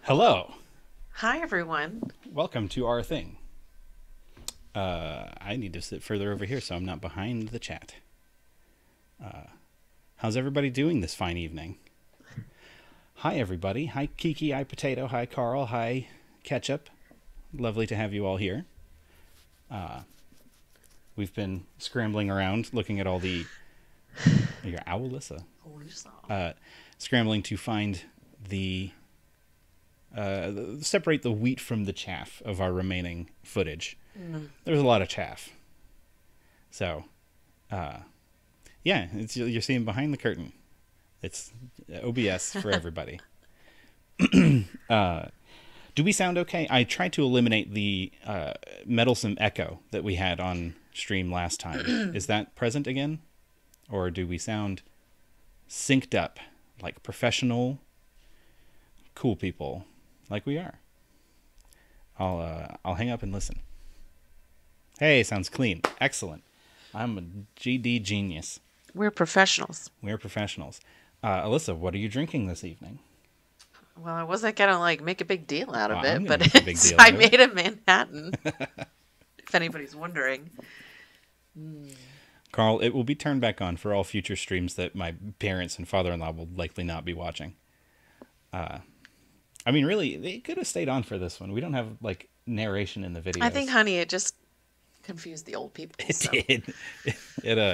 Hello. Hi, everyone. Welcome to our thing. I need to sit further over here so I'm not behind the chat. How's everybody doing this fine evening? Hi, everybody. Hi, Kiki. Hi, Potato. Hi, Carl. Hi, Ketchup. Lovely to have you all here. We've been scrambling around looking at all the... Your owl, Alyssa. Scrambling to find the... separate the wheat from the chaff of our remaining footage. There's a lot of chaff. So, yeah, you're seeing behind the curtain. It's OBS for everybody. Do we sound okay? I tried to eliminate the meddlesome echo that we had on stream last time. Is that present again? Or do we sound synced up like professional, cool people like we are? I'll hang up and listen. Hey, sounds clean. Excellent. I'm a GD genius. We're professionals. We're professionals. Alyssa, what are you drinking this evening? Well, I wasn't going to make a big deal out of it, but I made a Manhattan, if anybody's wondering. Carl, it will be turned back on for all future streams that my parents and father-in-law will likely not be watching. I mean, really, they could have stayed on for this one. We don't have, narration in the video. I think, honey, it just confused the old people. It did.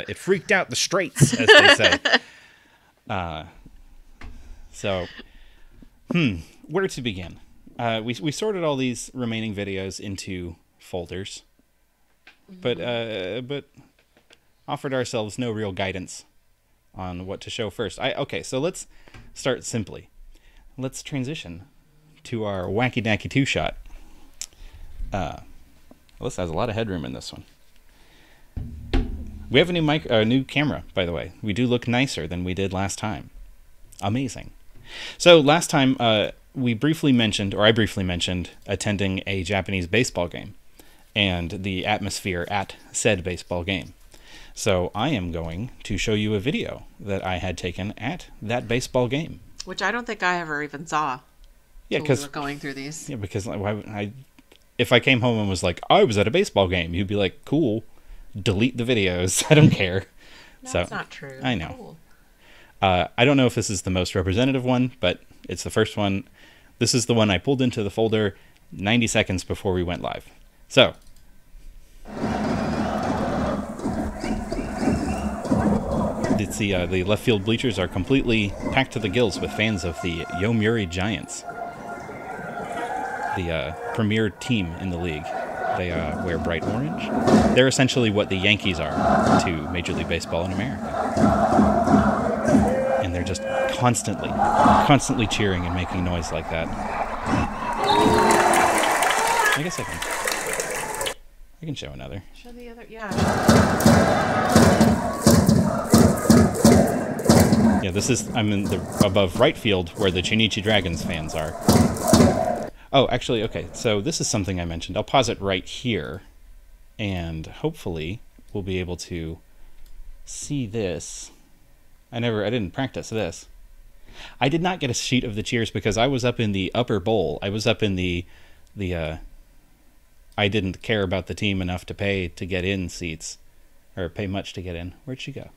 It freaked out the straights, as they say. Where to begin? We sorted all these remaining videos into folders, but offered ourselves no real guidance on what to show first. Okay, so let's start simply. Let's transition to our wacky dacky two shot. Alyssa has a lot of headroom in this one. We have a new camera, by the way. We do look nicer than we did last time. Amazing. So last time I briefly mentioned attending a Japanese baseball game and the atmosphere at said baseball game. So I am going to show you a video that I had taken at that baseball game. Which I don't think I ever even saw. Yeah, because we were going through these. Yeah, because if I came home and was like, I was at a baseball game, you'd be like, cool, delete the videos. I don't care. No, so, it's not true. I know. Cool. I don't know if this is the most representative one, but it's the first one. This is the one I pulled into the folder 90 seconds before we went live. So. It's the left field bleachers are completely packed to the gills with fans of the Yomiuri Giants, the premier team in the league. They wear bright orange. They're essentially what the Yankees are to Major League Baseball in America. And they're just constantly cheering and making noise like that. I guess I can show another. Show the other, yeah. Yeah, I'm in the above right field where the Chunichi Dragons fans are. Oh, actually, okay, so this is something I mentioned. I'll pause it right here, and hopefully we'll be able to see this. I didn't practice this. I did not get a sheet of the cheers because I was up in the upper bowl. I was up in the I didn't care about the team enough to pay to get in seats, or pay much to get in. Where'd she go?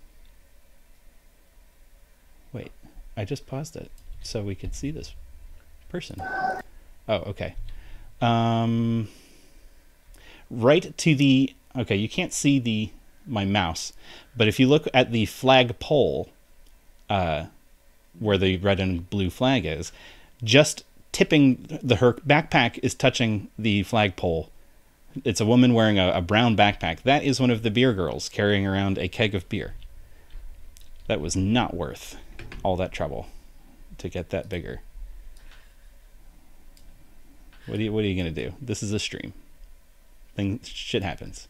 Wait, I just paused it so we could see this person. Oh, okay. Right to the... Okay, you can't see my mouse, but if you look at the flag pole, where the red and blue flag is, just tipping her backpack is touching the flagpole. It's a woman wearing a brown backpack. That is one of the beer girls carrying around a keg of beer. That was not worth all that trouble to get that bigger. What are you gonna do? This is a stream. Shit happens.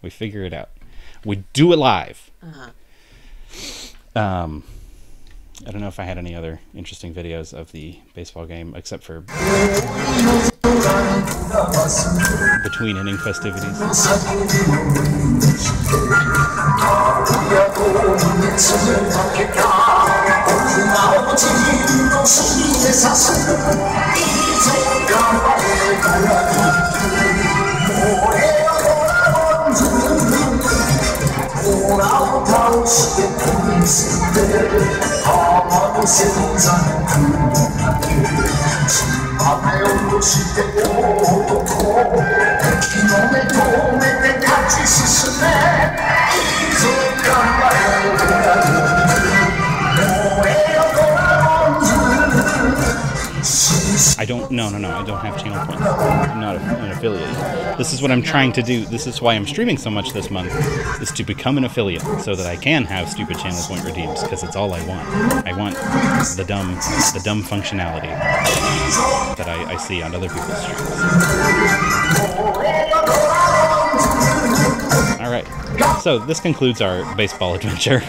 We figure it out. We do it live. I don't know if I had any other interesting videos of the baseball game except for between inning festivities. I don't, no, I don't have channel points. I'm not an affiliate. This is what I'm trying to do. This is why I'm streaming so much this month, is to become an affiliate, so that I can have stupid channel point redeems, because it's all I want. I want the dumb functionality that I see on other people's streams. Alright, so this concludes our baseball adventure.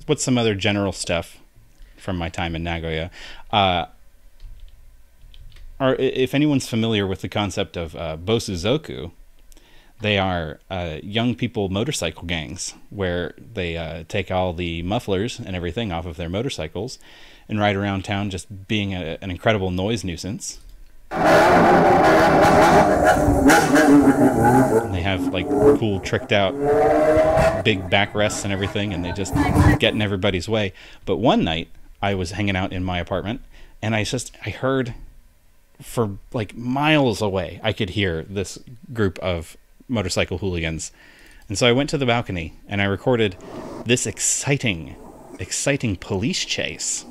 What's some other general stuff from my time in Nagoya? If anyone's familiar with the concept of bosuzoku, they are young people motorcycle gangs where they take all the mufflers and everything off of their motorcycles and ride around town just being an incredible noise nuisance. And they have like cool tricked out big backrests and everything, and they just get in everybody's way. But one night I was hanging out in my apartment, and I heard for like miles away, I could hear this group of motorcycle hooligans. And so I went to the balcony and I recorded this exciting police chase.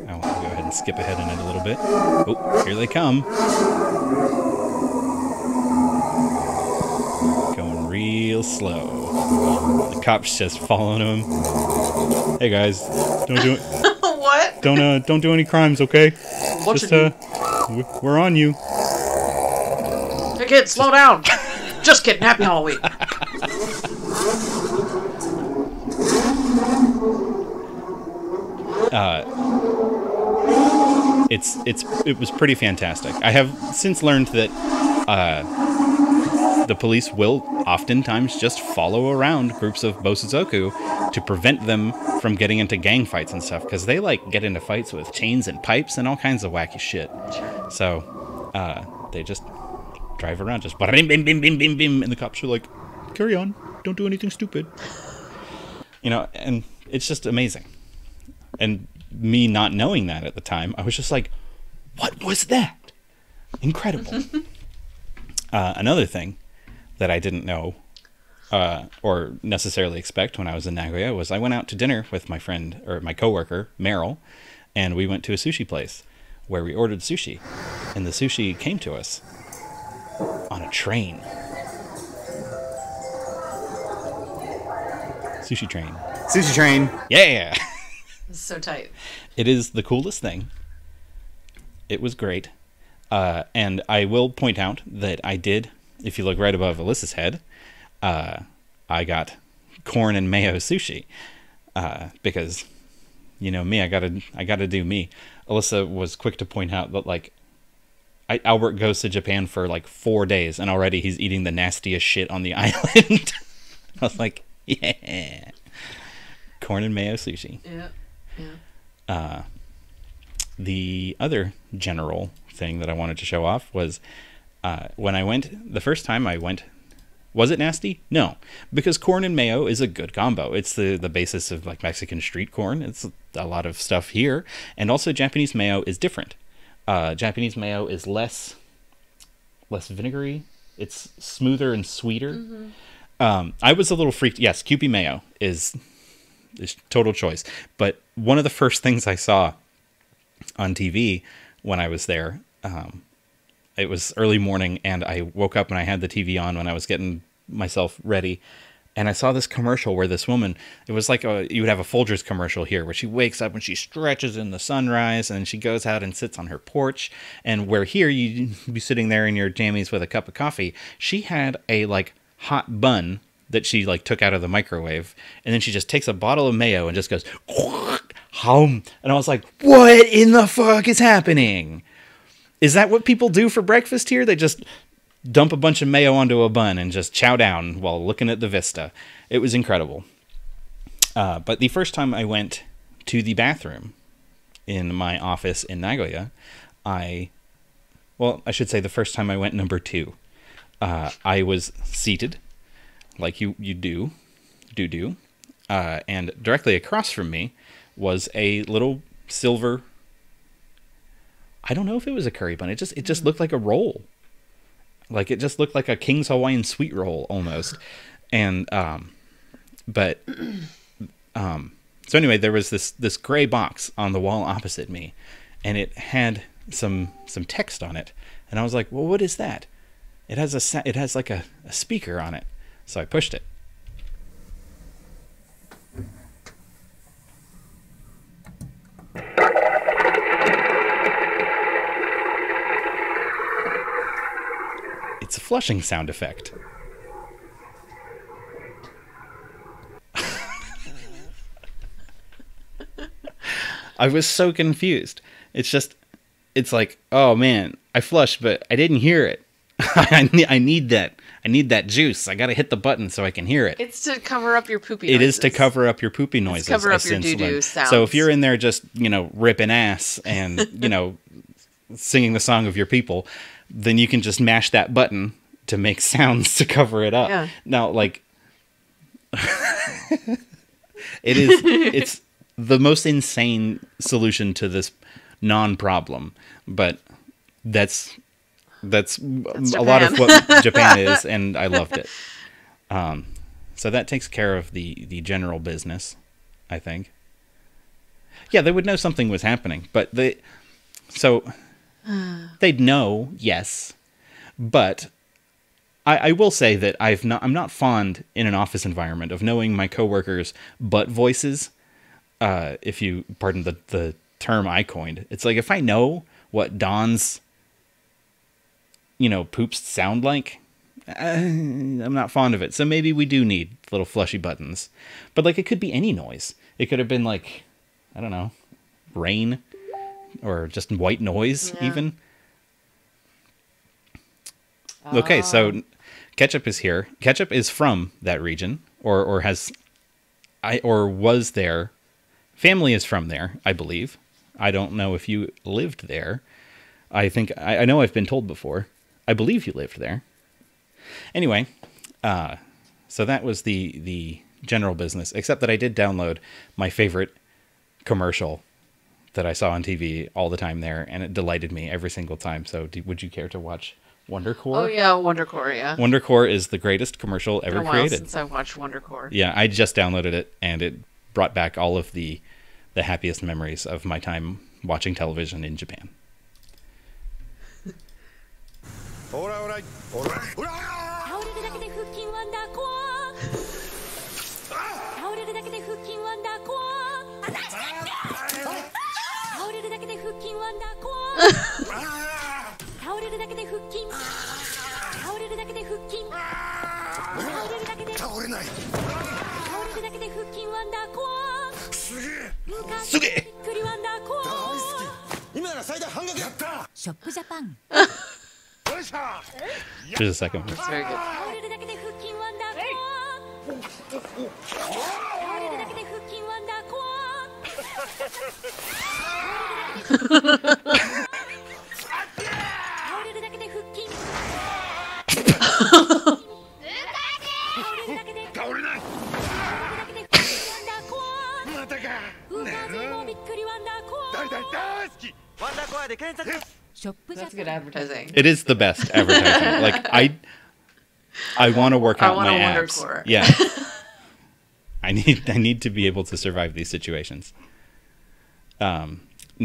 I'll go ahead and skip ahead in it a little bit. Oh, here they come. Going real slow. The cops just following them. Hey guys, don't do it. What? Don't do any crimes, okay? Just we're on you. Hey kid, slow down. Just kidding. Happy Halloween. It was pretty fantastic. I have since learned that the police will oftentimes just follow around groups of bosuzoku to prevent them from getting into gang fights and stuff, because they like get into fights with chains and pipes and all kinds of wacky shit. So they just drive around, just bim, bim, bim, bim, bim, bim, and the cops are like, carry on, don't do anything stupid. And it's just amazing. And me not knowing that at the time, I was just like, what was that? Incredible. Another thing that I didn't know or necessarily expect when I was in Nagoya was I went out to dinner with my friend, or my coworker, Meryl, and we went to a sushi place where we ordered sushi, and the sushi came to us on a train. Sushi train. Sushi train. Yeah! It's so tight. It is the coolest thing. It was great. And I will point out that I did, if you look right above Alyssa's head, I got corn and mayo sushi. Because, you know me, I gotta do me. Alyssa was quick to point out that, like, Albert goes to Japan for like 4 days, and already he's eating the nastiest shit on the island. I was like, yeah. Corn and mayo sushi. Yeah. The other general thing that I wanted to show off was when I went, the first time I went, was it nasty? No, because corn and mayo is a good combo. It's the basis of like Mexican street corn. It's a lot of stuff here. And also Japanese mayo is different. Japanese mayo is less vinegary. It's smoother and sweeter. Mm-hmm. I was a little freaked. Yes, Kewpie mayo is total choice. But one of the first things I saw on TV when I was there, it was early morning, and I woke up and I had the TV on when I was getting myself ready, and I saw this commercial where this woman, it was like you would have a Folgers commercial here, where she wakes up and she stretches in the sunrise, and then she goes out and sits on her porch, and where here you'd be sitting there in your jammies with a cup of coffee, she had a like hot bun that she like took out of the microwave, and then she just takes a bottle of mayo and just goes, hum, and I was like, what in the fuck is happening? Is that what people do for breakfast here? They just dump a bunch of mayo onto a bun and just chow down while looking at the vista. It was incredible. But the first time I went to the bathroom in my office in Nagoya, I should say the first time I went number 2, I was seated, like you do, and directly across from me was a little silver. I don't know if it was a curry bun. It just looked like a roll. Like it just looked like a King's Hawaiian sweet roll almost. And so anyway, there was this gray box on the wall opposite me, and it had some text on it. And I was like, "Well, what is that?" It has like a speaker on it. So I pushed it. It's a flushing sound effect. I was so confused. It's like, oh man, I flushed, but I didn't hear it. I need that juice. I gotta hit the button so I can hear it. It's to cover up your poopy noises. It is to cover up your poopy noises. It's cover up your doo-doo sounds. So if you're in there just, ripping ass and, singing the song of your people, then you can just mash that button to make sounds to cover it up. Yeah. Now, like, it's the most insane solution to this non-problem, but that's a lot of what Japan is, and I loved it. So that takes care of the general business, I think. Yeah, they would know something was happening, but they'd know, yes, but I will say that I'm not fond in an office environment of knowing my coworkers' butt voices. If you pardon the term I coined, it's like if I know what Don's poops sound like, I'm not fond of it. So maybe we do need little flushy buttons, but like it could be any noise. It could have been like, I don't know, rain or just white noise even. Okay, so Ketchup is here. Ketchup is from that region, or was there. Family is from there, I believe. I don't know if you lived there. I know I've been told before. I believe you lived there. Anyway, so that was the general business, except that I did download my favorite commercial that I saw on TV all the time there, and it delighted me every single time. So would you care to watch WonderCore? Oh yeah, WonderCore, yeah. WonderCore is the greatest commercial ever created. Since I watched WonderCore. Yeah, I just downloaded it, and it brought back all of the happiest memories of my time watching television in Japan. Just a second. That's very good. That's good advertising. It is the best advertising. Like I want to work out my abs. WonderCore. Yeah. I need to be able to survive these situations. Now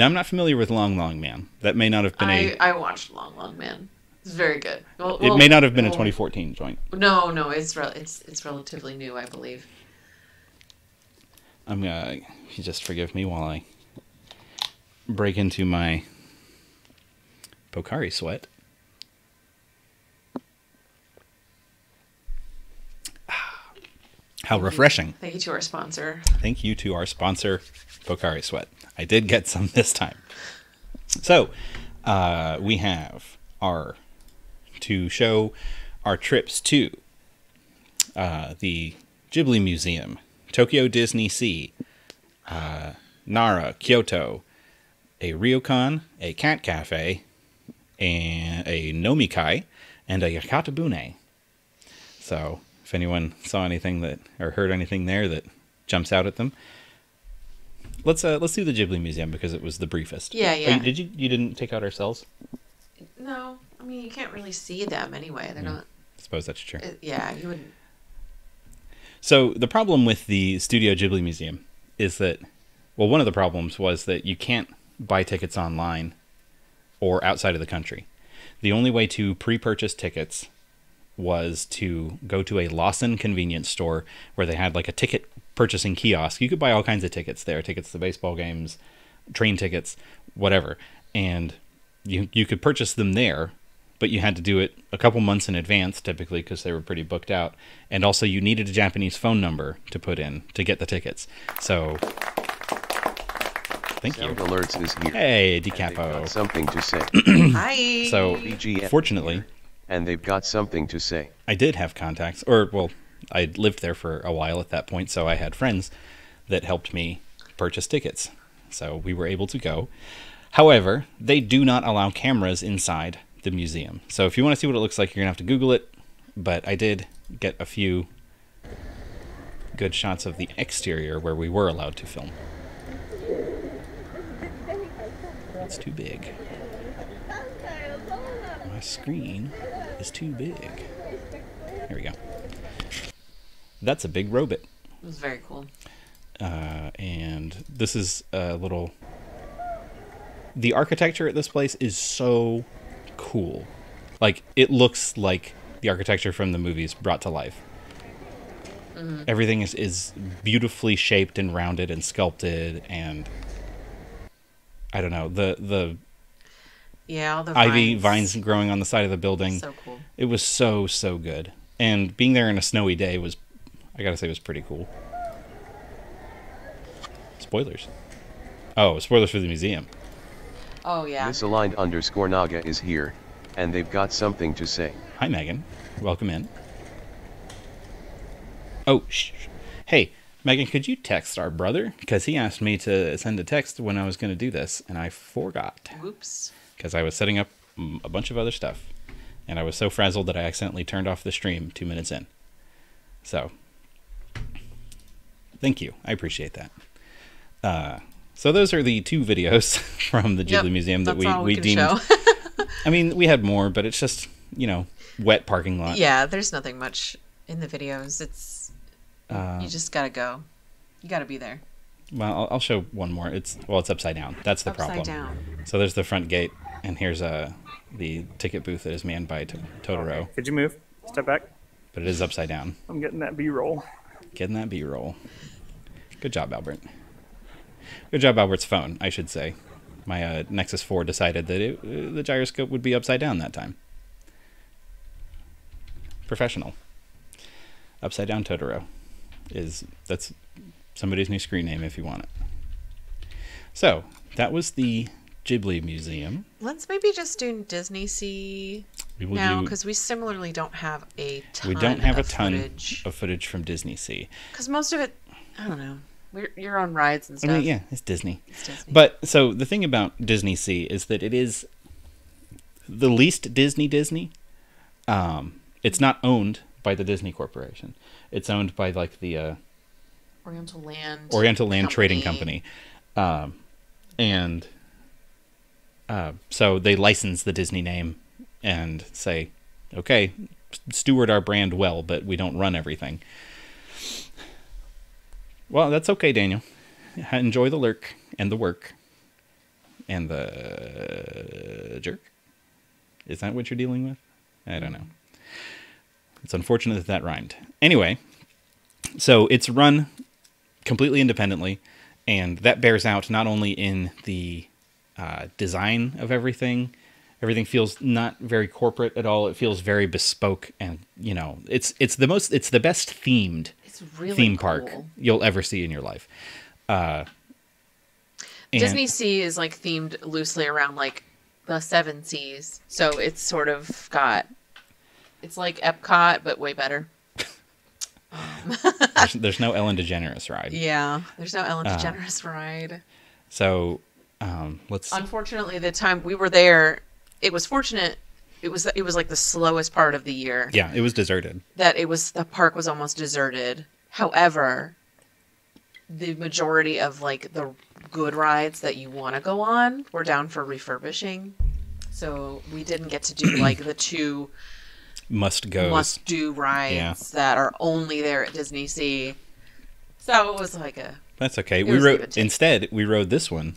I'm not familiar with Long Long Man. That may not have been I watched Long Long Man. It's very good. It may not have been a 2014 joint. No, it's relatively new, I believe. You just forgive me while I break into my Pocari Sweat. How refreshing. Thank you to our sponsor. Thank you to our sponsor, Pocari Sweat. I did get some this time. So, we have to show our trips to the Ghibli Museum, Tokyo Disney Sea, Nara, Kyoto, a ryokan, a cat cafe, and a nomikai, and a yakatabune. So if anyone saw anything that or heard anything there that jumps out at them, let's do the Ghibli Museum because it was the briefest. Yeah. Oh, you didn't take out our cells? No, I mean you can't really see them anyway. They're not. I suppose that's true. Yeah, you wouldn't. So the problem with the Studio Ghibli Museum is that, well, one of the problems was that you can't buy tickets online or outside of the country. The only way to pre-purchase tickets was to go to a Lawson convenience store where they had like a ticket purchasing kiosk. You could buy all kinds of tickets there, tickets to baseball games, train tickets, whatever. And you could purchase them there, but you had to do it a couple months in advance, typically, because they were pretty booked out. And also you needed a Japanese phone number to put in to get the tickets. So... Thank you. Sound Alerts is here. Hey, And they've Decapo. got something to say. Hi. So, BGF fortunately, and they've got something to say. I did have contacts, or, well, I lived there for a while at that point, so I had friends that helped me purchase tickets. So we were able to go. However, they do not allow cameras inside the museum. So if you want to see what it looks like, you're going to have to Google it. But I did get a few good shots of the exterior where we were allowed to film. It's too big. My screen is too big. Here we go. That's a big robot. It was very cool. And this is a little... The architecture at this place is so cool. Like, it looks like the architecture from the movies brought to life. Mm-hmm. Everything is beautifully shaped and rounded and sculpted, and I don't know, all the ivy vines growing on the side of the building. So cool. It was so good. And being there in a snowy day was, I gotta say, was pretty cool. Spoilers. Oh, spoilers for the museum. Oh, yeah. Misaligned_Naga is here, and they've got something to say. Hi, Megan. Welcome in. Oh, shh. Hey, Megan, could you text our brother? Because he asked me to send a text when I was going to do this, and I forgot. Whoops. Because I was setting up a bunch of other stuff, and I was so frazzled that I accidentally turned off the stream 2 minutes in. So, thank you. I appreciate that. So those are the 2 videos from the Ghibli Museum that we deemed. Show. I mean, we had more, but it's just, wet parking lot. Yeah, there's nothing much in the videos. It's you just gotta go. You gotta be there. Well, I'll show one more. It's upside down. That's the problem. Upside down. So there's the front gate, and here's the ticket booth that is manned by Totoro. Okay. Could you move? Step back. But it is upside down. I'm getting that B-roll. Getting that B-roll. Good job, Albert. Good job, Albert's phone, I should say. My Nexus 4 decided that the gyroscope would be upside down that time. Professional. Upside Down Totoro. That's somebody's new screen name if you want it. So, that was the Ghibli Museum. Let's maybe just do Disney Sea now, because we similarly don't have a ton of footage. We don't have a ton of footage from Disney Sea. Because most of it, I don't know. You're on rides and stuff. I mean, yeah, it's Disney. But, so, the thing about Disney Sea is that it is the least Disney. It's not owned by the Disney Corporation. It's owned by, like, the... Oriental Land Company. Trading Company. So they license the Disney name and say, okay, steward our brand well, but we don't run everything. Well, that's okay, Daniel. Enjoy the lurk and the work and the jerk. Is that what you're dealing with? I don't know. It's unfortunate that rhymed. Anyway, so it's run completely independently, and that bears out not only in the design of everything. Everything feels not very corporate at all. It feels very bespoke, and it's the best themed theme park you'll ever see in your life. Disney Sea is like themed loosely around like the 7 seas, so it's sort of it's like Epcot but way better. There's no Ellen DeGeneres ride. Yeah, there's no Ellen DeGeneres ride. So, Unfortunately, the time we were there, it was fortunate. It was like the slowest part of the year. Yeah, it was deserted. The park was almost deserted. However, the majority of like the good rides that you want to go on were down for refurbishing. So we didn't get to do like the 2 must-do rides that are only there at Disney Sea. So it was like That's okay. We rode this one.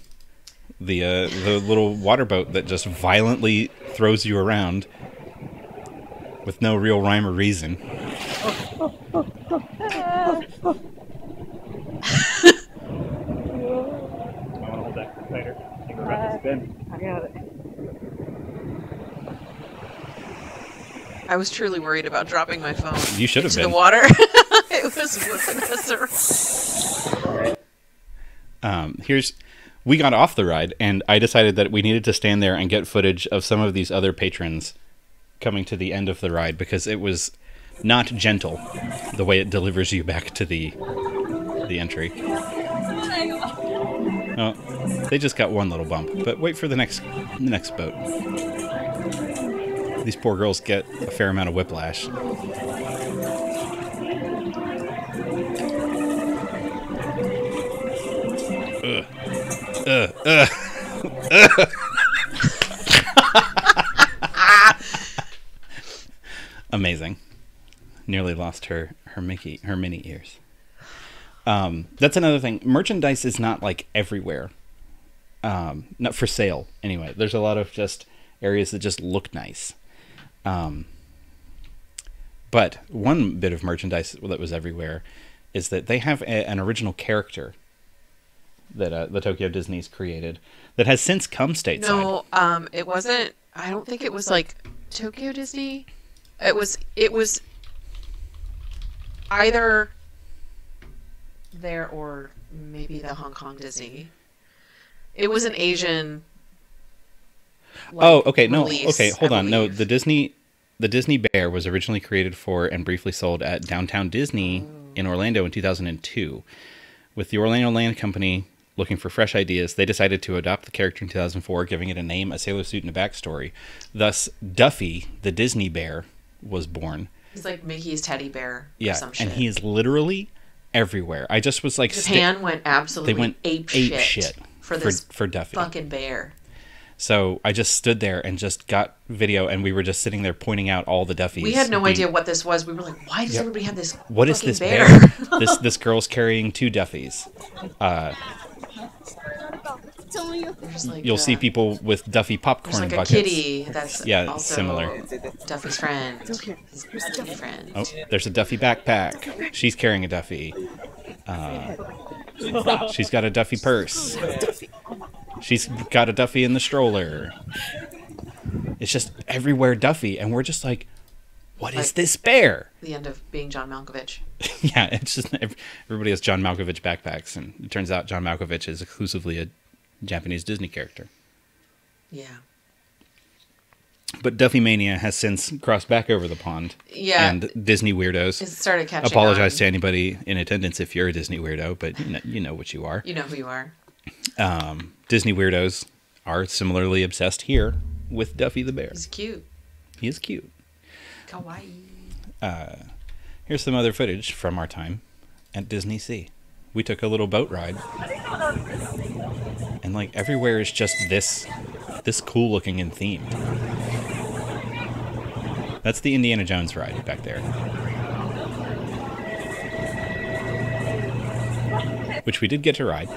The little water boat that just violently throws you around with no real rhyme or reason. I want to hold that tighter. I think we're about to spin. I got it. I was truly worried about dropping my phone. You should have been. The water. It was whipping us. We got off the ride, and I decided that we needed to stand there and get footage of some of these other patrons coming to the end of the ride, because it was not gentle the way it delivers you back to the entry. Oh, they just got one little bump, but wait for the next boat. These poor girls get a fair amount of whiplash. Amazing. Nearly lost her mini ears. That's another thing. Merchandise is not like everywhere. Not for sale anyway. There's a lot of just areas that just look nice. But one bit of merchandise that was everywhere is that they have an original character that the Tokyo Disney's created that has since come stateside. No, it wasn't. I don't think it was like Tokyo Disney. It was either there or maybe the Hong Kong Disney. It was an Asian. Oh, okay. No, okay. Hold on. No, the Disney Bear was originally created for and briefly sold at Downtown Disney in Orlando in 2002. With the Orlando Land Company looking for fresh ideas, they decided to adopt the character in 2004, giving it a name, a sailor suit, and a backstory. Thus, Duffy, the Disney Bear, was born. He's like Mickey's teddy bear. Yeah, or some shit. And he is literally everywhere. I just was like, Japan went absolutely ape shit for Duffy fucking bear. So I just stood there and just got video, and we were just sitting there pointing out all the Duffies. We had no idea what this was. We were like, why does everybody have this What fucking is this bear? This girl's carrying 2 Duffies. Like, you'll see people with Duffy popcorn like buckets. There's a kitty that's also similar. Duffy's friend. His friend. Oh, there's a Duffy backpack. She's carrying a Duffy. She's got a Duffy purse. She's got a Duffy in the stroller. It's just everywhere Duffy, and we're just like, what is this bear? The end of being John Malkovich. Yeah, it's just everybody has John Malkovich backpacks, and it turns out John Malkovich is exclusively a Japanese Disney character. Yeah. But Duffy Mania has since crossed back over the pond. Yeah. And Disney weirdos. It started catching Apologize on. to anybody in attendance if you're a Disney weirdo, but you know what you are. You know who you are. Disney weirdos are similarly obsessed here with Duffy the bear. He's cute. He is cute. Kawaii. Here's some other footage from our time at Disney Sea. We took a little boat ride. And like everywhere is just this cool looking and themed. That's the Indiana Jones ride back there. Which we did get to ride.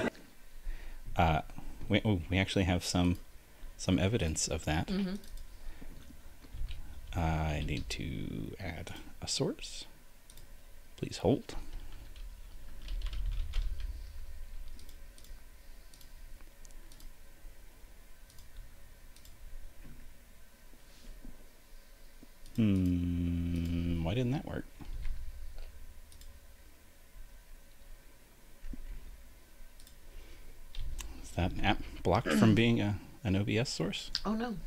We actually have some evidence of that. Mm-hmm. I need to add a source. Please hold. Why didn't that work? Is that app blocked from being an OBS source? Oh, no.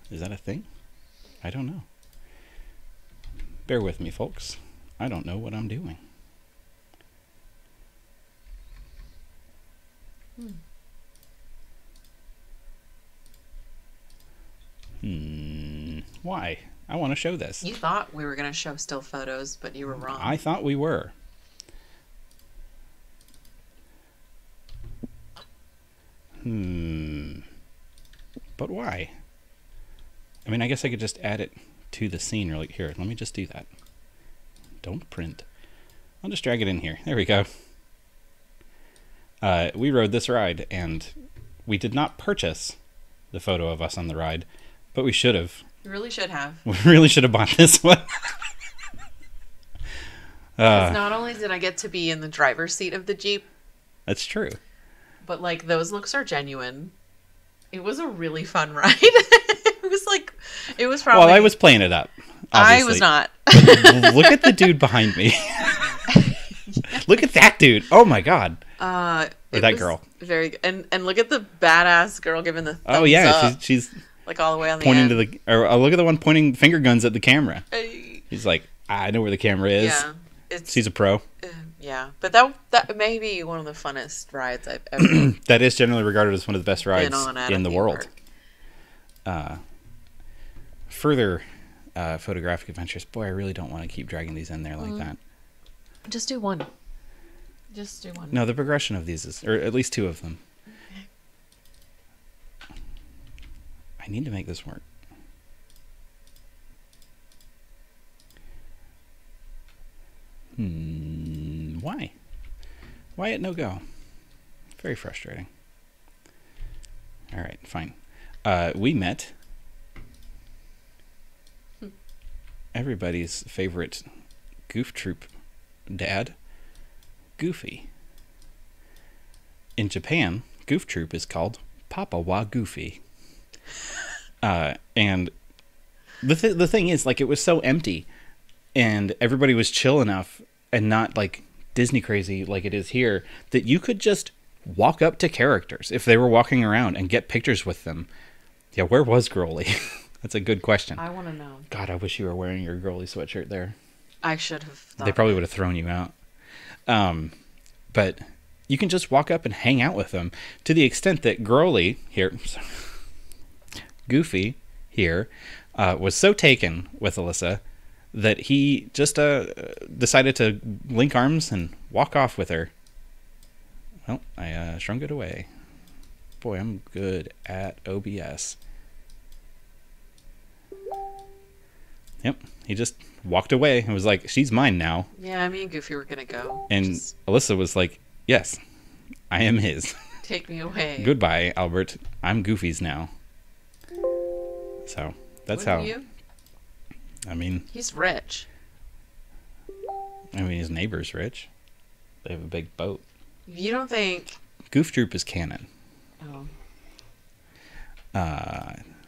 Is that a thing? I don't know. Bear with me, folks. I don't know what I'm doing. Why? I want to show this. You thought we were going to show still photos, but you were wrong. I thought we were. But why? I mean, I guess I could just add it to the scene. Or like, here, let me just do that. Don't print. I'll just drag it in here. There we go. We rode this ride, and we did not purchase the photo of us on the ride, but we should have. You really should have. We really should have bought this one. Because not only did I get to be in the driver's seat of the Jeep, That's true. but like those looks are genuine. It was a really fun ride. it was probably. Well, I was playing it up. I Obviously. was not. Look at the dude behind me. Look at that dude. Oh my god. Or that girl. Very good. And look at the badass girl giving the thumbs Oh yeah, up, she's like all the way on the pointing end. to the. Or look at the one pointing finger guns at the camera. Hey. He's like, I know where the camera is. Yeah, She's a pro. Yeah, but that may be one of the funnest rides I've ever That is generally regarded as one of the best rides been on at in a the theme world. park. Further photographic adventures. Boy, I really don't want to keep dragging these in there like that. Just do one. Just do one. No, the progression of these is, or at least two of them. I need to make this work. Why? Why at no go? Very frustrating. All right, fine. We met everybody's favorite Goof Troop dad, Goofy. In Japan, Goof Troop is called Papa wa Goofy. And the thing is, like, it was so empty, and everybody was chill enough and not like Disney crazy like it is here, that you could just walk up to characters if they were walking around and get pictures with them. Yeah, where was Girly? That's a good question. I want to know. God, I wish you were wearing your Girly sweatshirt there. I should have thought They probably would have thrown you out. But you can just walk up and hang out with them, to the extent that Girly here, Goofy here, was so taken with Alyssa that he just decided to link arms and walk off with her. Well, I shrunk it away. Boy, I'm good at OBS. Yep, he just walked away and was like, she's mine now. Yeah, me and Goofy were going to go. And Just Alyssa was like, yes, I am his. take me away. Goodbye, Albert. I'm Goofy's now. So, that's Wouldn't how... you? I mean, He's rich. his neighbor's rich. They have a big boat. You don't think... Goof Troop is canon. Oh.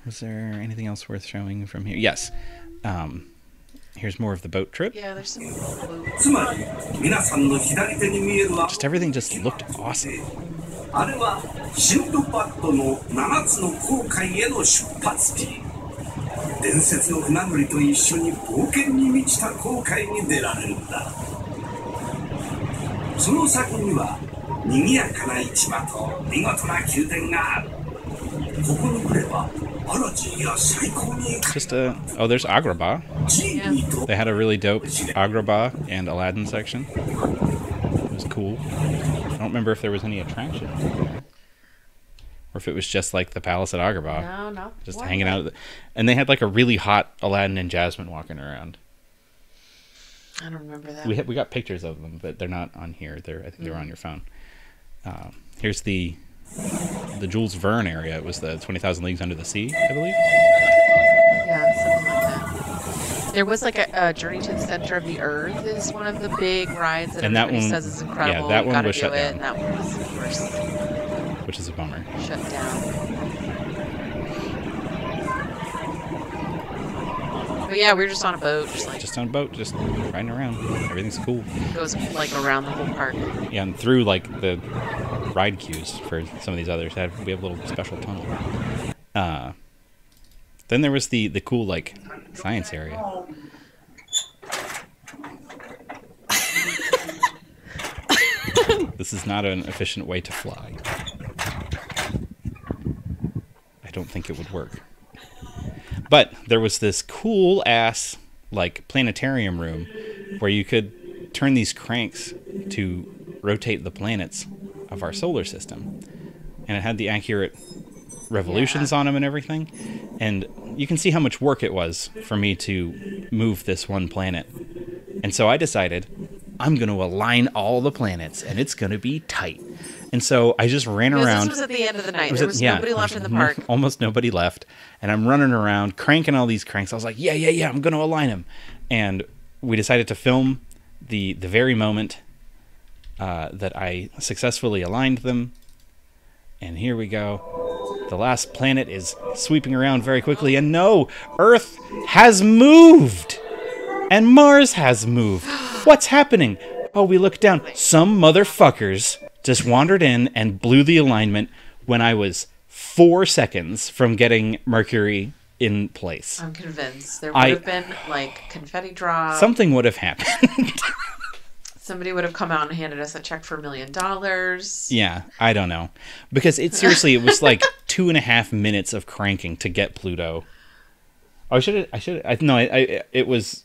Was there anything else worth showing from here? Yes. Here's more of the boat trip. Yeah, there's some blue. Just everything just looked awesome. あれはシンドバッドの7つの航海への出発地。伝説の船乗りと一緒に冒険に満ちた航海に出られるんだ。その先には賑やかな市場と見事な宮殿がある。ここに来ればアラジンや最高に Just oh, there's Agrabah. ジーニーと They had a really dope Agrabah and Aladdin section. It was cool. I don't remember if there was any attraction, or if it was just like the palace at Agrabah. No, no. Just What? hanging out. And they had like a really hot Aladdin and Jasmine walking around. I don't remember that. We got pictures of them, but they're not on here. I think they're on your phone. Here's the Jules Verne area. It was the 20,000 Leagues Under the Sea, I believe. Yeah, something like that. There was like a Journey to the Center of the Earth is one of the big rides that And that everybody one- says is incredible. yeah, that You one gotta was do shut it, down. And that one was, of course, Which is a bummer. shut down. But yeah, we were just on a boat, Just on a boat, just riding around. Everything's cool. goes like around the whole park. Yeah, and through like the ride queues for some of these others. We have a little special tunnel. Then there was the cool like science area. This is not an efficient way to fly. I don't think it would work. But there was this cool ass like planetarium room where you could turn these cranks to rotate the planets of our solar system. And it had the accurate revolutions on them and everything. And you can see how much work it was for me to move this one planet. And so I decided I'm going to align all the planets and it's going to be tight. And so I just ran around. This was at the end of the night. There was nobody left in the park. Almost nobody left. And I'm running around, cranking all these cranks. I was like, yeah, I'm going to align them. And we decided to film the very moment that I successfully aligned them. And here we go. The last planet is sweeping around very quickly. And no, Earth has moved. And Mars has moved. What's happening? Oh, we look down. Some motherfuckers just wandered in and blew the alignment when I was 4 seconds from getting Mercury in place. I'm convinced. There would have been, like, confetti drop. Something would have happened. Somebody would have come out and handed us a check for $1 million. Yeah, I don't know. Because it was like 2.5 minutes of cranking to get Pluto. Oh, it was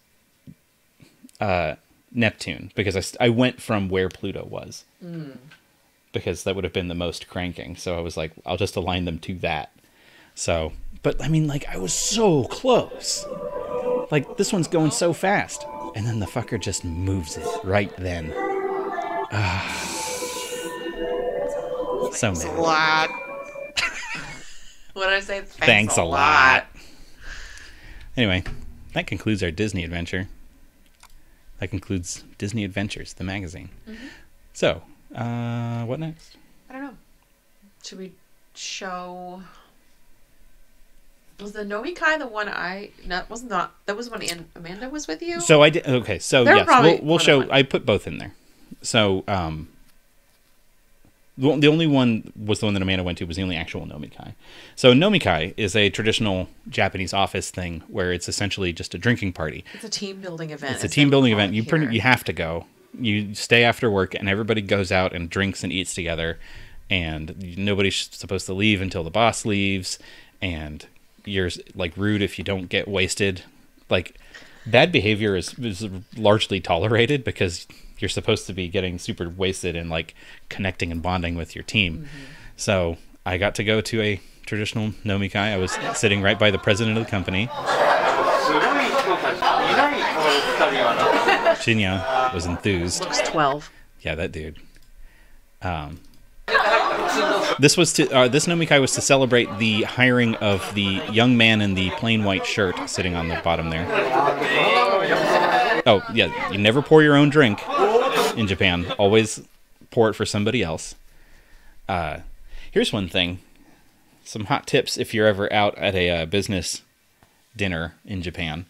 Neptune, because I went from where Pluto was. Because that would have been the most cranking. So I was like, I'll just align them to that. So, but I mean, like, I was so close. Like, this one's going so fast. And then the fucker just moves it right then. So Thanks mad. a lot. What did I say? Thanks a lot. Anyway, that concludes our Disney adventure. That concludes Disney Adventures, the magazine. So, what next? I don't know. Should we show... Was the Nomikai the one that was when Amanda was with you? So I did. Okay, so They're yes, we'll show. I put both in there. So the only one was the one that Amanda went to, was the only actual Nomikai. So Nomikai is a traditional Japanese office thing where it's essentially just a drinking party. It's a team building event. It's a team building event. You have to go. You stay after work, and everybody goes out and drinks and eats together, and nobody's supposed to leave until the boss leaves, and you're like rude if you don't get wasted. Like, bad behavior is largely tolerated because you're supposed to be getting super wasted and like connecting and bonding with your team. So I got to go to a traditional Nomikai. I was sitting right by the president of the company. Shinya was enthused. Looks 12. Yeah, that dude. This Nomikai was to celebrate the hiring of the young man in the plain white shirt sitting on the bottom there. Oh, yeah, you never pour your own drink in Japan. Always pour it for somebody else. Here's one thing. Some hot tips if you're ever out at a business dinner in Japan.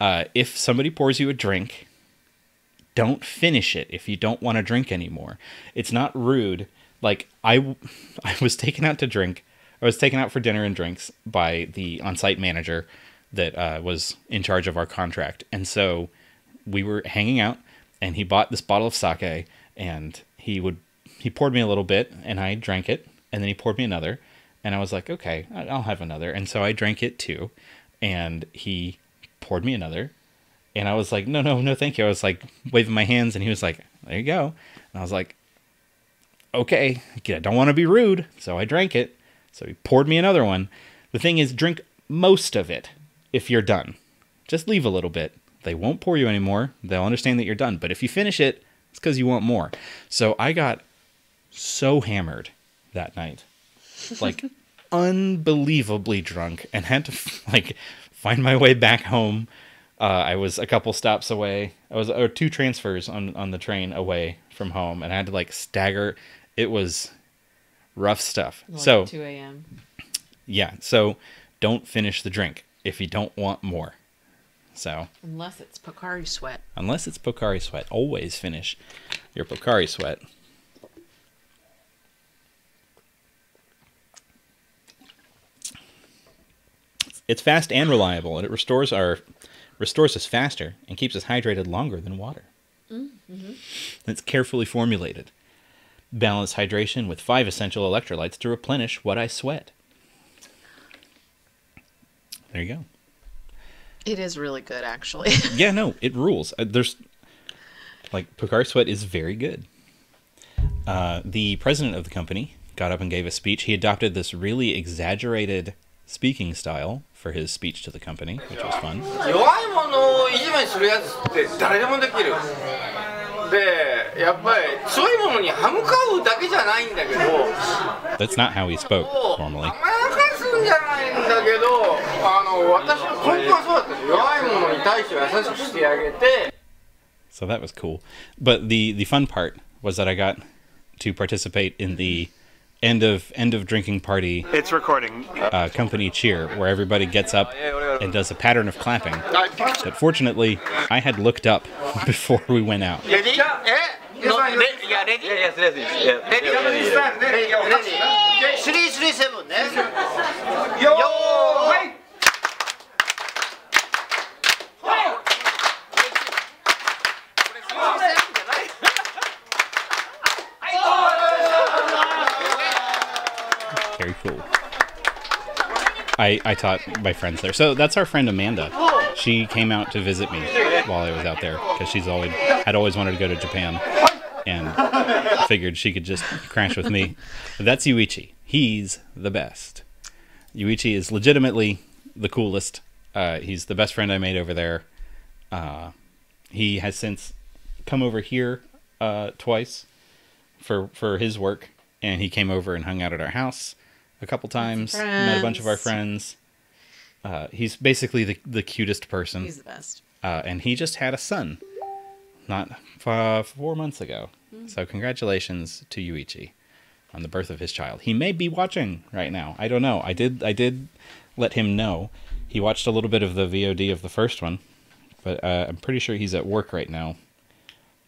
If somebody pours you a drink, don't finish it if you don't want to drink anymore. It's not rude. Like, I was taken out to drink. I was taken out for dinner and drinks by the on-site manager that was in charge of our contract. And so we were hanging out, and he bought this bottle of sake, and he poured me a little bit, and I drank it, and then he poured me another, and I was like, okay, I'll have another. And so I drank it too, and he poured me another, and I was like, no, thank you. I was like waving my hands, and he was like, there you go. And I was like, okay, I don't want to be rude, so I drank it. So he poured me another one. The thing is, drink most of it if you're done. Just leave a little bit. They won't pour you anymore. They'll understand that you're done. But if you finish it, it's because you want more. So I got so hammered that night. Like, unbelievably drunk, and had to, like, find my way back home. I was a couple stops away. Or 2 transfers on the train away from home, and I had to, like, stagger. It was rough stuff. Like so 2 a.m. Yeah, so don't finish the drink if you don't want more. So Unless it's Pocari Sweat. Always finish your Pocari Sweat. It's fast and reliable, and it restores us faster and keeps us hydrated longer than water. It's carefully formulated. balance hydration with 5 essential electrolytes to replenish what I sweat. There you go. It is really good, actually. Yeah, no, it rules. There's like Picard Sweat is very good. The president of the company got up and gave a speech. He adopted this really exaggerated speaking style for his speech to the company, which was fun. That's not how he spoke normally. So that was cool. But the fun part was that I got to participate in the end of drinking party. It's recording. Company cheer, where everybody gets up and does a pattern of clapping. But fortunately, I had looked up before we went out. Ready? Yeah, ready? Yes, ready. Ready? 337 ね。よーい。Very cool. I taught my friends there. So that's our friend Amanda. She came out to visit me while I was out there because she's always wanted to go to Japan and figured she could just crash with me. But that's Yuichi. He's the best. Yuichi is legitimately the coolest. He's the best friend I made over there. He has since come over here twice for his work, and he came over and hung out at our house a couple times, met a bunch of our friends. He's basically the cutest person. He's the best. And he just had a son not 4 months ago. So congratulations to Yuichi on the birth of his child. He may be watching right now. I don't know. I did let him know. He watched a little bit of the VOD of the first one, but I'm pretty sure he's at work right now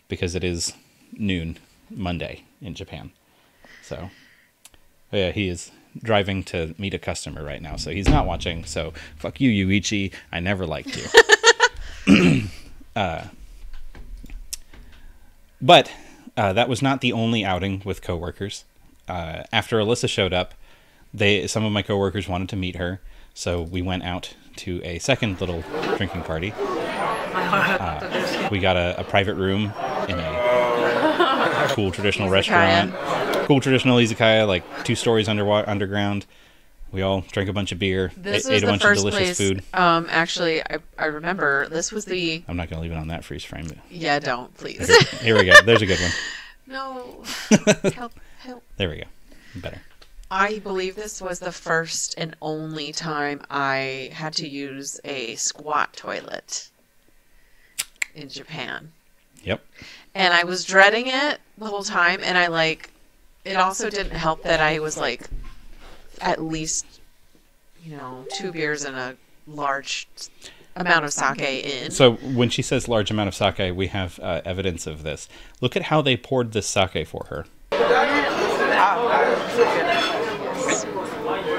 because it is noon Monday in Japan. So yeah, he is driving to meet a customer right now, so he's not watching. So fuck you, Yuichi. I never liked you. But that was not the only outing with coworkers. After Alyssa showed up, some of my coworkers wanted to meet her, so we went out to a second little drinking party. We got a private room in a cool traditional restaurant. Cool traditional izakaya, like 2 stories underground. We all drank a bunch of beer, ate a bunch of delicious food. Actually, I remember this was the... I'm not going to leave it on that freeze frame. Yeah, don't, please. Okay, here we go. There's a good one. No. Help. There we go. Better. I believe this was the first and only time I had to use a squat toilet in Japan. Yep. And I was dreading it the whole time, and it also didn't help that I was at least, 2 beers and a large amount of sake in. So when she says large amount of sake, we have evidence of this. Look at how they poured this sake for her.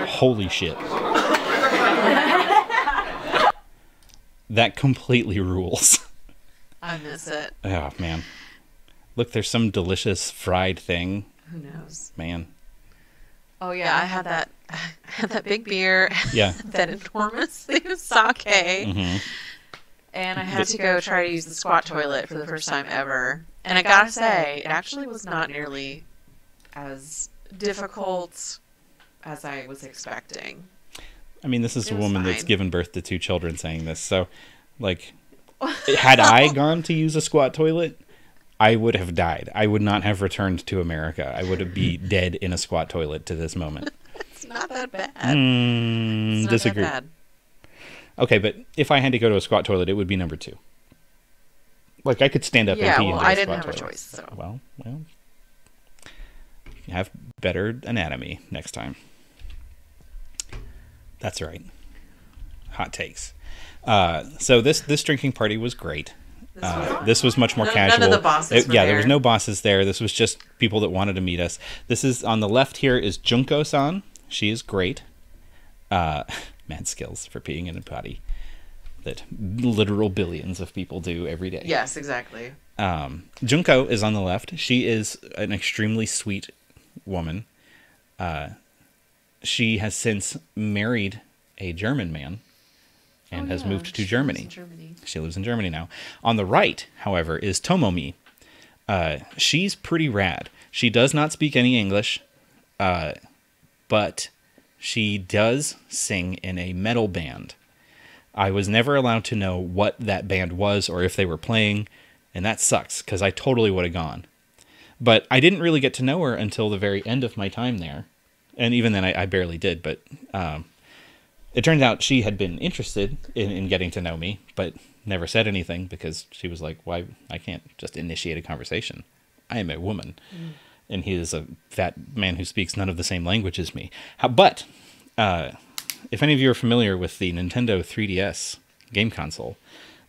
Holy shit. That completely rules. I miss it. Oh, man. Look, there's some delicious fried thing. Who knows? Man. Oh, yeah, I had that big beer. Yeah. That enormous thing of sake. Mm-hmm. And I had to go try to use the squat toilet for the first time ever. And I gotta say, it actually was not nearly as difficult as I was expecting. I mean, this is a woman that's fine. given birth to 2 children saying this. So, had I gone to use a squat toilet, I would have died. I would not have returned to America. I would be dead in a squat toilet to this moment. It's not that bad. It's not disagree. that bad. Okay, but if I had to go to a squat toilet, it would be number 2. I could stand up and pee into a I didn't squat have a toilet. choice. So. Well, you have better anatomy next time. That's right. Hot takes. So this drinking party was great. This was much more casual. None of the bosses were there was there. no bosses there. This was just people that wanted to meet us. This is on the left here is Junko-san. She is great. Mad skills for peeing in a potty that literal billions of people do every day. Yes, exactly. Junko is on the left. She is an extremely sweet woman. She has since married a German man and has moved to Germany. She lives in Germany now. On the right, however, is Tomomi. She's pretty rad. She does not speak any English, but she does sing in a metal band. I was never allowed to know what that band was or if they were playing, and that sucks, because I totally would have gone. But I didn't really get to know her until the very end of my time there. And even then, I barely did. But it turns out she had been interested in getting to know me, but never said anything because she was like, why? I can't just initiate a conversation. I am a woman. And he is a fat man who speaks none of the same language as me. But if any of you are familiar with the Nintendo 3DS game console,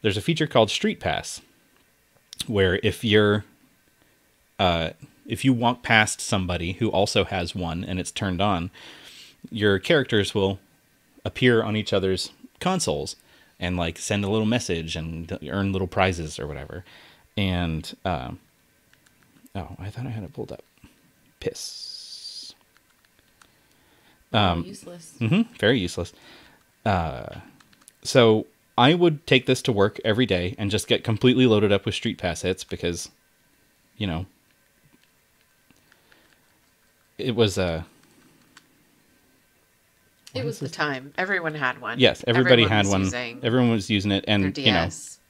there's a feature called Street Pass, where if you walk past somebody who also has one and it's turned on, your characters will appear on each other's consoles and like send a little message and earn little prizes or whatever. And oh, I thought I had it pulled up. Piss. Useless. Very useless. So I would take this to work every day and just get completely loaded up with Street Pass hits because, you know, it was It was the time. Everyone had one. Yes, everybody had one. Using everyone was using it, and their you know, DS.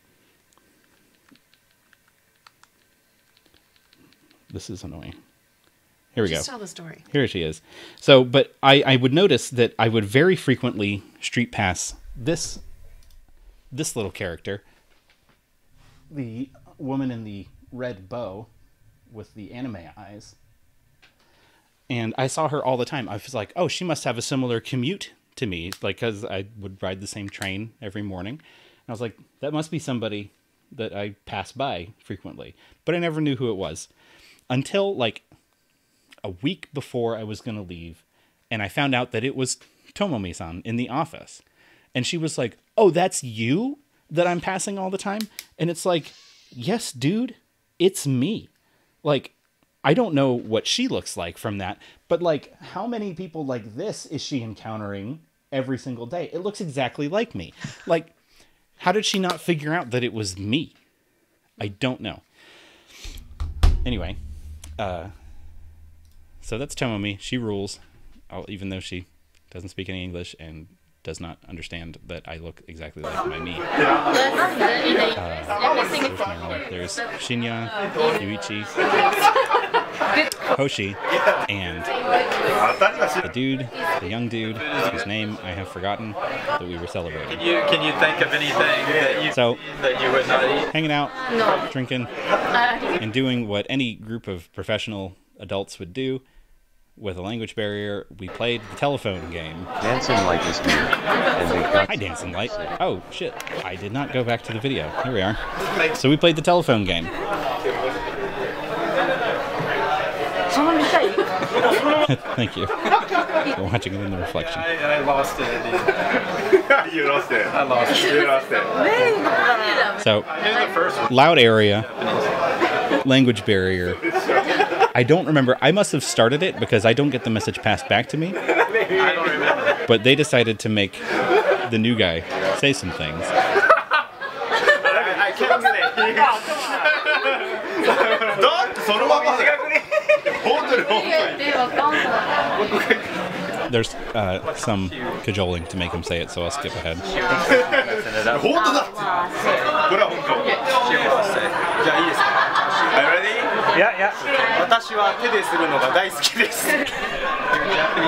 this is annoying. Here we Just go. tell the story. Here she is. So, but I would notice that I would very frequently Street Pass this little character, the woman in the red bow with the anime eyes. And I saw her all the time. I was like, oh, she must have a similar commute to me, like, because I would ride the same train every morning. And I was like, that must be somebody that I pass by frequently. But I never knew who it was until like a week before I was going to leave. And I found out that it was Tomomi-san in the office. And she was like, oh, that's you that I'm passing all the time? And it's like, yes, dude, it's me. Like, I don't know what she looks like from that, but like, how many people like this is she encountering every single day? It looks exactly like me. Like, how did she not figure out that it was me? I don't know. Anyway, so that's Tomomi. She rules, even though she doesn't speak any English and does not understand that I look exactly like my me. There's Shinya, Yuichi, Hoshi, and the young dude, whose name I have forgotten, that we were celebrating. Can you think of anything that you would not eat? Hanging out, drinking, and doing what any group of professional adults would do. With a language barrier, we played the telephone game. Dancing Light is here, and they've got... Hi, Dancing Light. Oh, shit. I did not go back to the video. Here we are. So we played the telephone game. Thank you. We're watching it in the reflection. I lost it. You lost it. I lost it. You lost it. So, loud area, language barrier. I don't remember. I must have started it because I don't get the message passed back to me. I don't remember. But they decided to make the new guy say some things. I can't say There's some cajoling to make him say it, so I'll skip ahead. Yeah.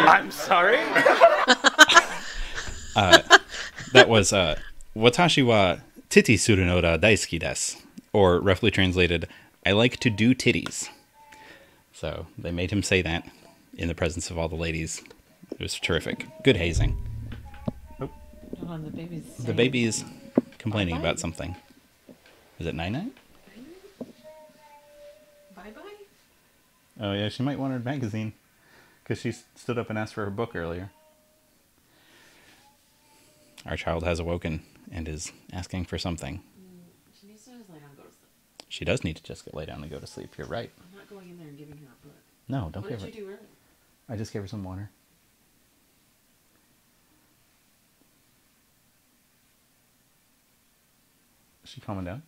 I'm sorry? That was Watashi wa titi suru no da daisuki desu, or roughly translated, I like to do titties. So they made him say that in the presence of all the ladies. It was terrific. Good hazing. Hold on, The baby's complaining about something. Is it Nine-Nine? Bye-bye? Oh yeah, she might want her magazine. Because she stood up and asked for her book earlier. Our child has awoken and is asking for something. She needs to just lay down and go to sleep. She does need to just lay down and go to sleep. You're right. I'm not going in there and giving her a book. No, don't What give did her. you do earlier? I just gave her some water. Is she calming down?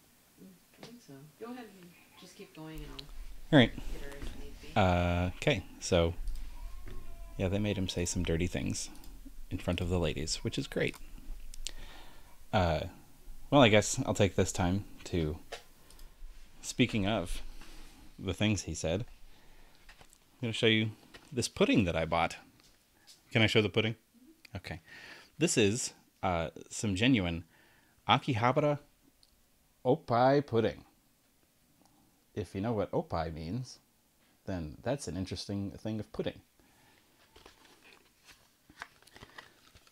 I think so. Go ahead and just keep going and I'll All right. get her if need be. Okay, so yeah, they made him say some dirty things in front of the ladies, which is great. Well, I guess I'll take this time to, speaking of the things he said, I'm going to show you this pudding that I bought. Can I show the pudding? Okay. This is some genuine Akihabara Opai pudding. If you know what opai means, then that's an interesting thing of pudding.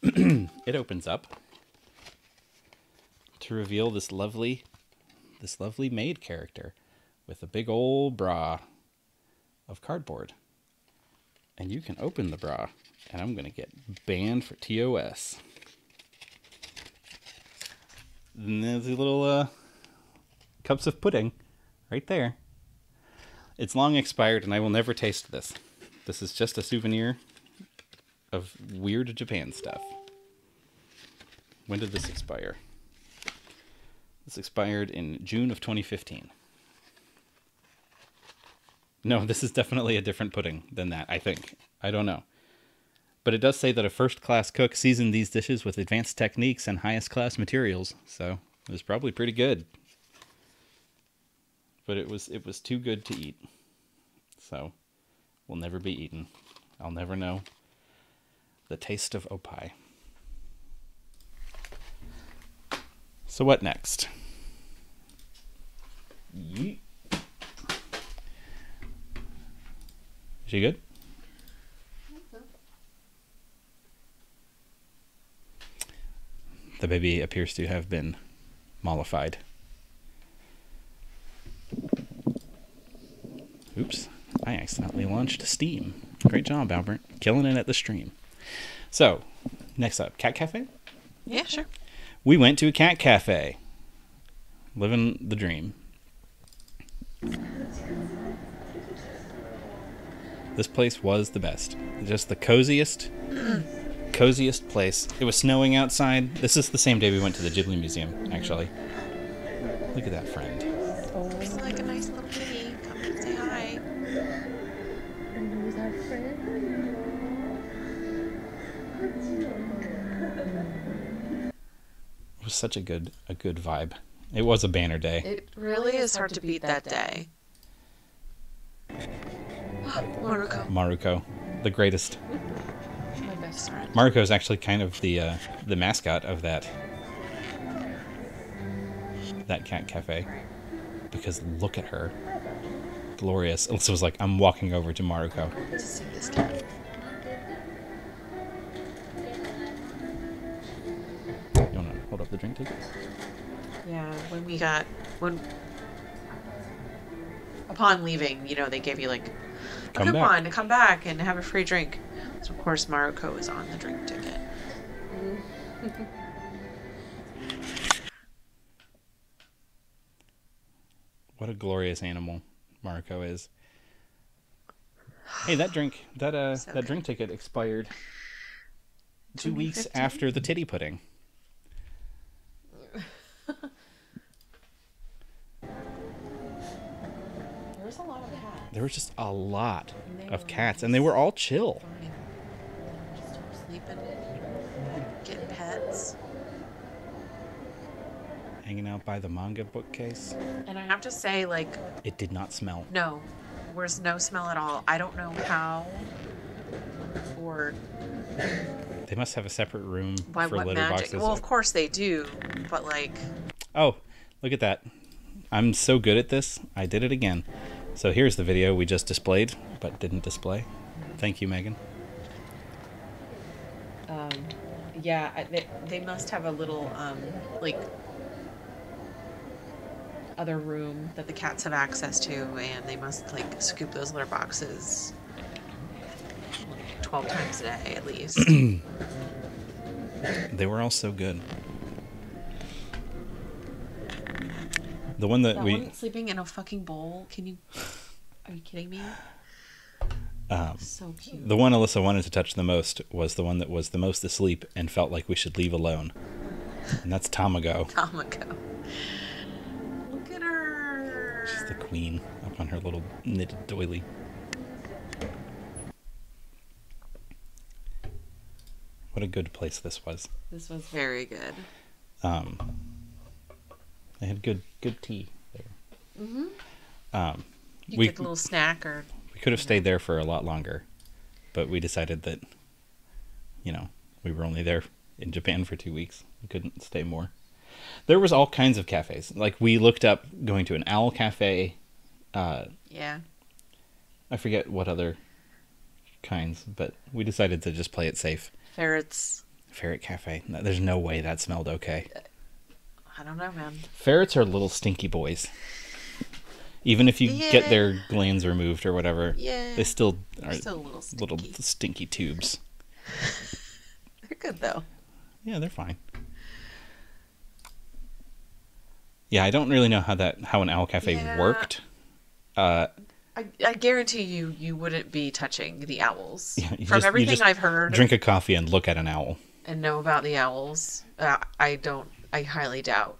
It opens up to reveal this lovely maid character with a big old bra of cardboard. And you can open the bra, and I'm going to get banned for TOS. And there's the little cups of pudding right there. It's long expired, and I will never taste this. This is just a souvenir of weird Japan stuff. When did this expire? This expired in June of 2015. No, this is definitely a different pudding than that, I think. I don't know. But it does say that a first-class cook seasoned these dishes with advanced techniques and highest-class materials, so it was probably pretty good. But it was too good to eat. So, will never be eaten. I'll never know the taste of opai. So what next? Yeet. Is she good? The baby appears to have been mollified. Oops, I accidentally launched Steam. Great job, Albert. Killing it at the stream. So, next up, Cat Cafe? Yeah, sure. We went to a cat cafe. Living the dream. This place was the best. Just the coziest place. It was snowing outside. This is the same day we went to the Ghibli Museum, actually. Look at that friend. It's like a nice little kitty. Come and say hi. It was such a good vibe. It was a banner day. It really is hard to beat that day. Maruko, the greatest. My best friend. Maruko is actually kind of the mascot of that cat cafe, because look at her, glorious. Alyssa was like, I'm walking over to Maruko. To see this cat. You want to hold up the drink ticket? Yeah, upon leaving, they gave you like a Come coupon back. to come back and have a free drink. So of course Maruko is on the drink ticket. What a glorious animal Maruko is. Hey, that drink ticket expired 2 weeks 2015? after the titty pudding. There was a lot of cats. There was just a lot And they of were cats, nice. and they were all chill. Fine. Just sleeping, getting pets. Hanging out by the manga bookcase. And I have to say, like, It did not smell. no, there's no smell at all. I don't know how or They must have a separate room why for what litter magic. boxes. Well, of course they do, but like, Oh, look at that. I'm so good at this. I did it again. So here's the video we just displayed, but didn't display. Thank you, Megan. yeah, they must have a little like other room that the cats have access to, and they must like scoop those litter boxes 12 times a day at least. They were all so good. The one that That we one sleeping in a fucking bowl. Can you? Are you kidding me? So cute. the one Alyssa wanted to touch the most was the one that was the most asleep and felt like we should leave alone. And that's Tamago. Tamago. Look at her. She's the queen up on her little knitted doily. What a good place this was. This was very good. They had good tea there. You We get a little snack or. we could have stayed there for a lot longer, but we decided that, we were only there in Japan for 2 weeks. We couldn't stay more. There was all kinds of cafes. Like, we looked up going to an owl cafe. Yeah. I forget what other kinds, but we decided to just play it safe. Ferrets. Ferret cafe. No, there's no way that smelled okay. I don't know, man. Ferrets are little stinky boys. Even if you get their glands removed or whatever, they still are Still a little stinky. little stinky tubes. They're good though. Yeah, they're fine. Yeah, I don't really know how an owl cafe worked. I guarantee you wouldn't be touching the owls. Yeah, From you everything just I've heard drink a coffee and look at an owl. and know about the owls, I highly doubt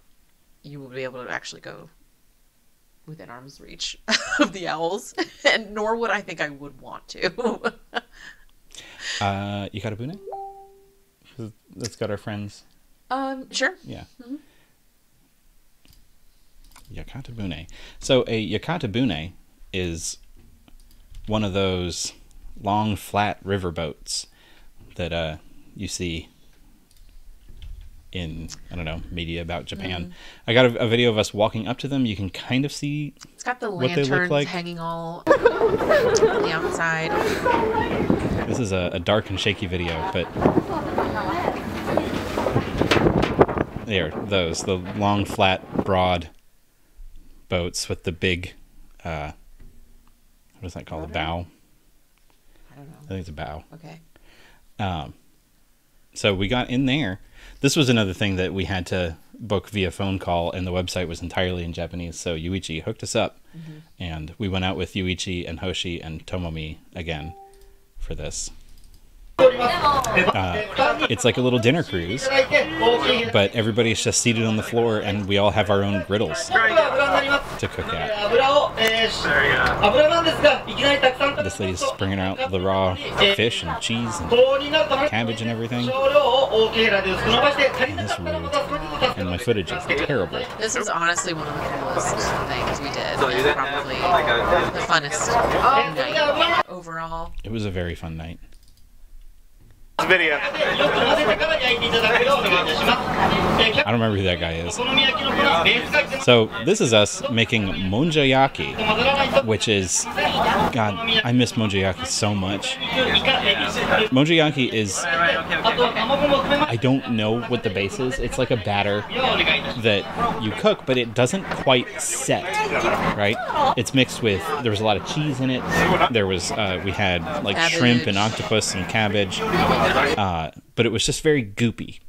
you will be able to actually go within arm's reach of the owls, and nor would I think I would want to. Yakatabune? That's got our friends. Sure. Yeah. Mhm. Yakatabune. So a Yakatabune is one of those long, flat riverboats that you see in, I don't know, media about Japan. I got a video of us walking up to them. You can kind of see It's got the what they look lanterns like. hanging all on the outside. This is a dark and shaky video, but there, the long, flat, broad boats with the big, what is that called? A bow? I don't know. I think it's a bow. Okay. So we got in there. This was another thing that we had to book via phone call, and the website was entirely in Japanese. So Yuichi hooked us up, and we went out with Yuichi and Hoshi and Tomomi again for this. It's like a little dinner cruise, but everybody's just seated on the floor, and we all have our own griddles to cook at. This lady's bringing out the raw fish and cheese and cabbage and everything. And this rude. And my footage is terrible. This was honestly one of the coolest things we did. And probably the funnest night overall. It was a very fun night. Video. I don't remember who that guy is. So this is us making monjayaki, which is, God, I miss monjayaki so much. Monjayaki is, I don't know what the base is. It's like a batter that you cook, but it doesn't quite set, right? It's mixed with, there was a lot of cheese in it. There was, we had like Cabbage. shrimp and octopus and cabbage. But it was just very goopy,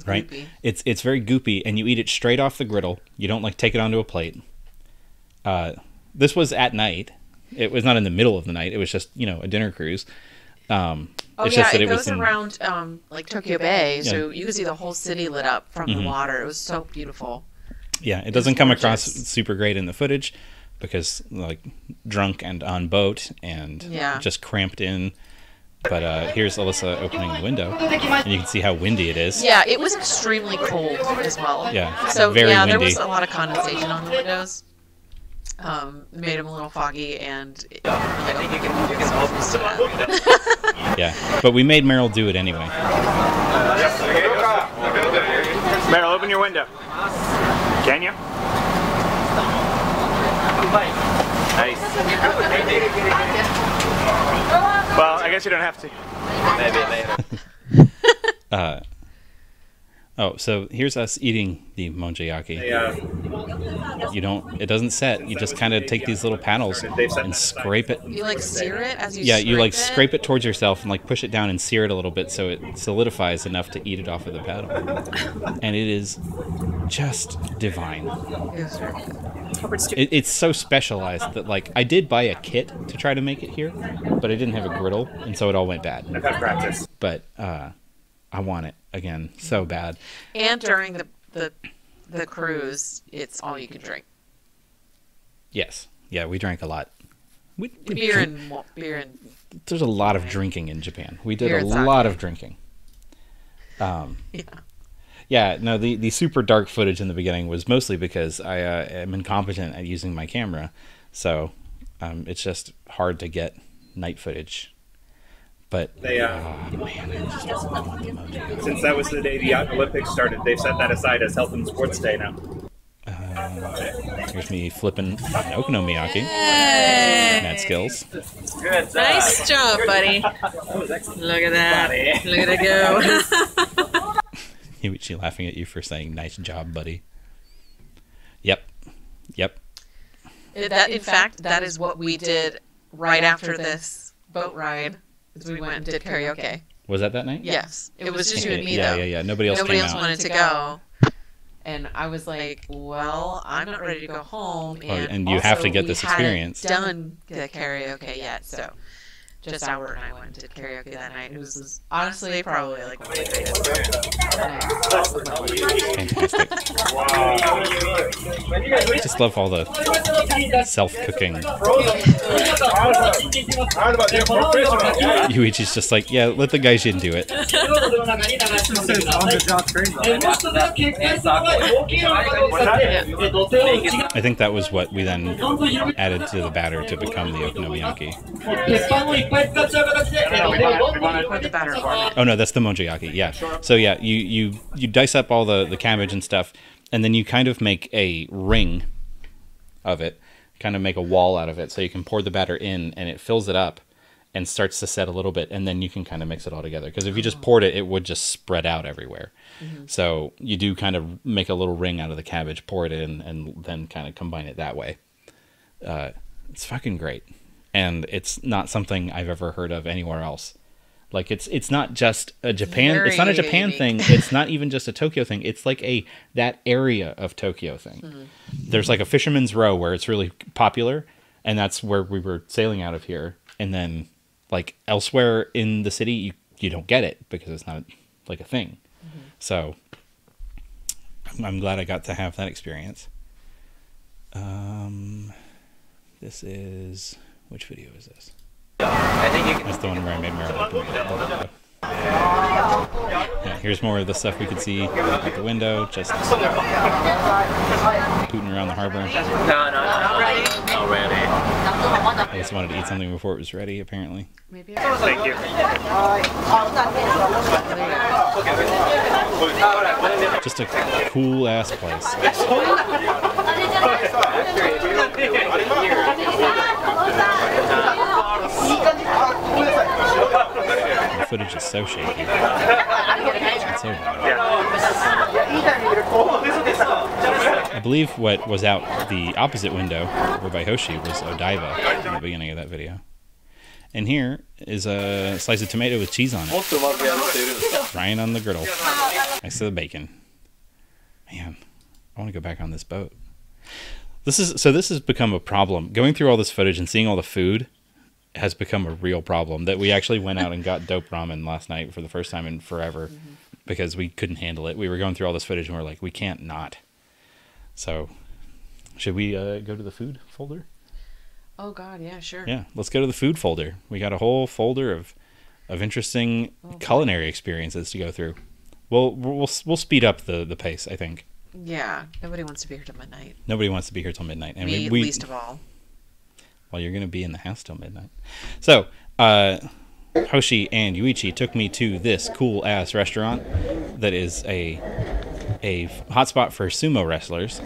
right? Goopy. It's very goopy, and you eat it straight off the griddle. You don't like take it onto a plate. This was at night. It was not in the middle of the night. It was just a dinner cruise. Oh It's yeah, just that it it was goes in- around like Tokyo Bay, Yeah. so you could see the whole city lit up from Mm-hmm. the water. It was so beautiful. Yeah, it doesn't come across gorgeous. super great in the footage because like drunk and on boat and Yeah. just cramped in. But here's Alyssa opening the window, and you can see how windy it is. Yeah, it was extremely cold as well. Yeah, So very yeah, there windy. was a lot of condensation on the windows. Made them a little foggy, and Yeah, but we made Meryl do it anyway. Meryl, open your window. Can you? Nice. Well, I guess you don't have to. Maybe later. Oh, so here's us eating the monjayaki. It doesn't set. You just kind of take these little paddles and scrape it. you like sear it as you. Yeah, you like it? scrape it towards yourself and like push it down and sear it a little bit so it solidifies enough to eat it off of the paddle. And it is just divine. It was very good. It's so specialized that, like, I did buy a kit to try to make it here, but I didn't have a griddle, and so it all went bad. I've had practice. But I want it again so bad. And during the cruise, it's all you can drink. Yes. Yeah, we drank a lot. Beer and There's a lot of drinking in Japan. We did Beer a and lot sake. of drinking. Yeah. Yeah, no, the super dark footage in the beginning was mostly because I am incompetent at using my camera, so it's just hard to get night footage. But They, man, I just love the emoji. Since that was the day the Olympics started, they've set that aside as Health and Sports Day now. Here's me flipping an okonomiyaki. Mad skills. Good. Nice job, buddy. Look at that. Look at it go. Yuichi laughing at you for saying "nice job, buddy." Yep. In fact, that is what we did right after this boat ride. Is we went and did karaoke. Was that night? Yes, it was just you and me Yeah, though. yeah. Nobody else Nobody came else out. wanted to go. And I was like, well, I'm not ready to go home. And you have to get this experience. We hadn't done the karaoke yet, so just Albert and I went and did karaoke that night. It was honestly probably like one of my favorite Fantastic. I just love all the self-cooking. Yuichi's just like, yeah, let the gaijin do it. I think that was what we then added to the batter to become the okonomiyaki. Put the batter for it. Oh no, that's the mochiyaki. Yeah. So yeah, you dice up all the cabbage and stuff, and then you kind of make a ring of it, kind of make a wall out of it, so you can pour the batter in, and it fills it up and starts to set a little bit, and then you can kind of mix it all together. Because if you just poured it, it would just spread out everywhere. So you do kind of make a little ring out of the cabbage, pour it in, and then kind of combine it that way. It's fucking great. And it's not something I've ever heard of anywhere else. Like it's not just a Japan. It's not a Japan thing. It's not even just a Tokyo thing. It's like that area of Tokyo thing. There's like a Fisherman's Row where it's really popular, and that's where we were sailing out of here. And then like elsewhere in the city, you don't get it because it's not like a thing. So I'm glad I got to have that experience. This is. Which video is this? I think you can. That's the one where I made Marilyn. Yeah, here's more of the stuff we could see out the window, just pooting around the harbor. No, not ready. I just wanted to eat something before it was ready, apparently. Maybe Thank you. Just a cool ass place. The footage is so shaky. It's so bad. I believe what was out the opposite window over by Hoshi was Odaiba in the beginning of that video. And here is a slice of tomato with cheese on it. Frying on the griddle next to the bacon. Man, I want to go back on this boat. This has become a problem. Going through all this footage and seeing all the food has become a real problem. That we actually went out and got dope ramen last night for the first time in forever because we couldn't handle it. We were going through all this footage and we're like, we can't not. So, should we go to the food folder? Oh God, yeah, sure. Yeah, let's go to the food folder. We got a whole folder of interesting culinary experiences to go through. We'll speed up the pace, I think. Yeah, nobody wants to be here till midnight. Nobody wants to be here till midnight, and we least of all. Well, you're going to be in the house till midnight. So, Hoshi and Yuichi took me to this cool ass restaurant that is a hotspot for sumo wrestlers.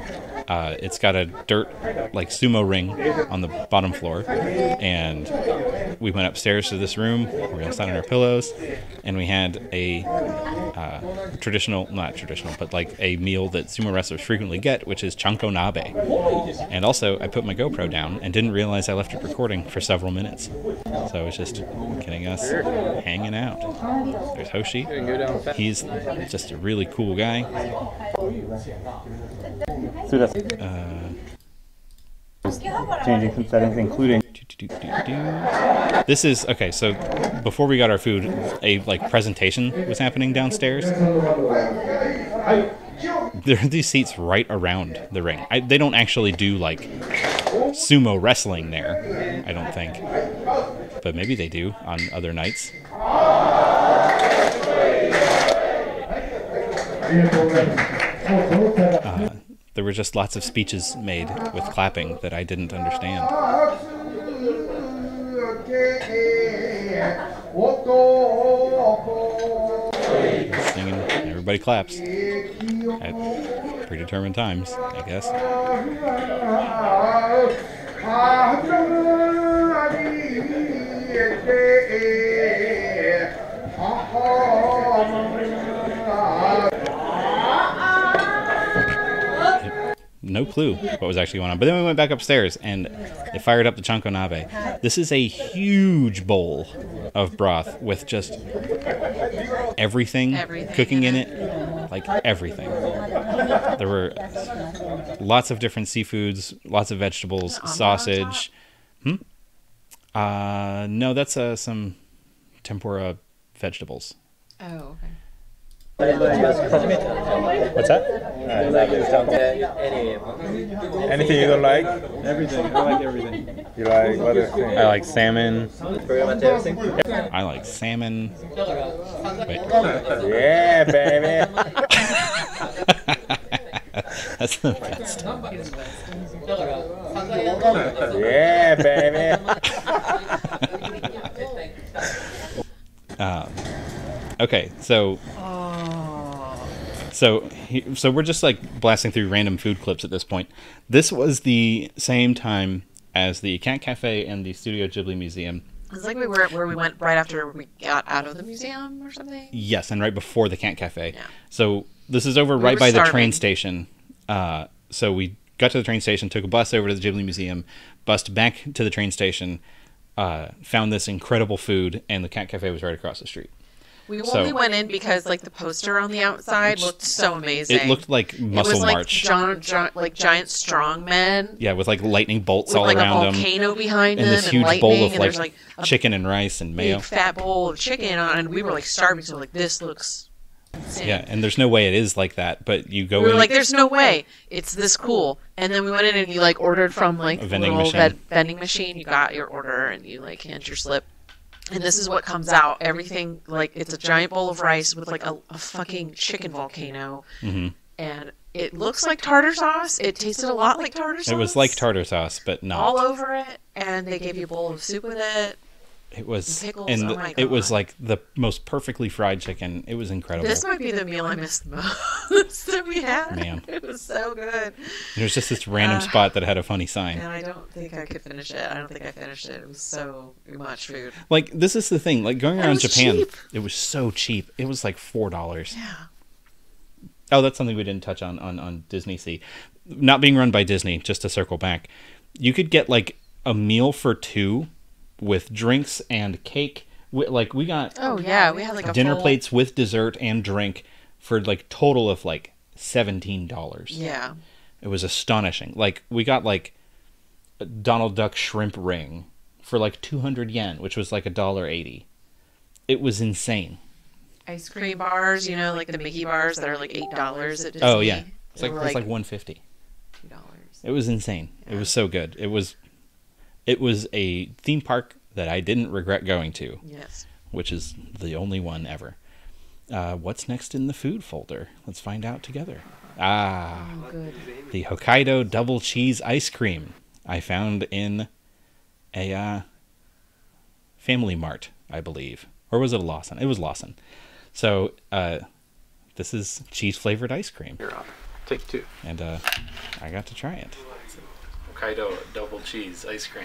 It's got a dirt, like, sumo ring on the bottom floor, and we went upstairs to this room where we all sat on our pillows, and we had a not traditional, but like a meal that sumo wrestlers frequently get, which is chanko nabe. And also, I put my GoPro down and didn't realize I left it recording for several minutes. So it was just getting us hanging out. There's Hoshi. He's just a really cool guy. Changing some settings, including. This is okay. So before we got our food, a like presentation was happening downstairs. There are these seats right around the ring. They don't actually do like sumo wrestling there, I don't think, but maybe they do on other nights. There were just lots of speeches made with clapping that I didn't understand. Singing, everybody claps at predetermined times, I guess. No clue what was actually going on. But then we went back upstairs and they fired up the chanko nabe. This is a huge bowl of broth with just everything cooking in it. Like everything. There were lots of different seafoods, lots of vegetables, sausage. No, that's some tempura vegetables. Oh, okay. What's that? Anything you don't like? Everything. I like everything. You like other things? I like salmon. I like salmon. Wait. Yeah, baby. That's the best. Yeah, baby. Okay, so we're just like blasting through random food clips at this point. This was the same time as the Cat Cafe and the Studio Ghibli Museum. It's like we were where we went right after we got out of the museum or something. Yes, and right before the Cat Cafe. Yeah. So this is over right by the train station. So we got to the train station, took a bus over to the Ghibli Museum, bussed back to the train station, found this incredible food, and the Cat Cafe was right across the street. We only went in because like the poster on the outside looked so amazing. It looked like Muscle March. It was like giant strong men. Yeah, with like lightning bolts all like around them. With a volcano behind them. And this huge bowl of like chicken and rice and mayo. Big fat bowl of chicken, and we were like starving, so like this looks insane. Yeah, and there's no way it is like that, but you go in. We were like, there's no way it's this cool. And then we went in and you like ordered from like a vending machine. You got your order and you like hand your slip. And this is what comes out. Everything, like, it's a giant bowl of rice with, like, a fucking chicken volcano. Mm-hmm. And it looks like tartar sauce. It tasted a lot like tartar sauce. It was like tartar sauce, but not. All over it. And they gave you a bowl of soup with it. It was, pickles. and Oh my God. it was like the most perfectly fried chicken. It was incredible. This might be the meal I missed the most that we had. Man. It was so good. There was just this random spot that had a funny sign. And I don't think I could finish it. I don't think I finished it. It was so much food. Like, this is the thing. Like, going around Japan, cheap. it was so cheap. It was like $4. Yeah. Oh, that's something we didn't touch on Disney Sea. Not being run by Disney, just to circle back. You could get, like, a meal for two with drinks and cake. Like, we got we had like a dinner full... plates with dessert and drink for like total of like $17. Yeah. It was astonishing. Like, we got like a Donald Duck shrimp ring for like 200 yen, which was like $1.80. It was insane. Ice cream bars, you know, like the Mickey bars that are like $8 at Disney. Oh yeah. It's like $150. $2. It was insane. Yeah. It was so good. It was a theme park that I didn't regret going to. Yes. Which is the only one ever. What's next in the food folder? Let's find out together. Good. The Hokkaido double cheese ice cream I found in a Family Mart, I believe. Or was it a Lawson? It was Lawson. So, this is cheese-flavored ice cream. Take 2. And I got to try it. Hokkaido double cheese ice cream.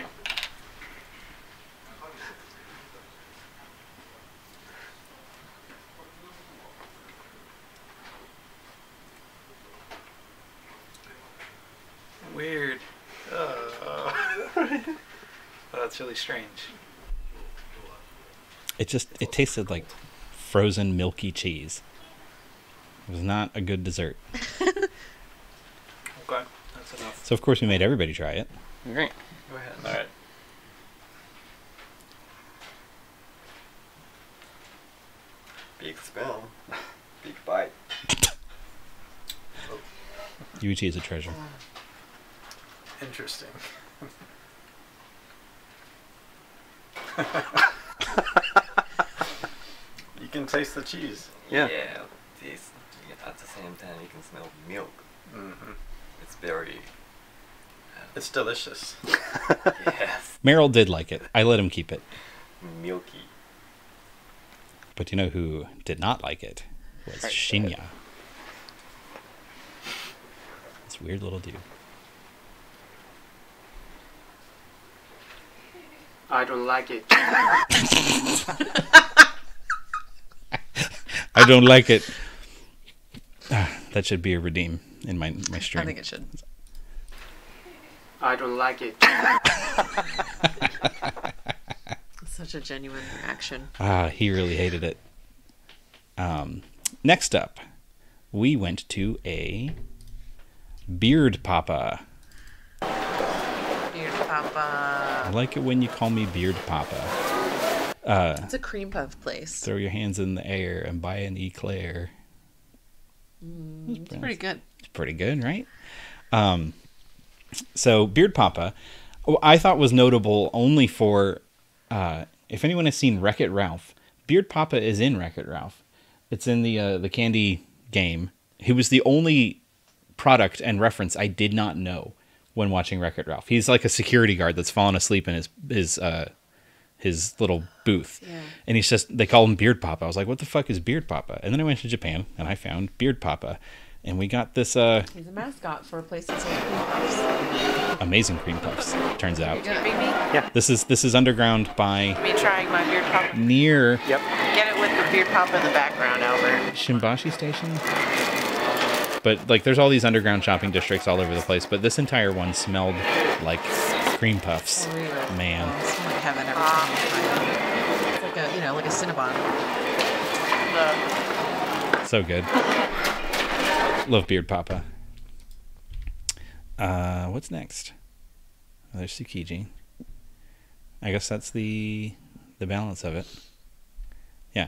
Weird. Oh, that's really strange. It tasted like frozen milky cheese. It was not a good dessert. Okay, that's enough. So of course we made everybody try it. Great. Go ahead. All right. Big smell. Big bite. Yuichi is a treasure. Interesting. You can taste the cheese. Yeah. Taste. At the same time, you can smell milk. Mm-hmm. It's very. It's delicious. Yes. Meryl did like it. I let him keep it. Milky. But you know who did not like it? Was Shinya. This weird little dude. I don't like it. I don't like it. That should be a redeem in my stream. I think it should. I don't like it. Such a genuine reaction. He really hated it. Next up, we went to a Beard Papa. Beard Papa. I like it when you call me Beard Papa. It's a cream puff place. Throw your hands in the air and buy an eclair. It's pretty good. It's pretty good, right? So Beard Papa, I thought was notable only for, if anyone has seen Wreck-It Ralph, Beard Papa is in Wreck-It Ralph. It's in the candy game. He was the only product and reference I did not know when watching Wreck-It Ralph. He's like a security guard that's fallen asleep in his little booth. Yeah. And they call him Beard Papa. I was like, what the fuck is Beard Papa? And then I went to Japan and I found Beard Papa. And we got this he's a mascot for a place that sells cream puffs. Amazing cream puffs, turns out. Yeah. This is underground by Me trying my Beard Papa. near Yep. Get it with the Beard Papa in the background, Albert. Shimbashi Station. But like there's all these underground shopping districts all over the place, but this entire one smelled like cream puffs. Oh, really? Man. Oh, it's like heaven every time you try it. It's like like a Cinnabon. So good. Love Beard Papa. What's next? Oh, there's Tsukiji. I guess that's the balance of it. Yeah.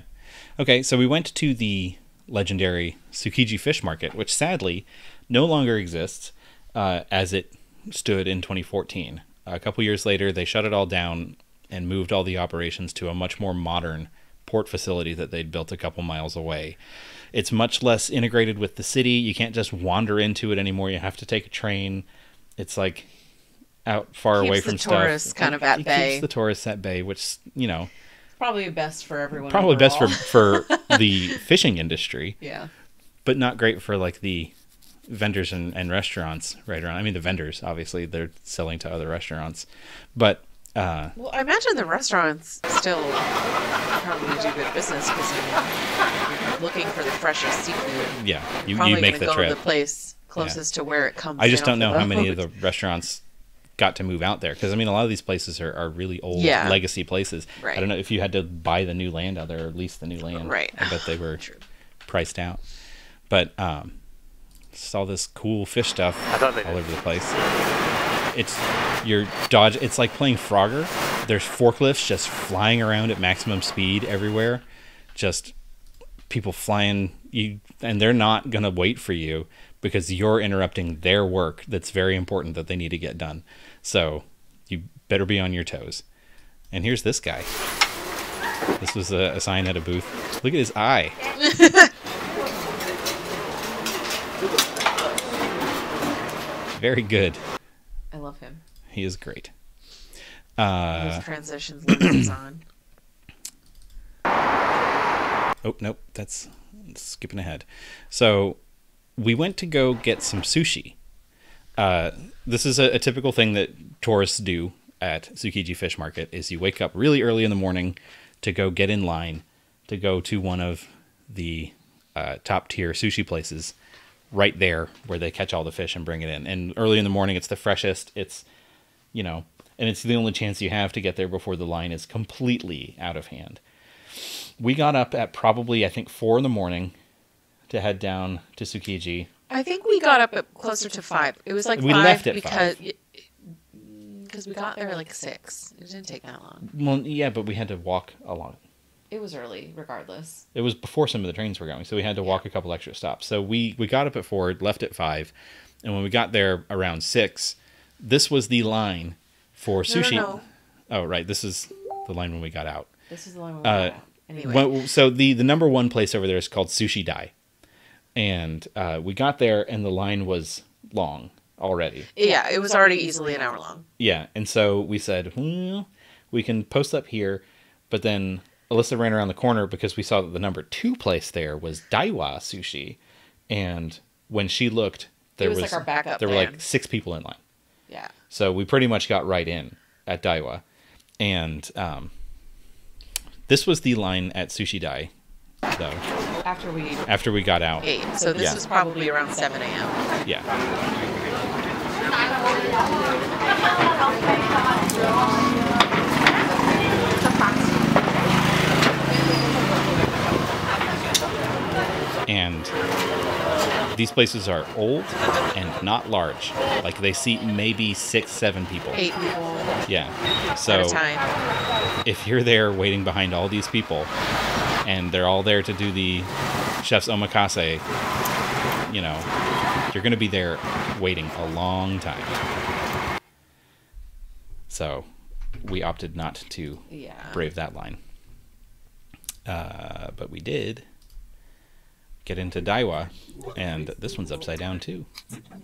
Okay, so we went to the legendary Tsukiji Fish Market, which sadly no longer exists as it stood in 2014. A couple years later, they shut it all down and moved all the operations to a much more modern port facility that they'd built a couple miles away. It's much less integrated with the city. You can't just wander into it anymore. You have to take a train. It's like out far away from stuff. Tourists kind of at bay. Keeps the tourists at bay, which, you know, probably best for everyone. Probably overall. best for the fishing industry. Yeah. But not great for like the vendors and restaurants right around. I mean, the vendors, obviously, they're selling to other restaurants. But well, I imagine the restaurants still probably do good business because you're looking for the freshest seafood. Yeah, you go make the trip. To the place closest to where it comes. I just don't know how many of the restaurants got to move out there, because I mean, a lot of these places are really old legacy places. Right. I don't know if you had to buy the new land out there or lease the new land. Right. I bet they were priced out. But saw this cool fish stuff all over the place. It's it's like playing Frogger. There's forklifts just flying around at maximum speed everywhere. Just people flying and they're not gonna wait for you because you're interrupting their work that's very important that they need to get done. So you better be on your toes. And here's this guy. This was a sign at a booth. Look at his eye. Very good. I love him. He is great. His transitions lenses on. Oh, nope. That's skipping ahead. So we went to go get some sushi. This is a typical thing that tourists do at Tsukiji Fish Market, is you wake up really early in the morning to go get in line to go to one of the top tier sushi places right there where they catch all the fish and bring it in. And early in the morning, it's the freshest. It's, you know, and it's the only chance you have to get there before the line is completely out of hand. We got up at probably, I think, 4 in the morning to head down to Tsukiji. I think we got up at closer to 5. It was like we 5 left at because 5. Because we got there at like 6. It didn't take that long. Well, yeah, but we had to walk a lot. It was early, regardless. It was before some of the trains were going, so we had to walk a couple extra stops. So we got up at 4, left at 5, and when we got there around 6, this was the line for sushi. No. Oh, right. This is the line when we got out. This is the line when we got out. Anyway. So the number one place over there is called Sushi Dai. And we got there, and the line was long already. Yeah, it was already easily an hour long. Yeah, and so we said, well, we can post up here, but then Alyssa ran around the corner because we saw that the number 2 place there was Daiwa Sushi, and when she looked, there was like our backup there were plan. like 6 people in line. Yeah. So we pretty much got right in at Daiwa, and this was the line at Sushi Dai, though. After we got out. 8. So this was probably around 7 a.m. Yeah. And these places are old and not large. Like, they seat maybe 6, 7 people. 8 people. Yeah. So at a time. If you're there waiting behind all these people, and they're all there to do the chef's omakase, you know, you're going to be there waiting a long time. So we opted not to brave that line. But we did get into Daiwa, and this one's upside down too.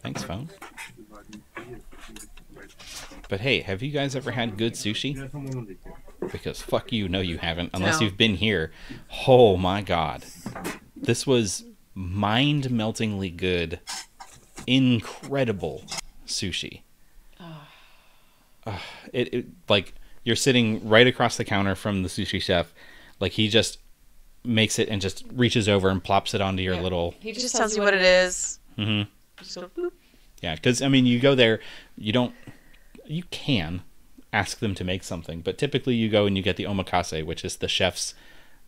Thanks, phone. But hey, have you guys ever had good sushi? Because fuck you, no you haven't, unless you've been here. Oh my god. This was mind-meltingly good, incredible sushi. It like, you're sitting right across the counter from the sushi chef. Like, he just makes it and just reaches over and plops it onto your little... He just tells you what it is. Mm-hmm. Just go, boop. Yeah, because, I mean, you go there, you can ask them to make something, but typically you go and you get the omakase, which is the chef's,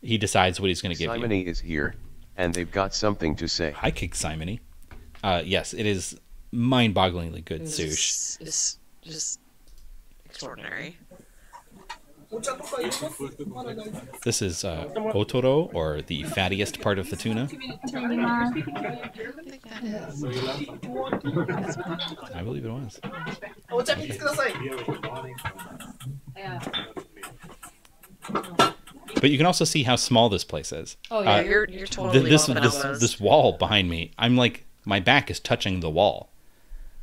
he decides what he's going to give you. Simony is here, and they've got something to say. Hi, Kick Simony. Yes, it is mind-bogglingly good sushi. It's just extraordinary. This is otoro, or the fattiest part of the tuna. I believe it was. But you can also see how small this place is. Oh yeah, you're totally this wall behind me. I'm like, my back is touching the wall.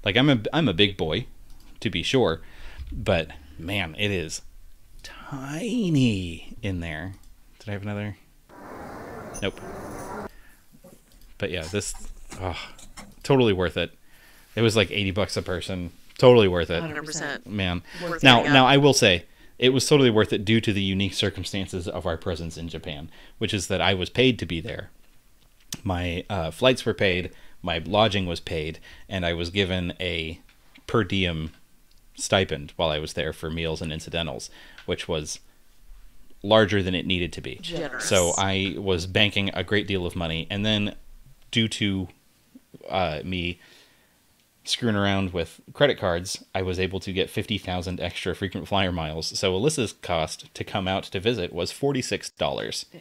Like, I'm a big boy, to be sure, but man, it is tiny in there. Did I have another? Nope. But yeah, this, totally worth it. It was like $80 a person. Totally worth it. 100%. Man. Now I will say, it was totally worth it due to the unique circumstances of our presence in Japan, which is that I was paid to be there. My flights were paid, my lodging was paid, and I was given a per diem stipend while I was there for meals and incidentals, which was larger than it needed to be. Generous. So I was banking a great deal of money, and then due to me screwing around with credit cards, I was able to get 50,000 extra frequent flyer miles. So Alyssa's cost to come out to visit was $46. Yeah.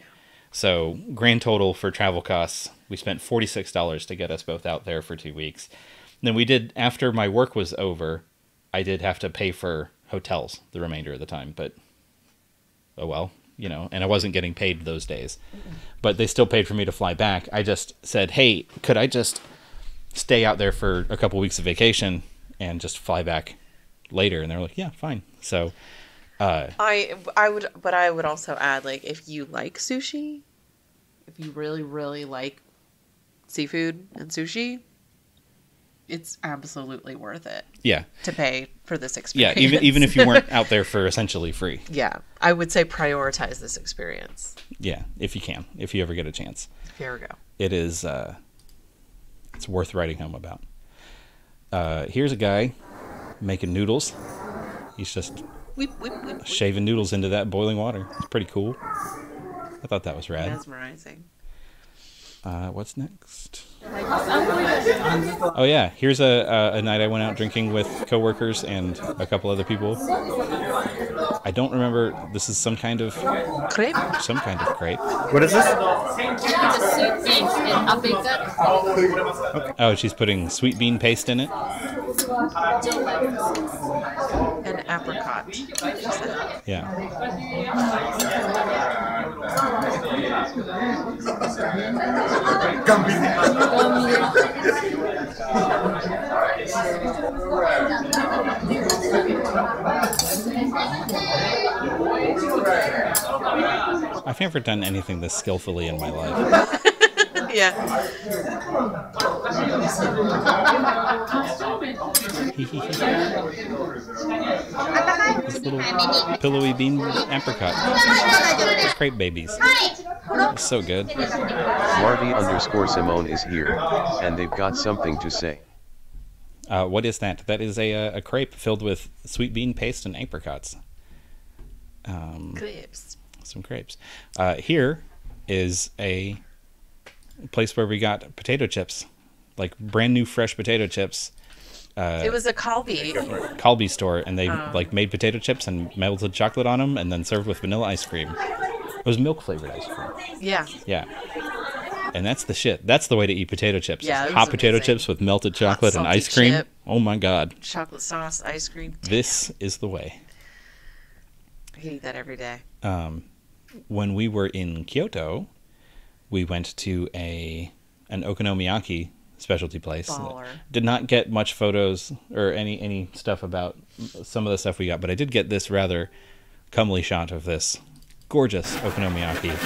So grand total for travel costs, we spent $46 to get us both out there for 2 weeks. And then we did, after my work was over, I did have to pay for hotels the remainder of the time, but oh well, you know, and I wasn't getting paid those days. But they still paid for me to fly back. I just said, hey, could I just stay out there for a couple weeks of vacation and just fly back later? And they're like, yeah, fine. So I would also add, like, if you like sushi, if you really, really like seafood and sushi, it's absolutely worth it. Yeah. To pay for this Yeah, experience. even if you weren't out there for essentially free. Yeah, I would say prioritize this experience. Yeah, if you can, if you ever get a chance. Here we go. It is, it's worth writing home about. Here's a guy making noodles. He's just shaving noodles into that boiling water. It's pretty cool. I thought that was rad. Mesmerizing. What's next? Oh yeah, here's a night I went out drinking with coworkers and a couple other people. I don't remember. This is some kind of crepe. Some kind of crepe. What is this? Oh, she's putting sweet bean paste in it. An apricot. Yeah. I've never done anything this skillfully in my life. Yeah. This little pillowy bean apricot. Crepe babies. It's so good. Marty_Simone is here, and they've got something to say. What is that? That is a crepe filled with sweet bean paste and apricots. Crepes. Some crepes. Here is a place where we got potato chips, like brand new fresh potato chips. It was a Calbee store, and they like made potato chips and melted chocolate on them, and then served with vanilla ice cream. It was milk flavored ice cream. Yeah. Yeah. And that's the shit. That's the way to eat potato chips. Yeah, hot potato chips with melted chocolate and ice cream. Chip, oh my god. chocolate sauce, ice cream. This is the way. I eat that every day. When we were in Kyoto, we went to an okonomiyaki specialty place. Baller. Did not get much photos or any stuff about some of the stuff we got, but I did get this rather comely shot of this gorgeous okonomiyaki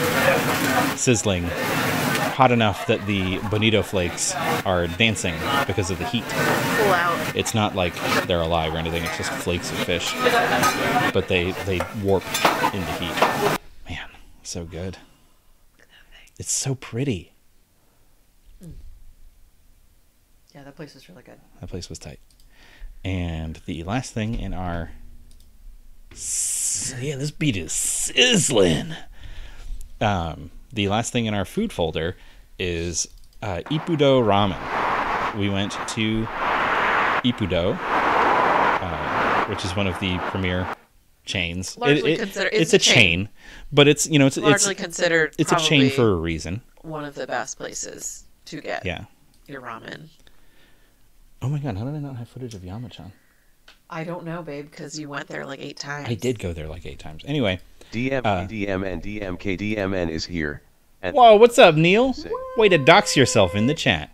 sizzling hot enough that the bonito flakes are dancing because of the heat. Pull out. It's not like they're alive or anything, it's just flakes of fish, but they warp in the heat. Man, so good. It's so pretty. Yeah, that place was really good. That place was tight. And the last thing in our... Yeah, this beat is sizzling. The last thing in our food folder is Ippudo Ramen. We went to Ippudo, which is one of the premier chains. It's a chain, but it's largely considered. It's a chain for a reason. One of the best places to get your ramen. Oh my god, how did I not have footage of Yamachan? I don't know, babe, because you went there like 8 times. I did go there like 8 times. Anyway. DMN is here. And whoa, what's up, Neil? Way to dox yourself in the chat.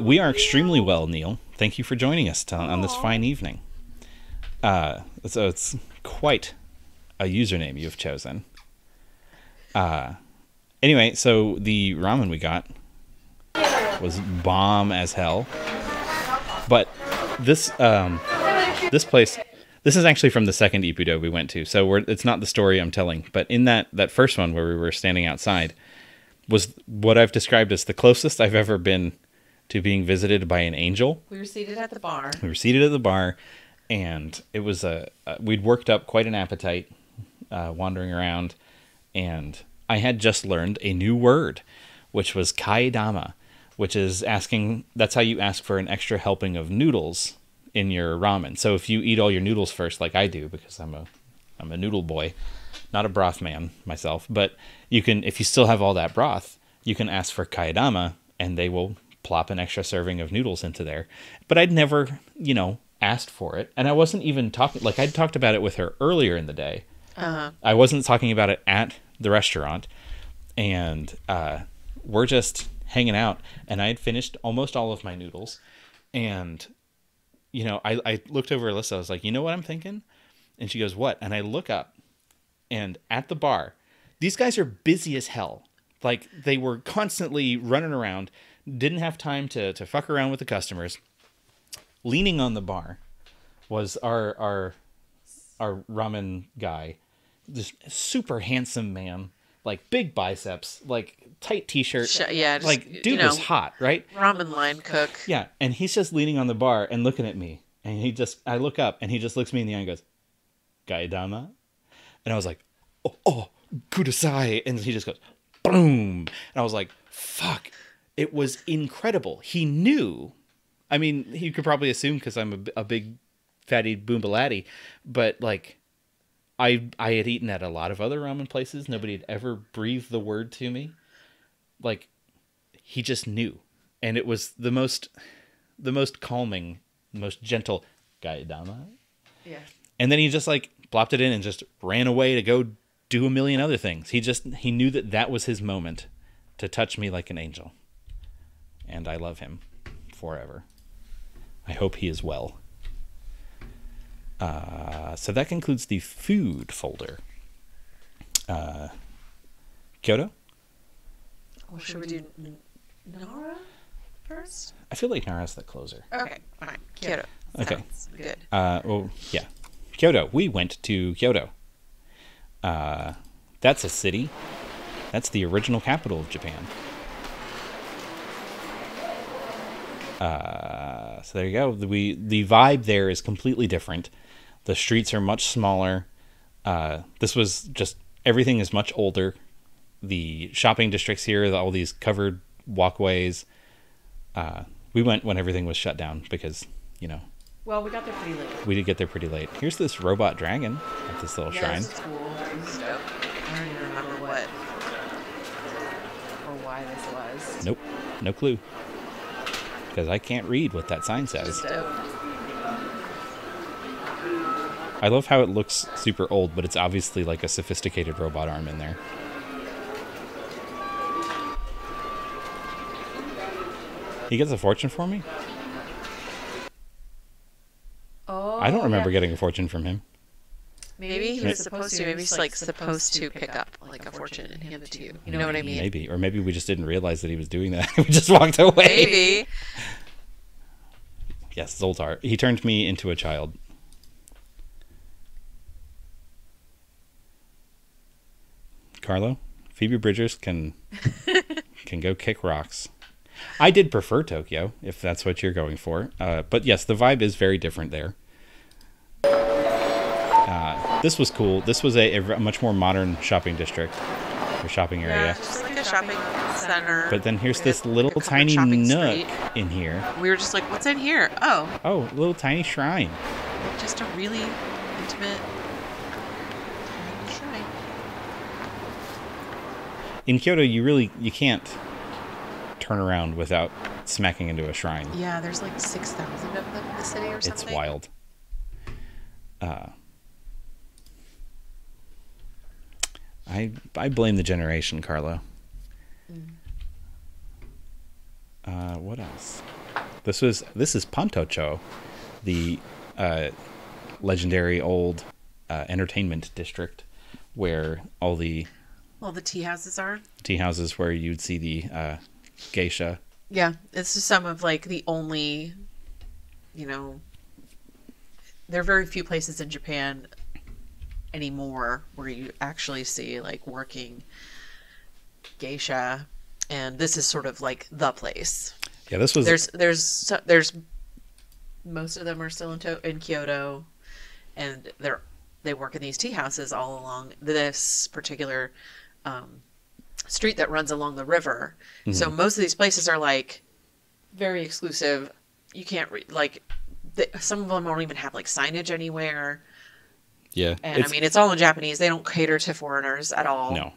We are extremely well, Neil. Thank you for joining us on this fine evening. So it's quite a username you've chosen. Anyway, so the ramen we got was bomb as hell. But this place, this is actually from the second Ippudo we went to, so it's not the story I'm telling. But in that first one where we were standing outside, was what I've described as the closest I've ever been to being visited by an angel. We were seated at the bar. And it was we'd worked up quite an appetite, wandering around, and I had just learned a new word, which was kaidama, which is that's how you ask for an extra helping of noodles in your ramen. So if you eat all your noodles first, like I do, because I'm a noodle boy, not a broth man myself, but you can, if you still have all that broth, you can ask for kaidama, and they will plop an extra serving of noodles into there. But I'd never, asked for it, and I wasn't even talking, like I'd talked about it with her earlier in the day. I wasn't talking about it at the restaurant, and we're just hanging out, and I had finished almost all of my noodles, and I looked over Alyssa. I was like, you know what I'm thinking? And she goes, what? And I look up, and at the bar, these guys are busy as hell. Like, they were constantly running around. didn't have time to fuck around with the customers. Leaning on the bar was our ramen guy, this super handsome man, like big biceps, like tight t-shirt. Yeah, just, like dude was hot, right? Ramen line cook. Yeah, and he's just leaning on the bar and looking at me, and I look up and he just looks me in the eye and goes, "Gaidama," and I was like, "Oh, kudasai," and he just goes, "Boom," and I was like, "Fuck." It was incredible. He knew. I mean, he could probably assume because I'm a big fatty boombalatti, but like, I had eaten at a lot of other ramen places. Nobody had ever breathed the word to me. Like, he just knew, and it was the most calming, most gentle Gaidama. Yeah. And then he just like plopped it in and just ran away to go do a million other things. He knew that was his moment to touch me like an angel. And I love him forever. I hope he is well. So that concludes the food folder. Kyoto? Well, should we do Nara first? I feel like Nara's the closer. Okay, fine. Kyoto. Okay. Sounds good. Well, yeah. Kyoto. We went to Kyoto. That's a city. That's the original capital of Japan. So there you go. The vibe there is completely different. The streets are much smaller. This was just, everything is much older. The shopping districts here, all these covered walkways. We went when everything was shut down because, Well, we got there pretty late. we did get there pretty late. Here's this robot dragon at this little shrine. This is cool. This is dope. I don't even remember what or why this was. Nope. No clue. Because I can't read what that sign says. Just dope. I love how it looks super old, but it's obviously like a sophisticated robot arm in there. He gets a fortune for me? Oh, I don't remember getting a fortune from him. Maybe he was supposed to. Maybe he's like supposed to pick up like a fortune and hand it to you. You know what I mean? Maybe. Or maybe we just didn't realize that he was doing that. We just walked away. Maybe. Yes, Zoltar. He turned me into a child. Carlo, Phoebe Bridgers can go kick rocks. I did prefer Tokyo, if that's what you're going for. But yes, the vibe is very different there. This was cool. This was a much more modern shopping district or shopping area. Yeah, just like a shopping center. But then here's this little tiny nook in here. We were just like, what's in here? Oh, little tiny shrine. just a really intimate shrine. In Kyoto, you can't turn around without smacking into a shrine. Yeah, there's like 6,000 of them in the city or something. It's wild. I blame the generation, Carlo. What else? This is Pantocho, the legendary old entertainment district where all the tea houses are. Tea houses where you'd see the geisha. Yeah, it's just some of like the only, there are very few places in Japan anymore where you actually see like working geisha, and this is sort of like the place. Yeah, this was. There's most of them are still in Kyoto, and they work in these tea houses all along this particular street that runs along the river. Mm-hmm. So most of these places are like very exclusive. You can't some of them don't even have like signage anywhere. Yeah, and I mean it's all in Japanese. They don't cater to foreigners at all. No,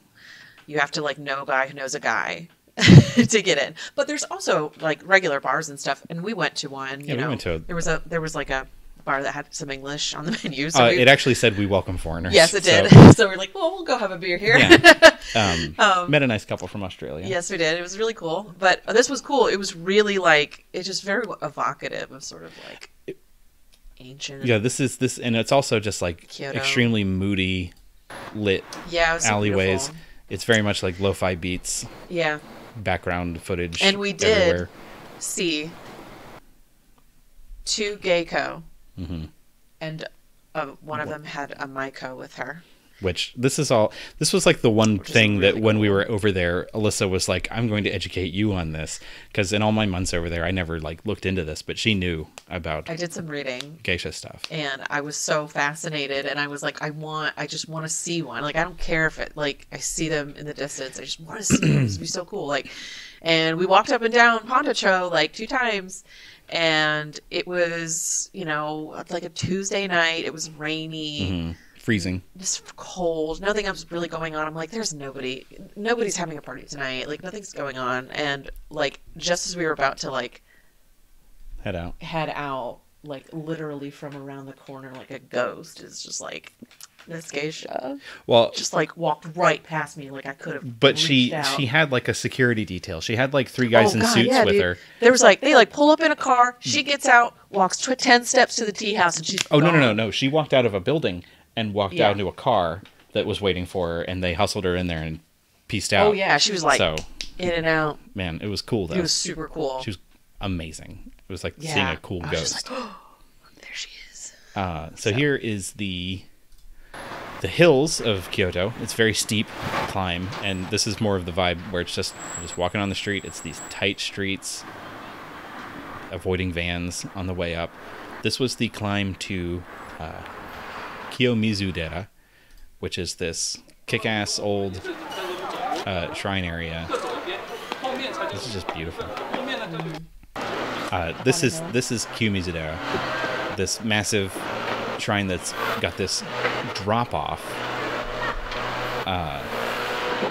you have to like know a guy who knows a guy to get in. But there's also like regular bars and stuff. And we went to one. Yeah, we went to. There was like a bar that had some English on the menu. So it actually said we welcome foreigners. Yes, it did. So we're like, well, we'll go have a beer here. Yeah. Met a nice couple from Australia. Yes, we did. It was really cool. But this was cool. It was really like, it's just very evocative of sort of like ancient. Yeah, this, and it's also just like Kyoto. Extremely moody, lit it was so alleyways. beautiful. It's very much like lo-fi beats. Yeah. background footage. And we did everywhere. see 2 Geiko, and one of them had a Maiko with her. Which this was like the one thing really that when we cool. were over there, Alyssa was like, I'm going to educate you on this. Because in all my months over there, I never like looked into this, but she knew about I did some reading. geisha stuff. And I was so fascinated, and I was like, I just want to see one. Like, I don't care if it, like, I see them in the distance. I just want to see them. It's be so cool. Like, and we walked up and down Pondicherry like 2 times, and it was, you know, like a Tuesday night. It was rainy. Freezing. Just cold. Nothing else was really going on. I'm like, there's nobody's having a party tonight. Like, nothing's going on. And, like, just as we were about to, like, Head out. Like, literally from around the corner, like a ghost is just like, this geisha. Well, just like walked right past me, like I could have. but she had like a security detail. She had like 3 guys in suits with dude. her. There was like, they like pull up in a car. She gets out, walks 10 steps to the tea house, and she's. Oh, gone. no. She walked out of a building and walked out into a car that was waiting for her, and they hustled her in there and pieced out. Oh yeah, she was like in and out. Man, it was cool though. It was super cool. She was amazing. It was like seeing a cool I was ghost. just like, oh, there she is. So here is the hills of Kyoto. It's very steep climb, and this is more of the vibe where it's just walking on the street. It's these tight streets, avoiding vans on the way up. This was the climb to Kiyomizu-dera, which is this kick-ass old shrine area. This is just beautiful. This is Kiyomizu-dera, this massive shrine that's got this drop off.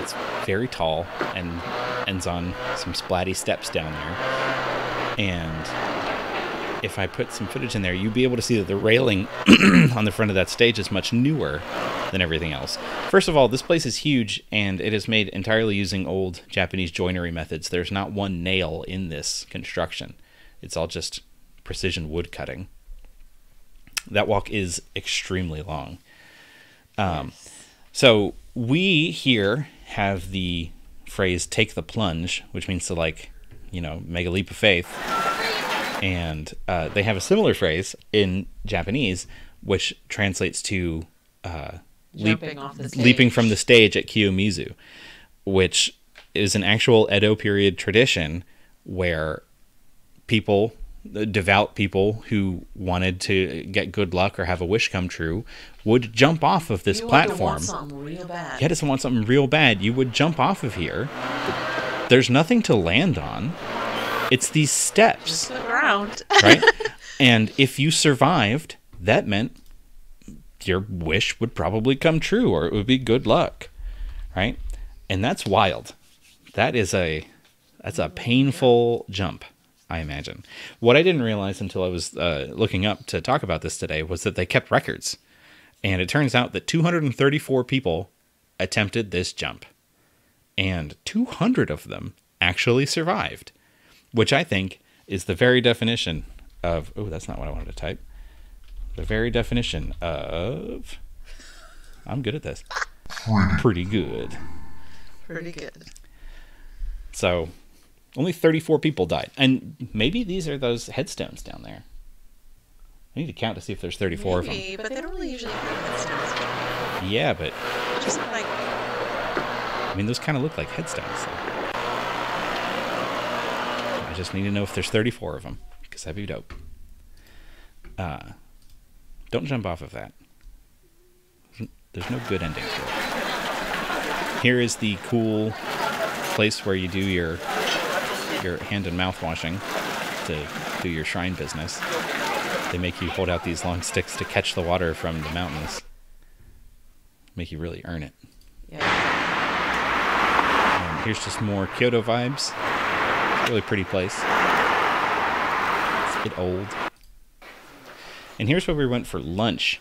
It's very tall and ends on some splatty steps down there. And if I put some footage in there, you'll be able to see that the railing on the front of that stage is much newer than everything else. First of all, this place is huge, and it is made entirely using old Japanese joinery methods. There's not one nail in this construction. It's all just precision wood cutting. That walk is extremely long. So we here have the phrase "take the plunge," which means to, like, you know, make a leap of faith. And they have a similar phrase in Japanese, which translates to leaping from the stage at Kiyomizu, which is an actual Edo period tradition where people, devout people who wanted to get good luck or have a wish come true, would jump off of this platform. Want something real bad. You had to want something real bad. You would jump off of here. There's nothing to land on. It's these steps. Just the ground. Right? And if you survived, that meant your wish would probably come true, or it would be good luck. Right? And that's wild. That's a painful jump, I imagine. What I didn't realize until I was looking up to talk about this today was that they kept records. And it turns out that 234 people attempted this jump. And 200 of them actually survived. Which I think is the very definition of... Oh, that's not what I wanted to type. The very definition of... I'm good at this. Pretty good. Pretty good. So, only 34 people died. And maybe these are those headstones down there. I need to count to see if there's 34 of them. But they don't really usually have headstones. Yeah, but... Just like... I mean, those kind of look like headstones. So. I just need to know if there's 34 of them, because that'd be dope. Don't jump off of that. There's no good ending to it. Here is the cool place where you do your hand and mouth washing to do your shrine business. They make you hold out these long sticks to catch the water from the mountains. Make you really earn it. Yeah. And here's just more Kyoto vibes. Really pretty place. It's a bit old. And here's where we went for lunch.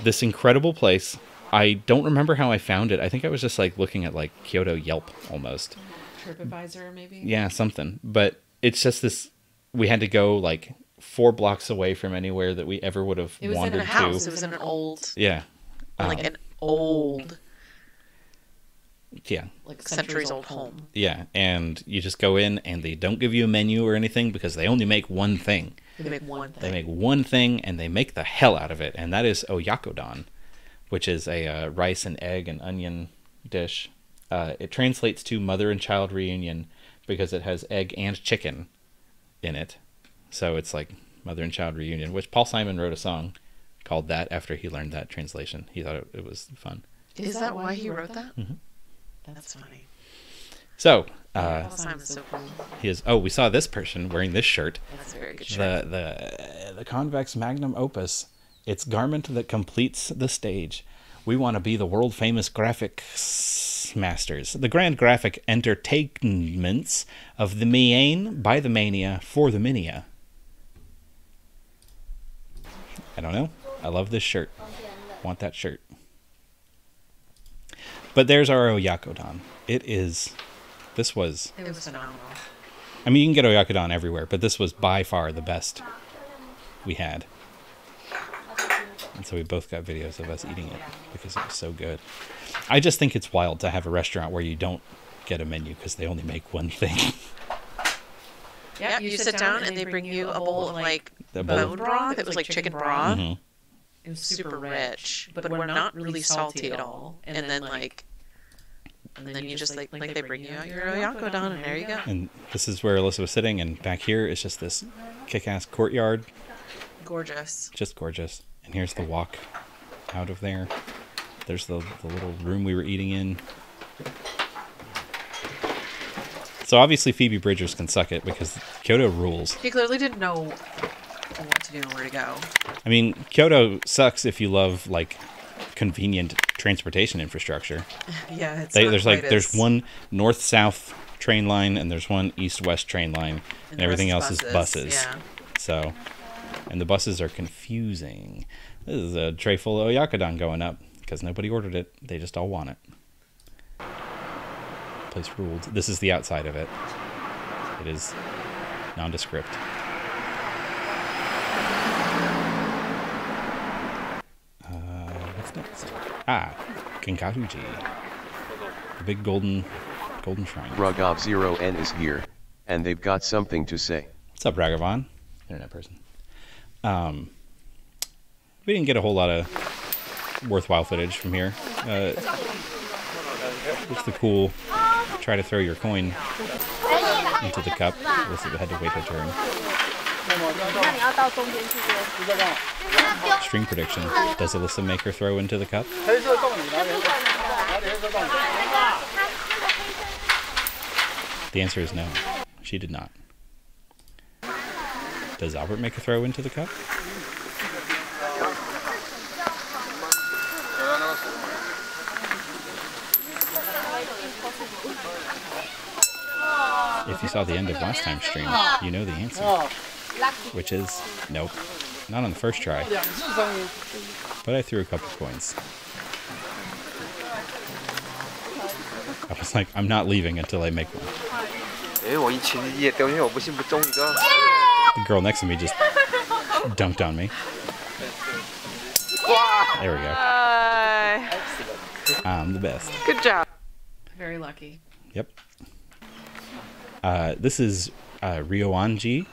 This incredible place. I don't remember how I found it. I think I was just like looking at like Kyoto Yelp almost. TripAdvisor maybe? Yeah, something. But it's just this, we had to go like 4 blocks away from anywhere that we ever would have wandered to. It was in a house. It was in an old... Yeah. Like an old Yeah. like centuries old home. Yeah, and you just go in and they don't give you a menu or anything because they only make one thing. They make one thing. They make one thing and they make the hell out of it, and that is oyakodon, which is a rice and egg and onion dish. It translates to mother and child reunion because it has egg and chicken in it. So it's like mother and child reunion, which Paul Simon wrote a song called that after he learned that translation. He thought it was fun. Is that why he wrote that? Mm-hmm. That's funny. So, Paul Simon's so cool. he is. Oh, we saw this person wearing this shirt. That's a very good shirt. The convex magnum opus. It's garment that completes the stage. We want to be the world famous graphics masters. The grand graphic entertainments of the Miane by the Mania for the Minia. I don't know. I love this shirt. Want that shirt. But there's our oyakodon. This was phenomenal. I mean, you can get oyakodon everywhere, but this was by far the best we had. And so we both got videos of us eating it because it was so good. I just think it's wild to have a restaurant where you don't get a menu because they only make one thing. Yeah, you sit down and they bring you a bowl of like bone broth. It was like chicken broth. Mm-hmm. It was super rich, but we're not really salty at all. And then you just like they bring you out your oyakodon, and there you go. And this is where Alyssa was sitting, and back here is just this kick-ass courtyard. Gorgeous. Just gorgeous. And here's the walk out of there. There's the little room we were eating in. So obviously Phoebe Bridgers can suck it because Kyoto rules. He clearly didn't know what to do and where to go. I mean, Kyoto sucks if you love like convenient transportation infrastructure. Yeah, it's there's one north-south train line and there's one east-west train line, and everything else is buses. Yeah. So, and the buses are confusing. This is a tray full of oyakodon going up because nobody ordered it. They just all want it. Place ruled. This is the outside of it. It is nondescript. What's next? Kinkakuji. The big golden shrine. Raghav 0N is here, and they've got something to say. What's up, Ragavan? Internet person. We didn't get a whole lot of worthwhile footage from here. It's the cool try to throw your coin into the cup. Alyssa had to wait her turn. String prediction. Does Alyssa make her throw into the cup? The answer is no. She did not. Does Albert make a throw into the cup? If you saw the end of last time's stream, you know the answer. Which is, nope. Not on the first try. But I threw a couple coins. I was like, I'm not leaving until I make one. The girl next to me just dunked on me. There we go. I'm the best. Good job. Very lucky. Yep. This is Ryoanji.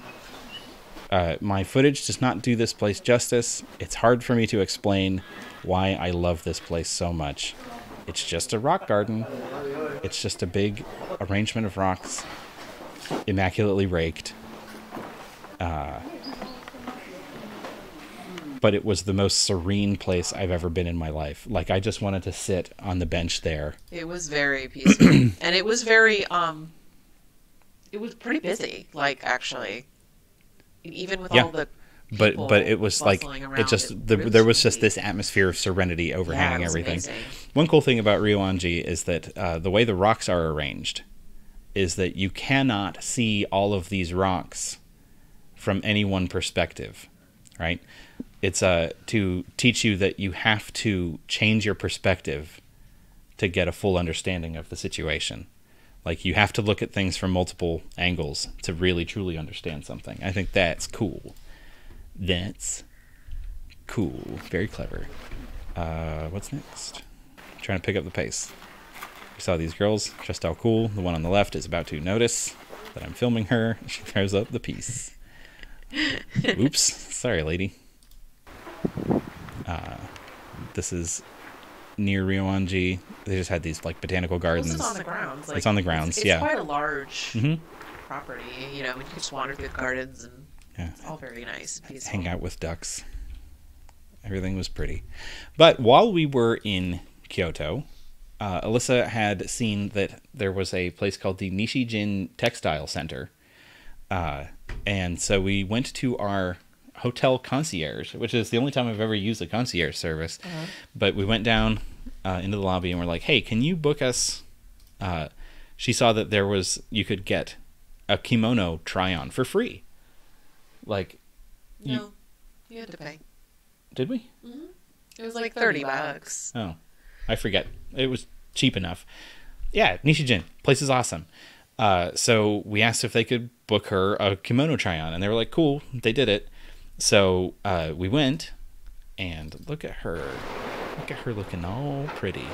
My footage does not do this place justice. It's hard for me to explain why I love this place so much. It's just a rock garden. It's just a big arrangement of rocks, immaculately raked. But it was the most serene place I've ever been in my life. Like, I just wanted to sit on the bench there. It was very peaceful. And it was very, it was pretty busy, like, actually. Even with all the people but it was like, it just, there was just this atmosphere of serenity overhanging everything. Amazing. One One cool thing about Ryoanji is that the way the rocks are arranged is that you cannot see all of these rocks from any one perspective, right? It's to teach you that you have to change your perspective to get a full understanding of the situation. Like, you have to look at things from multiple angles to really, truly understand something. I think that's cool. That's cool. Very clever. What's next? Trying to pick up the pace. We saw these girls dressed all cool. The one on the left is about to notice that I'm filming her. She throws up the piece. Oops. Sorry, lady. This is near Ryoanji. They just had these like botanical gardens. It's on the grounds. It's on the grounds, it's yeah. It's quite a large property. You know, you can just wander through the gardens and it's all very nice and peaceful. Hang out with ducks. Everything was pretty. But while we were in Kyoto, Alyssa had seen that there was a place called the Nishijin Textile Center. And so we went to our hotel concierge, which is the only time I've ever used a concierge service. But we went down into the lobby and we're like, hey, can you book us? She saw that you could get a kimono try-on for free. Like, no, you had to pay. Did we? Mm-hmm. It was like $30. Oh, I forget. It was cheap enough. Yeah, Nishijin. Place is awesome. So we asked if they could book her a kimono try-on, and they were like, cool. They did it. So we went, and look at her. Look at her looking all pretty.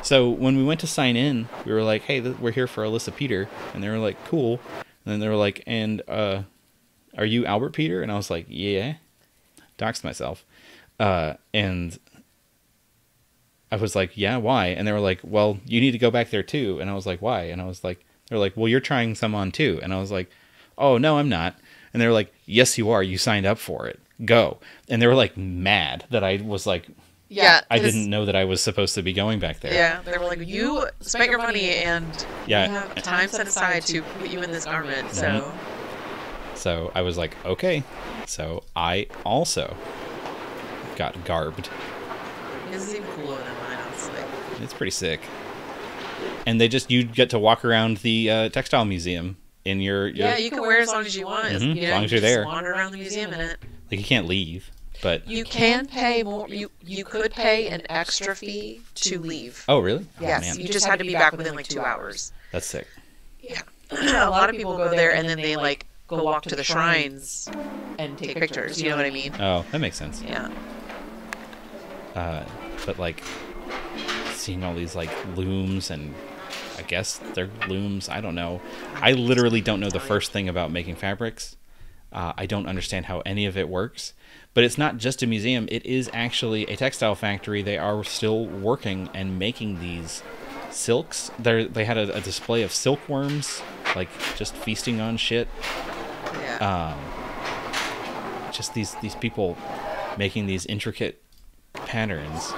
So when we went to sign in, we were like, hey, we're here for Alyssa Peter. And they were like, cool. And then they were like, and are you Albert Peter? And I was like, yeah. Doxed myself. And I was like, yeah, why? And they were like, well, you need to go back there too. And I was like, why? And I was like, they're like, well, you're trying some on too. And I was like, oh, no, I'm not. And they were like, yes, you are. You signed up for it. Go. And they were like mad that I was like, yeah, I didn't know that I was supposed to be going back there. Yeah, they were like, you spent your money and you have time set aside to put you in this garment. So I was like, okay. So I also got garbed. This is even cooler than mine, honestly. It's pretty sick. And you get to walk around the textile museum in your yeah, you can wear it as long as you want. As long as you're there. Wander around the museum in it. Like, you can't leave, but you can pay more. You could pay an extra fee to leave. Oh, really? Yes, man. You just had to be back within like 2 hours. That's sick. Yeah, a lot of people go there and then they like go walk to the shrines and take pictures. You know what I mean? Oh, that makes sense. Yeah. But like seeing all these like looms, and I guess they're looms. I don't know. I literally don't know the first thing about making fabrics. I don't understand how any of it works. But it's not just a museum. It is actually a textile factory. They are still working and making these silks. They had a display of silkworms, like just feasting on shit. Yeah. Just these people making these intricate patterns.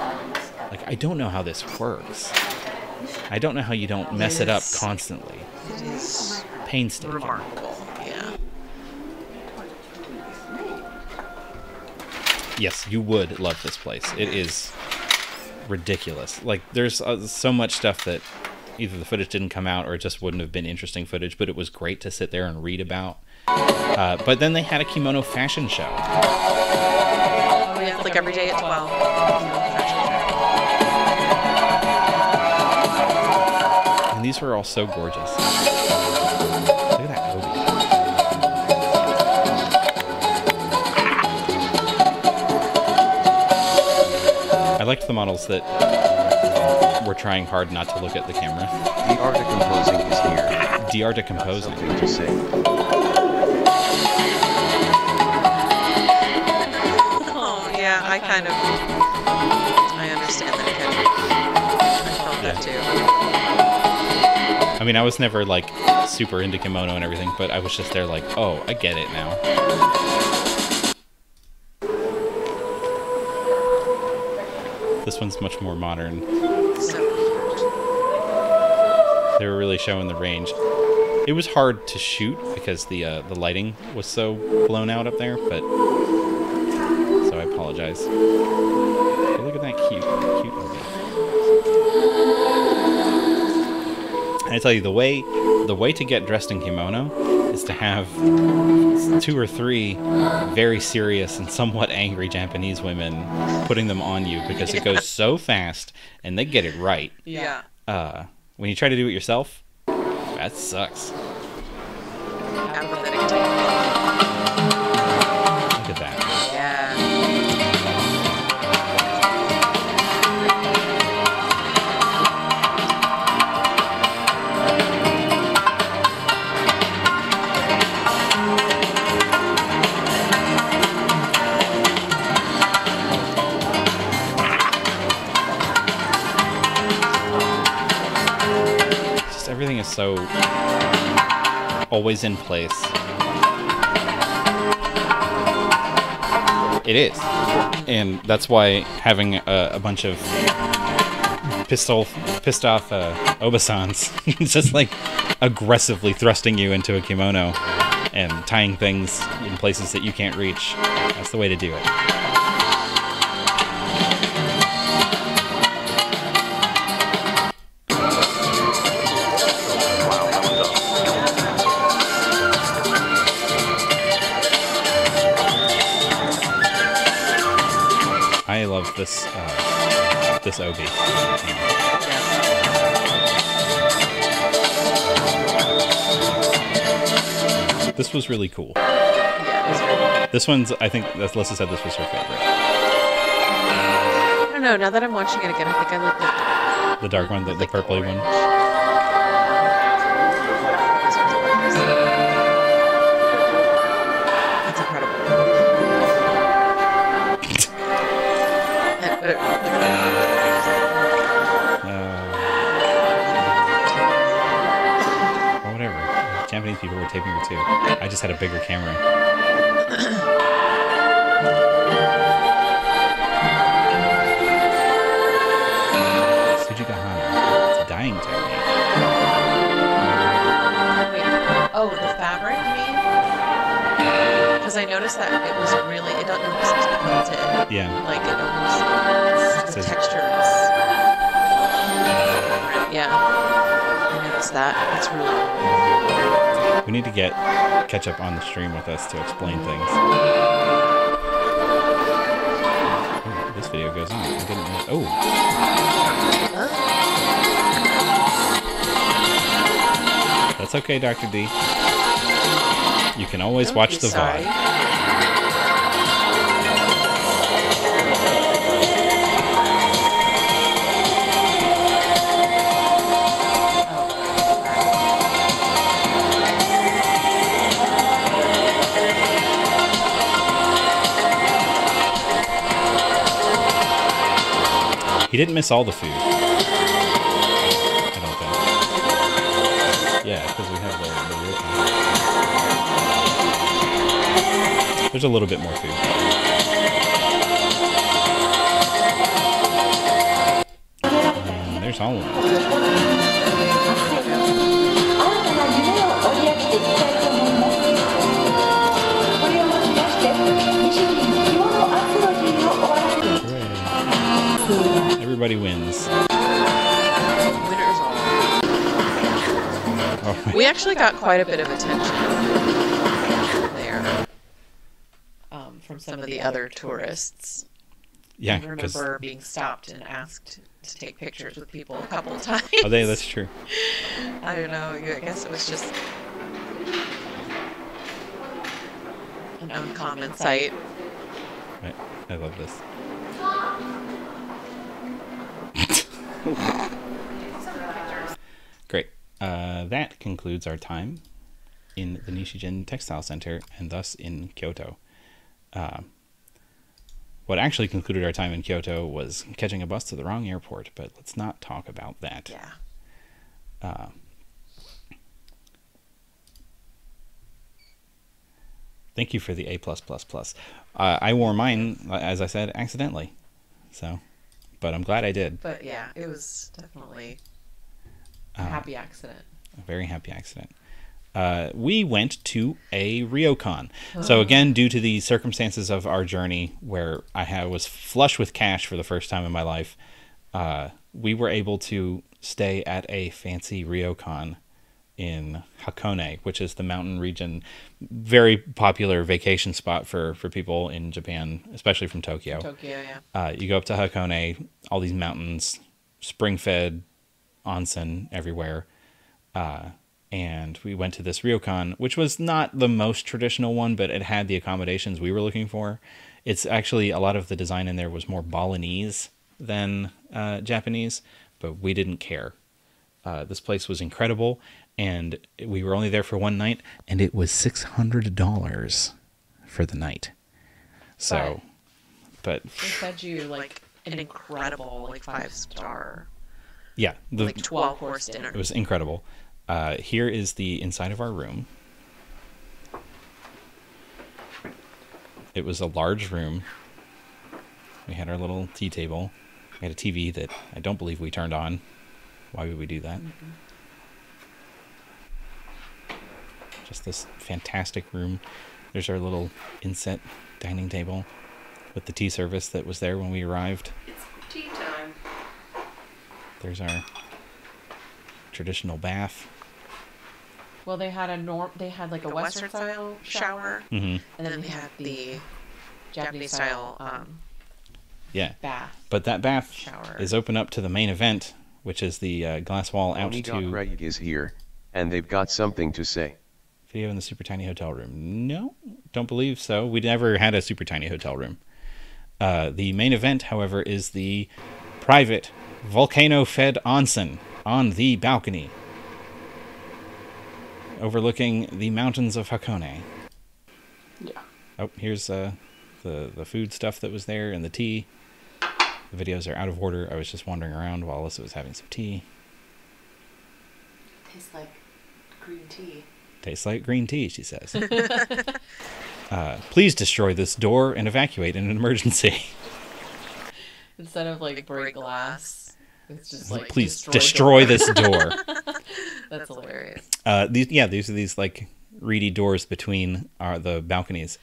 Like, I don't know how this works. I don't know how you don't mess it up constantly. It is painstaking. Remarkable. Yeah. Yes, you would love this place. It is ridiculous. Like, there's so much stuff that either the footage didn't come out or it just wouldn't have been interesting footage, but it was great to sit there and read about. But then they had a kimono fashion show. Oh, yeah, it's like every day at 12. And these were all so gorgeous. Look at that Obi. I liked the models that were trying hard not to look at the camera. DR decomposing is here. DR decomposing. Something to say. Oh, yeah, I understand that again. I felt that too. I mean, I was never, like, super into kimono and everything, but I was just there like, oh, I get it now. This one's much more modern. They were really showing the range. It was hard to shoot because the lighting was so blown out up there, but so I apologize. Hey, look at that cute Obi. And I tell you, the way to get dressed in kimono is to have 2 or 3 very serious and somewhat angry Japanese women putting them on you because it goes so fast and they get it right. Yeah. When you try to do it yourself, that sucks. Apathetic type. Look at that. Yeah. everything is so always in place. It is. And that's why having a bunch of pissed off Obasans just like aggressively thrusting you into a kimono and tying things in places that you can't reach. That's the way to do it. I love this this obi. This was really cool. Yeah, it was really cool. This one's, I think, as Alyssa said, this was her favorite. I don't know. Now that I'm watching it again, I think I like the dark one, the purpley one. That's incredible. Well, whatever. Japanese people were taping her too. I just had a bigger camera. Tsujigahana. It's a dyeing technique. Wait. Oh, the fabric, you mean? Because I noticed that it was really, it doesn't look painted. Yeah. Like it almost, the textures. Yeah. I noticed that. It's really cool. We need to catch up on the stream with us to explain things. Oh, this video goes on. I didn't know. Oh. That's okay, Dr. D. You can always watch the VOD. He didn't miss all the food. I don't think. Yeah, because we have the there's a little bit more food. There's all of them. Everybody wins. Winners all. Oh, We actually got quite a bit of attention there from some of the other tourists. yeah, I because remember being stopped and asked to take pictures with people a couple of times. oh, that's true. I don't know. I guess it was just an uncommon sight. I love this. Great. That concludes our time in the Nishijin Textile Center and thus in Kyoto. What actually concluded our time in Kyoto was catching a bus to the wrong airport, but let's not talk about that. Yeah. Thank you for the A+++. I wore mine, as I said, accidentally. So, but I'm glad I did. But yeah, it was definitely a happy accident. A very happy accident. We went to a ryokan. So again, due to the circumstances of our journey, where I was flush with cash for the first time in my life, we were able to stay at a fancy ryokan in Hakone, which is the mountain region, very popular vacation spot for people in Japan, especially from Tokyo. You go up to Hakone, all these mountains, spring-fed onsen everywhere. And we went to this ryokan, which was not the most traditional one, but it had the accommodations we were looking for. It's actually, a lot of the design in there was more Balinese than Japanese, but we didn't care. This place was incredible, and we were only there for one night, and it was $600 for the night. So, but they fed you like an incredible, like 5-star, yeah, like 12-course dinner. It was incredible. Here is the inside of our room. It was a large room. We had our little tea table. We had a TV that I don't believe we turned on. Why would we do that? Mm-hmm. Just this fantastic room. There's our little inset dining table with the tea service that was there when we arrived. It's tea time. There's our traditional bath. Well, they had like a Western style shower, mm-hmm. and then they had the Japanese style bath. But that bath shower is open up to the main event, which is the glass wall out to. Craig is here, and they've got something to say. Video in the super tiny hotel room. No, don't believe so. We never had a super tiny hotel room. The main event, however, is the private volcano-fed onsen on the balcony, overlooking the mountains of Hakone. Yeah. Oh, here's the food stuff that was there and the tea. The videos are out of order. I was just wandering around while Alyssa was having some tea. Tastes like green tea. Tastes like green tea, she says. Please destroy this door and evacuate in an emergency. Instead of like break glass, it's just like please destroy this door. That's hilarious. These are these like reedy doors between the balconies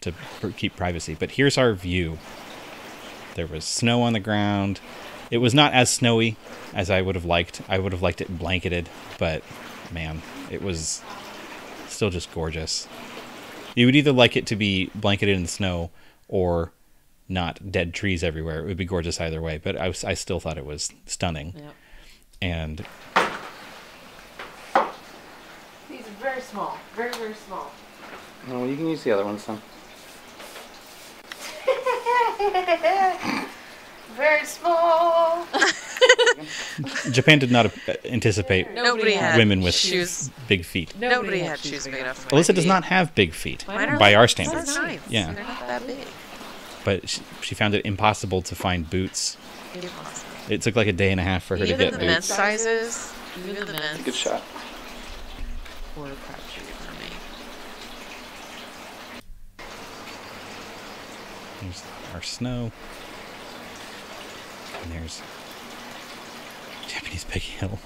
to keep privacy. But here's our view. There was snow on the ground. It was not as snowy as I would have liked. I would have liked it blanketed, but man, it was still just gorgeous. You would either like it to be blanketed in the snow or not dead trees everywhere. It would be gorgeous either way, but I still thought it was stunning. Yep. And these are very small. Very, very small. No, you can use the other ones then. Very small. Japan did not anticipate women with shoes. Big feet. Nobody had shoes big enough for Alyssa does not have big feet by our standards. Nice. Yeah. They're not that big. But she found it impossible to find boots. Impossible. It took like a day and a half for her to get the boots. men's sizes. Even the men's. Good shot. Or crap shoe for me. There's our snow. And there's Japanese Big Hill.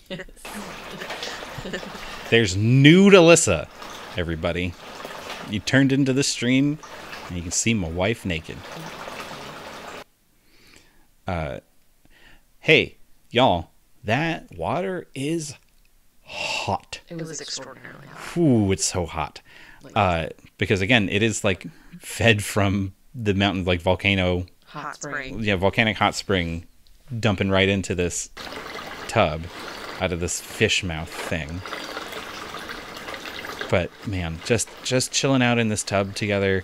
Yes. There's nude Alyssa, everybody. You turned into the stream, and you can see my wife naked. Hey, y'all, that water is hot. It was extraordinarily hot. Ooh, it's so hot. Because again, it is like fed from the mountain, like volcano. Hot spring. Yeah, volcanic hot spring dumping right into this tub out of this fish mouth thing. But man, just chilling out in this tub together,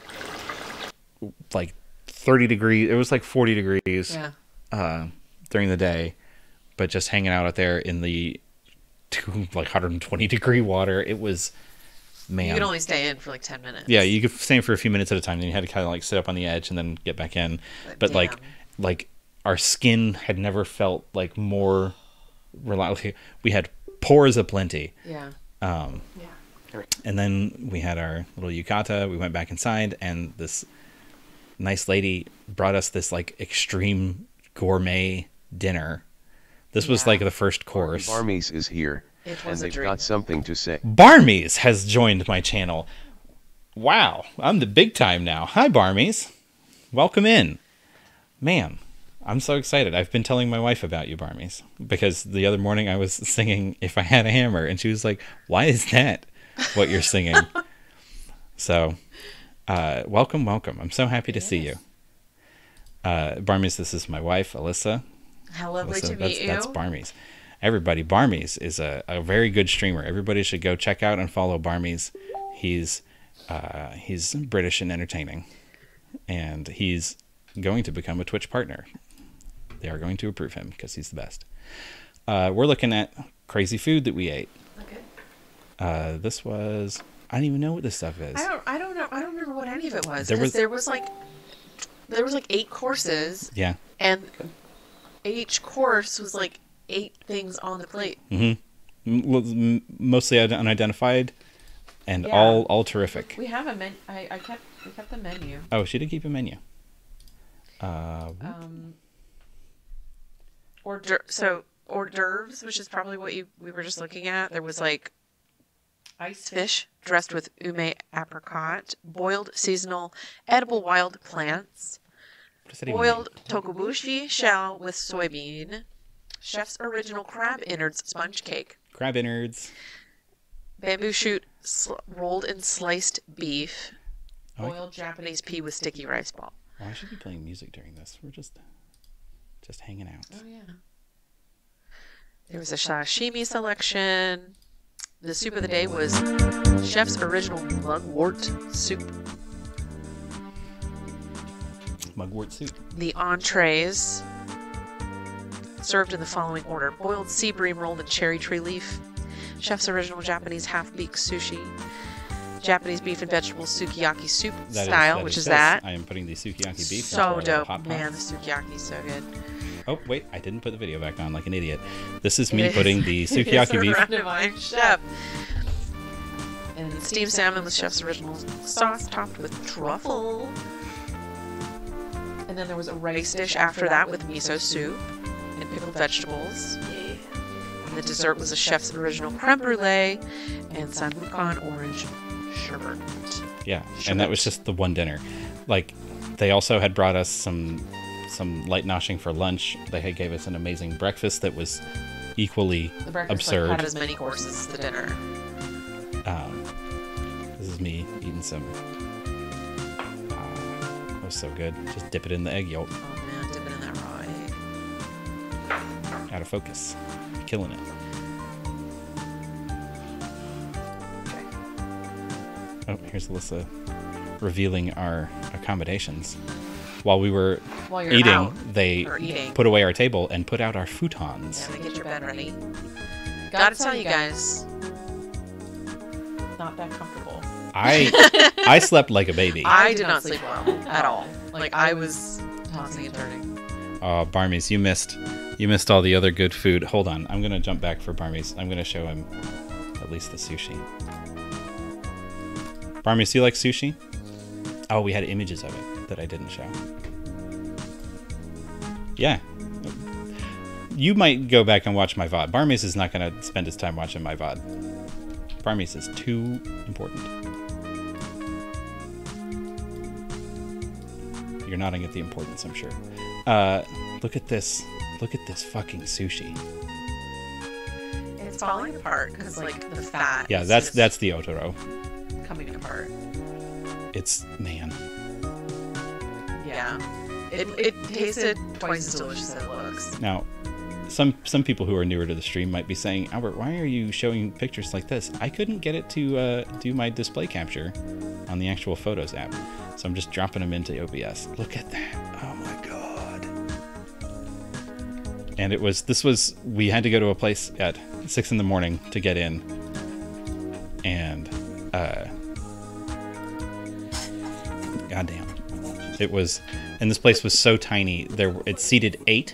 like 30 degrees. It was like 40 degrees during the day, but just hanging out there in the like 120 degree water. It was, man. You could only stay in for like 10 minutes. Yeah, you could stay in for a few minutes at a time. Then you had to kind of like sit up on the edge and then get back in. But like our skin had never felt like more reliable. We had pores aplenty. Yeah. And then we had our little yukata. We went back inside, and this nice lady brought us this like extreme gourmet dinner. This was like the first course. Barmies is here, and they've got something to say. Barmies has joined my channel. Wow, I'm the big time now. Hi, Barmies. Welcome in. Man, I'm so excited. I've been telling my wife about you, Barmies, because the other morning I was singing If I Had a Hammer, and she was like, why is that what you're singing? So, welcome. I'm so happy to see you. Barmies, this is my wife, Alyssa. How lovely Alyssa, to meet you. That's Barmies. Everybody, Barmies is a very good streamer. Everybody should go check out and follow Barmies. He's British and entertaining, and he's going to become a Twitch partner. They are going to approve him because he's the best. We're looking at crazy food that we ate. Okay. This was, I don't even know what this stuff is. I don't know. I don't remember what any of it was. There was like 8 courses. Yeah. And each course was like 8 things on the plate. Mostly unidentified, and Yeah. all terrific. We have a menu. We kept the menu. Oh, she did keep a menu. Hors d'oeuvres, which is probably what we were just looking at. There was like iced fish dressed with ume apricot, boiled seasonal edible wild plants, What does that even boiled mean? tokubushi shell with soybean, chef's original crab innards sponge cake, Crab innards. bamboo shoot rolled in sliced beef, Oh, boiled Japanese pea with sticky rice ball. Oh, I should be playing music during this. We're just hanging out. Oh yeah. There was a sashimi selection. The soup of the day was chef's original mugwort soup. Mugwort soup. The entrees served in the following order: boiled sea bream rolled in cherry tree leaf, chef's original Japanese half-beak sushi, Japanese beef and vegetable sukiyaki soup style, which is that. I am putting the sukiyaki beef. So into our dope, hot pot. man! The sukiyaki is so good. Oh wait, I didn't put the video back on like an idiot. This is me putting the sukiyaki beef. Divine chef. And steamed salmon with chef's original sauce topped with truffle. And then there was a rice dish after that with miso soup and pickled vegetables. And the dessert was a chef's original creme brulee and sambucan orange sherbet. Yeah, and that was just the one dinner. Like, they also had brought us some light noshing for lunch. They had gave us an amazing breakfast that was equally The breakfast absurd. had as many courses as the dinner. This is me eating some. That was so good. Just dip it in the egg yolk. Oh man, dip it in that raw egg. Out of focus. Killing it. Oh, here's Alyssa revealing our accommodations. While we were While you're eating, out they or eating. put away our table and put out our futons. Yeah, they get your bed ready. Gotta tell you guys, not that comfortable. I slept like a baby. I did not sleep well at all. Like I was tossing and turning. Oh, Barmies, you missed all the other good food. Hold on, I'm gonna jump back for Barmies. I'm gonna show him at least the sushi. Barmies, do you like sushi? Oh, we had images of it that I didn't show. Yeah. You might go back and watch my VOD. Barmies is not going to spend his time watching my VOD. Barmies is too important. You're nodding at the importance, I'm sure. Look at this. Look at this fucking sushi. It's falling apart because like the fat. Yeah, is that's just the Otoro. coming apart. It's, man. Yeah. It tasted twice as delicious as it looks. Now, some people who are newer to the stream might be saying, Albert, why are you showing pictures like this? I couldn't get it to do my display capture on the actual Photos app, so I'm just dropping them into OBS. Look at that! Oh my god! And we had to go to a place at 6 in the morning to get in, and goddamn, it was. And this place was so tiny. It seated 8,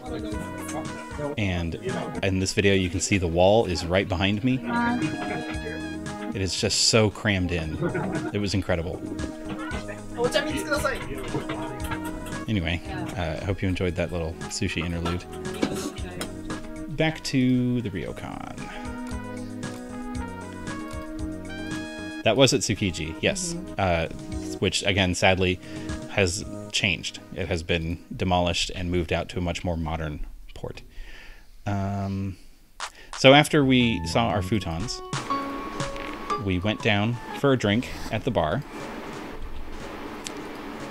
and in this video you can see the wall is right behind me. It is just so crammed in. It was incredible. Anyway, I hope you enjoyed that little sushi interlude. Back to the Ryokan. That was at Tsukiji, yes. Which, again, sadly, has changed. It has been demolished and moved out to a much more modern port. So after we saw our futons, we went down for a drink at the bar.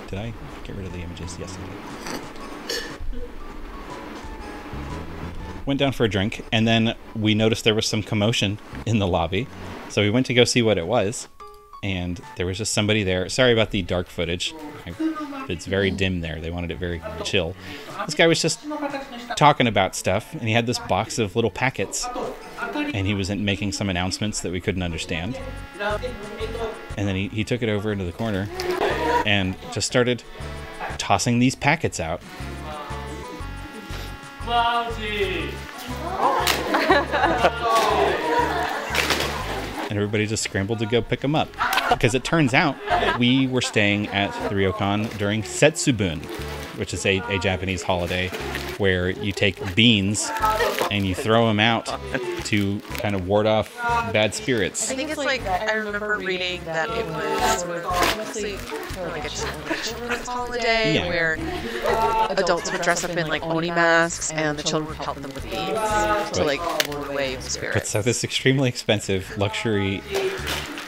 Did I get rid of the images? Yes, I did. Went down for a drink, and then we noticed there was some commotion in the lobby. So we went to go see what it was. And there was just somebody there. Sorry about the dark footage. It's very dim there. They wanted it very chill. This guy was just talking about stuff, and he had this box of little packets, and he was making some announcements that we couldn't understand. And then he took it over into the corner and just started tossing these packets out. And everybody just scrambled to go pick them up. Because it turns out we were staying at the ryokan during Setsubun, which is a Japanese holiday where you take beans and you throw them out to kind of ward off bad spirits. I think it's like, I remember reading that it was sort of mostly like a children's holiday where adults would dress up in like oni masks and the children would pelt them with beans to like ward away the spirits. But so this extremely expensive luxury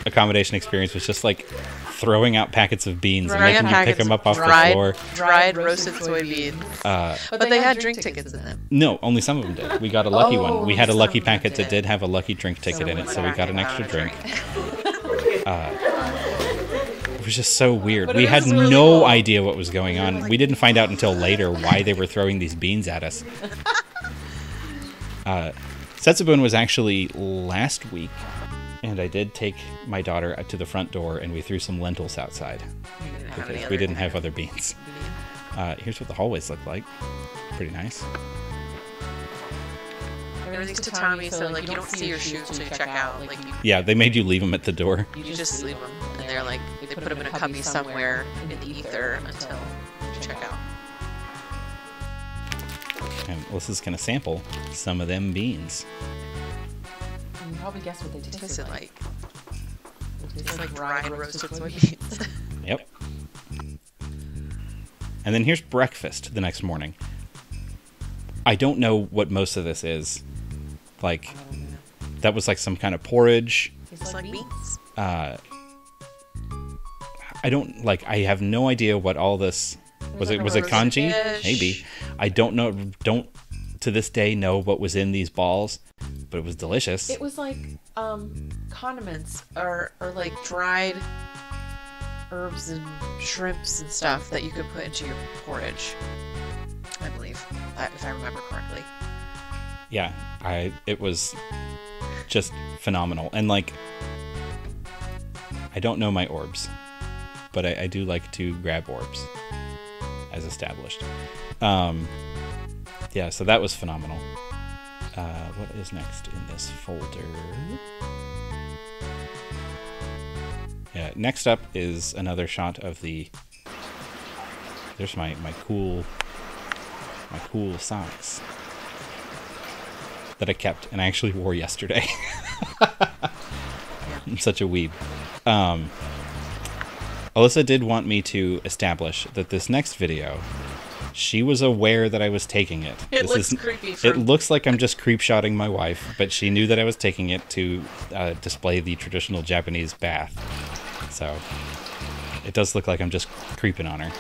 accommodation experience was just like throwing out packets of beans and making you pick them up off the floor. Dried roasted soybeans. But they had drink tickets in them. No, only some of them did. We got a lucky one. We had a lucky packet that did have a lucky drink ticket in it, so we got an extra drink. It was just so weird. We had no idea what was going on. We didn't find out until later why they were throwing these beans at us. Setsubun was actually last week, and I did take my daughter to the front door, and we threw some lentils outside because we didn't have other beans. Here's what the hallways look like. Pretty nice. Everything's tatami, so like you don't see your shoes until you check out. Like yeah, they made you leave them at the door. You just leave them, and they're like they put them in a cubby somewhere in the ether until you check out. And Alyssa's gonna sample some of them beans. You can probably guess what they tasted like. It's like dried roasted soybeans. Yep. And then here's breakfast the next morning. I don't know what most of this is. Like, that was like some kind of porridge. It's like beans. I don't like. I have no idea what all this was. It was it kanji? Maybe. I don't know. Don't to this day know what was in these balls, but it was delicious. It was like condiments or like dried herbs and shrimps and stuff that you could put into your porridge. I believe, if I remember correctly. Yeah, it was just phenomenal. And like, I don't know my orbs, but I do like to grab orbs, as established. Yeah, so that was phenomenal. What is next in this folder? Yeah, next up is another shot of the... There's my cool socks that I kept and I actually wore yesterday. I'm such a weeb. Alyssa did want me to establish that this next video, she was aware that I was taking it. It looks creepy. It looks like I'm just creep-shotting my wife, but she knew that I was taking it to display the traditional Japanese bath. So it does look like I'm just creeping on her.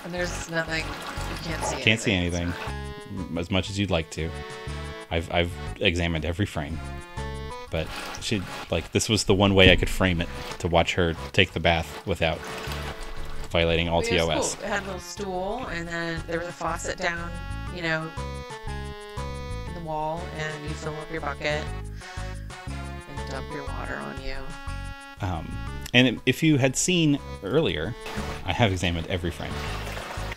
And there's nothing. You can't see. Can't see anything, as much as you'd like to. I've examined every frame, but this was the one way I could frame it to watch her take the bath without violating all TOS. Cool. It had a little stool, and then there was a faucet down, in the wall, and you fill up your bucket and dump your water on you. And if you had seen earlier, I have examined every frame.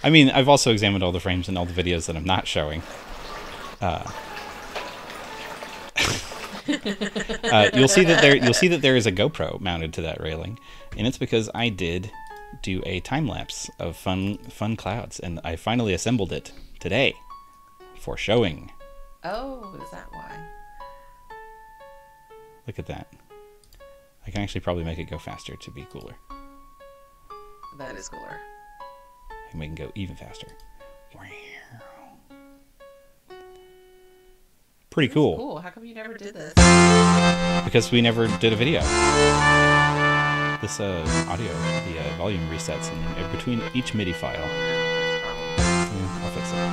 I mean, I've also examined all the frames in all the videos that I'm not showing. You'll see that there is a GoPro mounted to that railing, and it's because I did do a time lapse of fun clouds, and I finally assembled it today for showing. Oh, is that why? Look at that. I can actually probably make it go faster to be cooler. That is cooler. I can make it go even faster. Pretty cool. Cool. How come you never did this? Because we never did a video. This audio, the volume resets in between each MIDI file. I'll fix it.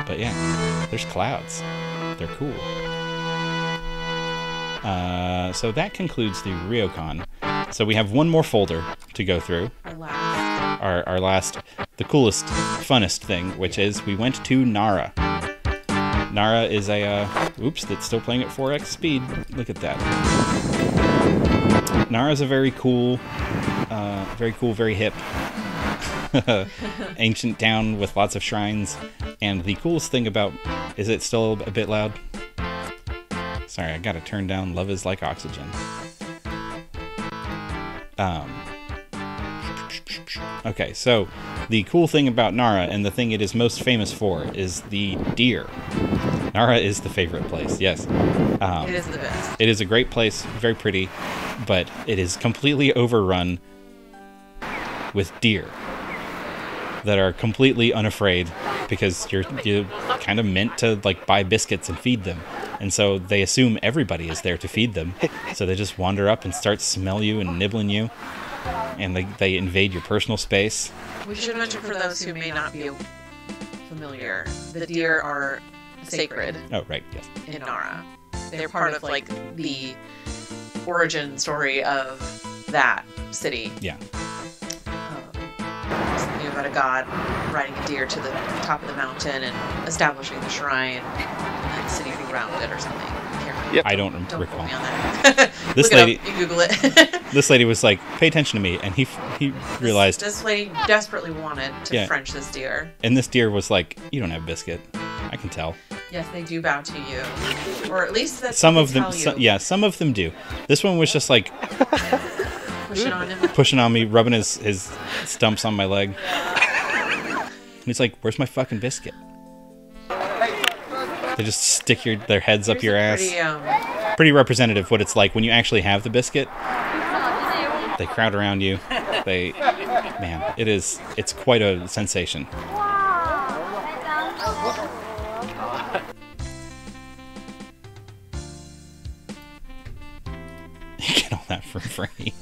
But yeah, there's clouds. They're cool. So that concludes the Ryokan. So we have one more folder to go through. Our last, the coolest, funnest thing, which is we went to Nara. Nara is a, oops, that's still playing at 4x speed. Look at that. Nara is a very cool, very hip ancient town with lots of shrines. And the coolest thing about... Is it still a bit loud? Sorry, I gotta turn down Love is Like Oxygen. Okay, so the cool thing about Nara, and the thing it is most famous for, is the deer. Nara is the favorite place, yes. It is the best. It is a great place, very pretty, but it is completely overrun with deer that are completely unafraid because you're kind of meant to like buy biscuits and feed them. And so they assume everybody is there to feed them. So they just wander up and start smell you and nibbling you. And they invade your personal space. We should mention for those who may not be familiar, the deer are sacred. Oh, right, yes. In Nara. They're part of like the origin story of that city. Yeah. Something about a god riding a deer to the top of the mountain and establishing the shrine, and then the city around it or something. I can't remember. Yep. I don't recall. Quote me on that. This Look lady, it up, you Google it. This lady was like, "Pay attention to me," and he realized this lady desperately wanted to French this deer. And this deer was like, "You don't have biscuit. I can tell." Yes, they do bow to you, or at least that's some what of they them. tell you. Yeah, some of them do. This one was just like pushing on me, rubbing his stumps on my leg. And he's like, "Where's my fucking biscuit?" They just stick their heads up your ass. Pretty representative of what it's like when you actually have the biscuit. They crowd around you. Man, it's quite a sensation. You get all that for free.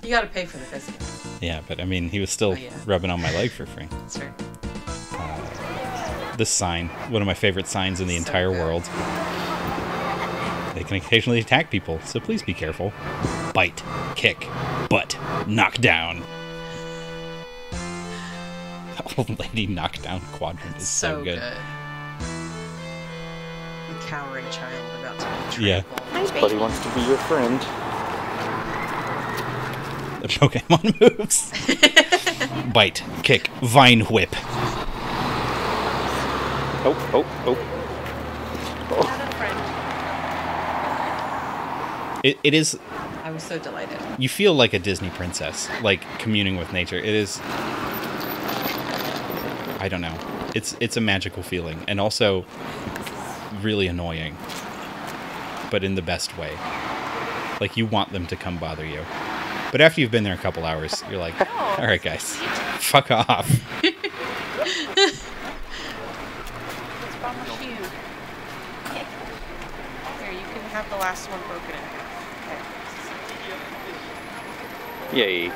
You gotta pay for the biscuit. Yeah, but I mean, he was still rubbing on my leg for free. That's right. This sign, one of my favorite signs in the entire world. They can occasionally attack people, so please be careful. Bite, kick, butt, knock down. Old lady knockdown quadrant is so good. A cowering child about to be trampled. This buddy wants to be your friend. The Pokemon moves. Bite, kick, vine whip. Oh. It is... I was so delighted. You feel like a Disney princess, like communing with nature. It is... I don't know. It's a magical feeling, and also really annoying, but in the best way. Like, you want them to come bother you. But after you've been there a couple hours, you're like, all right, guys, fuck off. Here, you can have the last one broken in. Yay.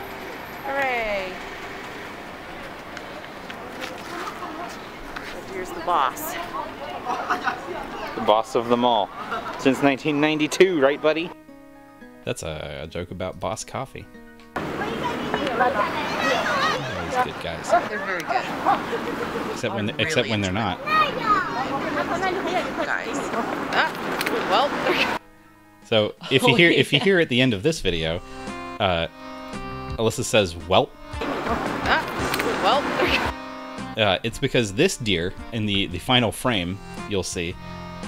Hooray! So here's the boss. The boss of them all. Since 1992, right, buddy? That's a joke about Boss Coffee. These good guys. They're very good. Except when they're not. Guys. Well. So if you hear at the end of this video, Alyssa says, "Welp." It's because this deer in the final frame, you'll see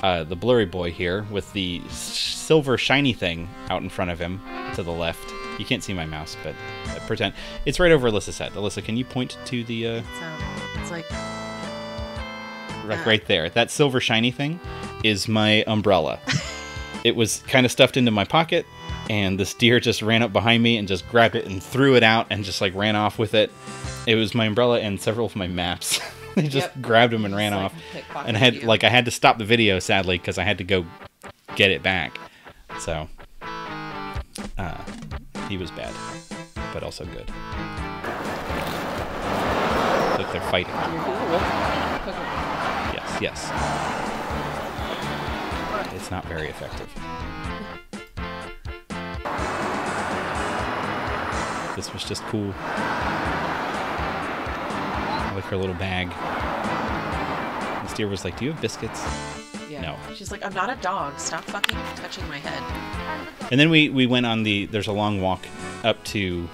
the blurry boy here with the silver shiny thing out in front of him to the left. You can't see my mouse, but pretend it's right over Alyssa's head. Alyssa, can you point to the? It's like right there. That silver shiny thing is my umbrella. It was kind of stuffed into my pocket, and this deer just ran up behind me and just grabbed it and threw it out and just like ran off with it. It was my umbrella and several of my maps. They just grabbed them and ran off. And I had to stop the video, sadly, because I had to go get it back. So he was bad, but also good. Look, they're fighting. Yes. It's not very effective. This was just cool. I like her little bag. This deer was like, "Do you have biscuits?" Yeah. No. She's like, "I'm not a dog. Stop fucking touching my head." And then we went on there's a long walk up to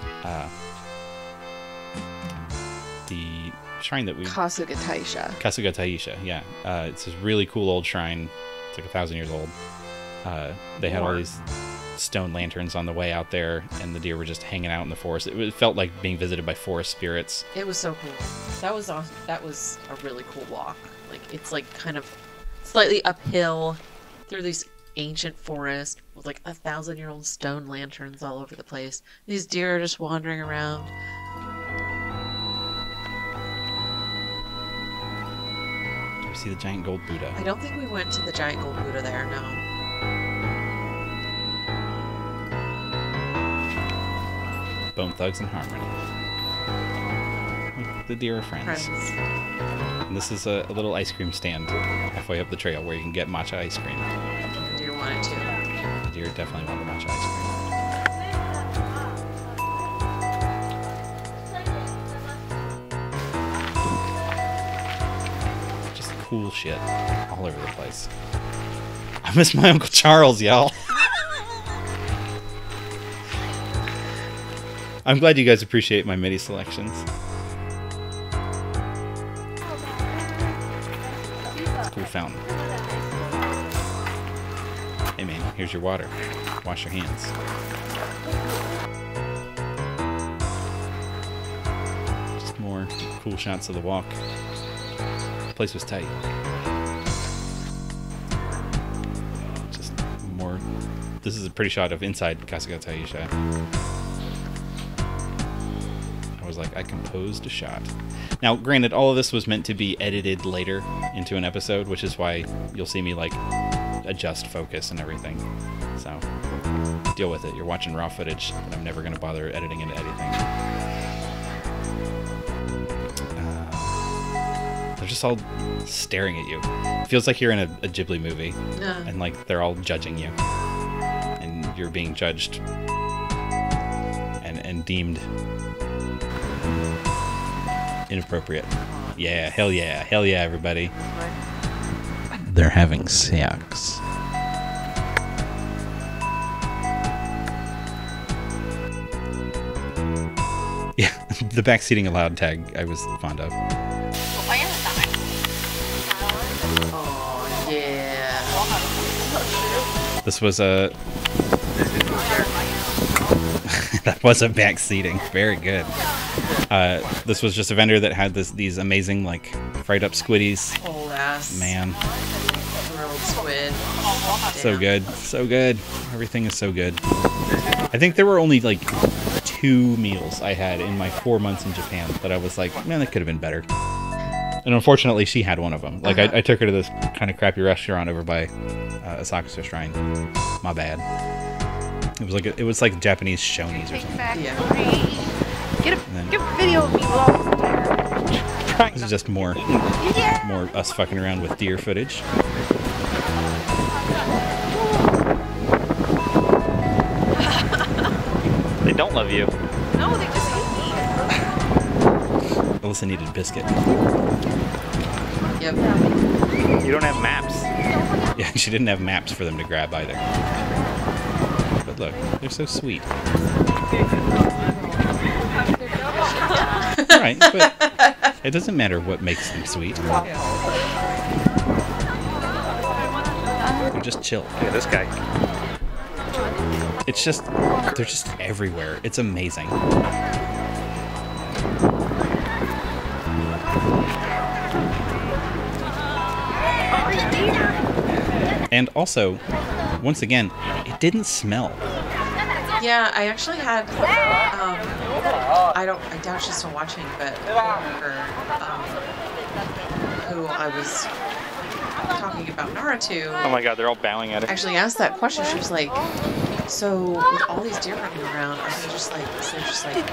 shrine that we... Kasuga Taisha. Kasuga Taisha, yeah. It's this really cool old shrine. It's like 1,000 years old. They had all these stone lanterns on the way out there, and the deer were just hanging out in the forest. It felt like being visited by forest spirits. It was so cool. That was awesome. That was a really cool walk. Like, it's like kind of slightly uphill through these ancient forest with like 1,000-year-old stone lanterns all over the place. These deer are just wandering around. Did we see the giant gold Buddha? I don't think we went to the giant gold Buddha there, no. Bone Thugs and Harmony. The deer are friends. And this is a little ice cream stand halfway up the trail where you can get matcha ice cream. The deer wanted to. The deer definitely want the matcha ice cream. Just cool shit all over the place. I miss my Uncle Charles, y'all. I'm glad you guys appreciate my MIDI selections. Cool fountain. Hey man, here's your water. Wash your hands. Just more cool shots of the walk. The place was tight. Just more... This is a pretty shot of inside Kasuga Taisha. I was like, I composed a shot. Now, granted, all of this was meant to be edited later into an episode, which is why you'll see me, like, adjust focus and everything. So, deal with it. You're watching raw footage, and I'm never going to bother editing into anything. They're just all staring at you. It feels like you're in a Ghibli movie, and, like, they're all judging you. And you're being judged and deemed... inappropriate. Yeah, hell yeah, everybody. They're having sex. Yeah, the backseating allowed tag I was fond of. Oh, yeah. This was a... That was a backseating. Very good. This was just a vendor that had these amazing, like, fried up squiddies. Whole ass. Man. Grilled squid. So good. So good. Everything is so good. I think there were only, like, 2 meals I had in my 4 months in Japan that I was like, man, that could have been better. And unfortunately, she had one of them. Like, I took her to this kind of crappy restaurant over by Asakusa Shrine. My bad. It was like Japanese Shoney's or something. Yeah. Get a video of me vlogging. This is just more us fucking around with deer footage. They don't love you. No, they just hate me. Alyssa needed a biscuit. Yep. You don't have maps. Yeah, she didn't have maps for them to grab either. But look, they're so sweet. Right, but it doesn't matter what makes them sweet. They're just chill. Look at this guy. It's just, they're just everywhere. It's amazing. And also, once again, it didn't smell. Yeah, I actually had, I doubt she's still watching, but who I was talking about Naruto. Oh my god, they're all bowing at it. Actually asked that question. She was like, so with all these deer running around, are they just like, is there just like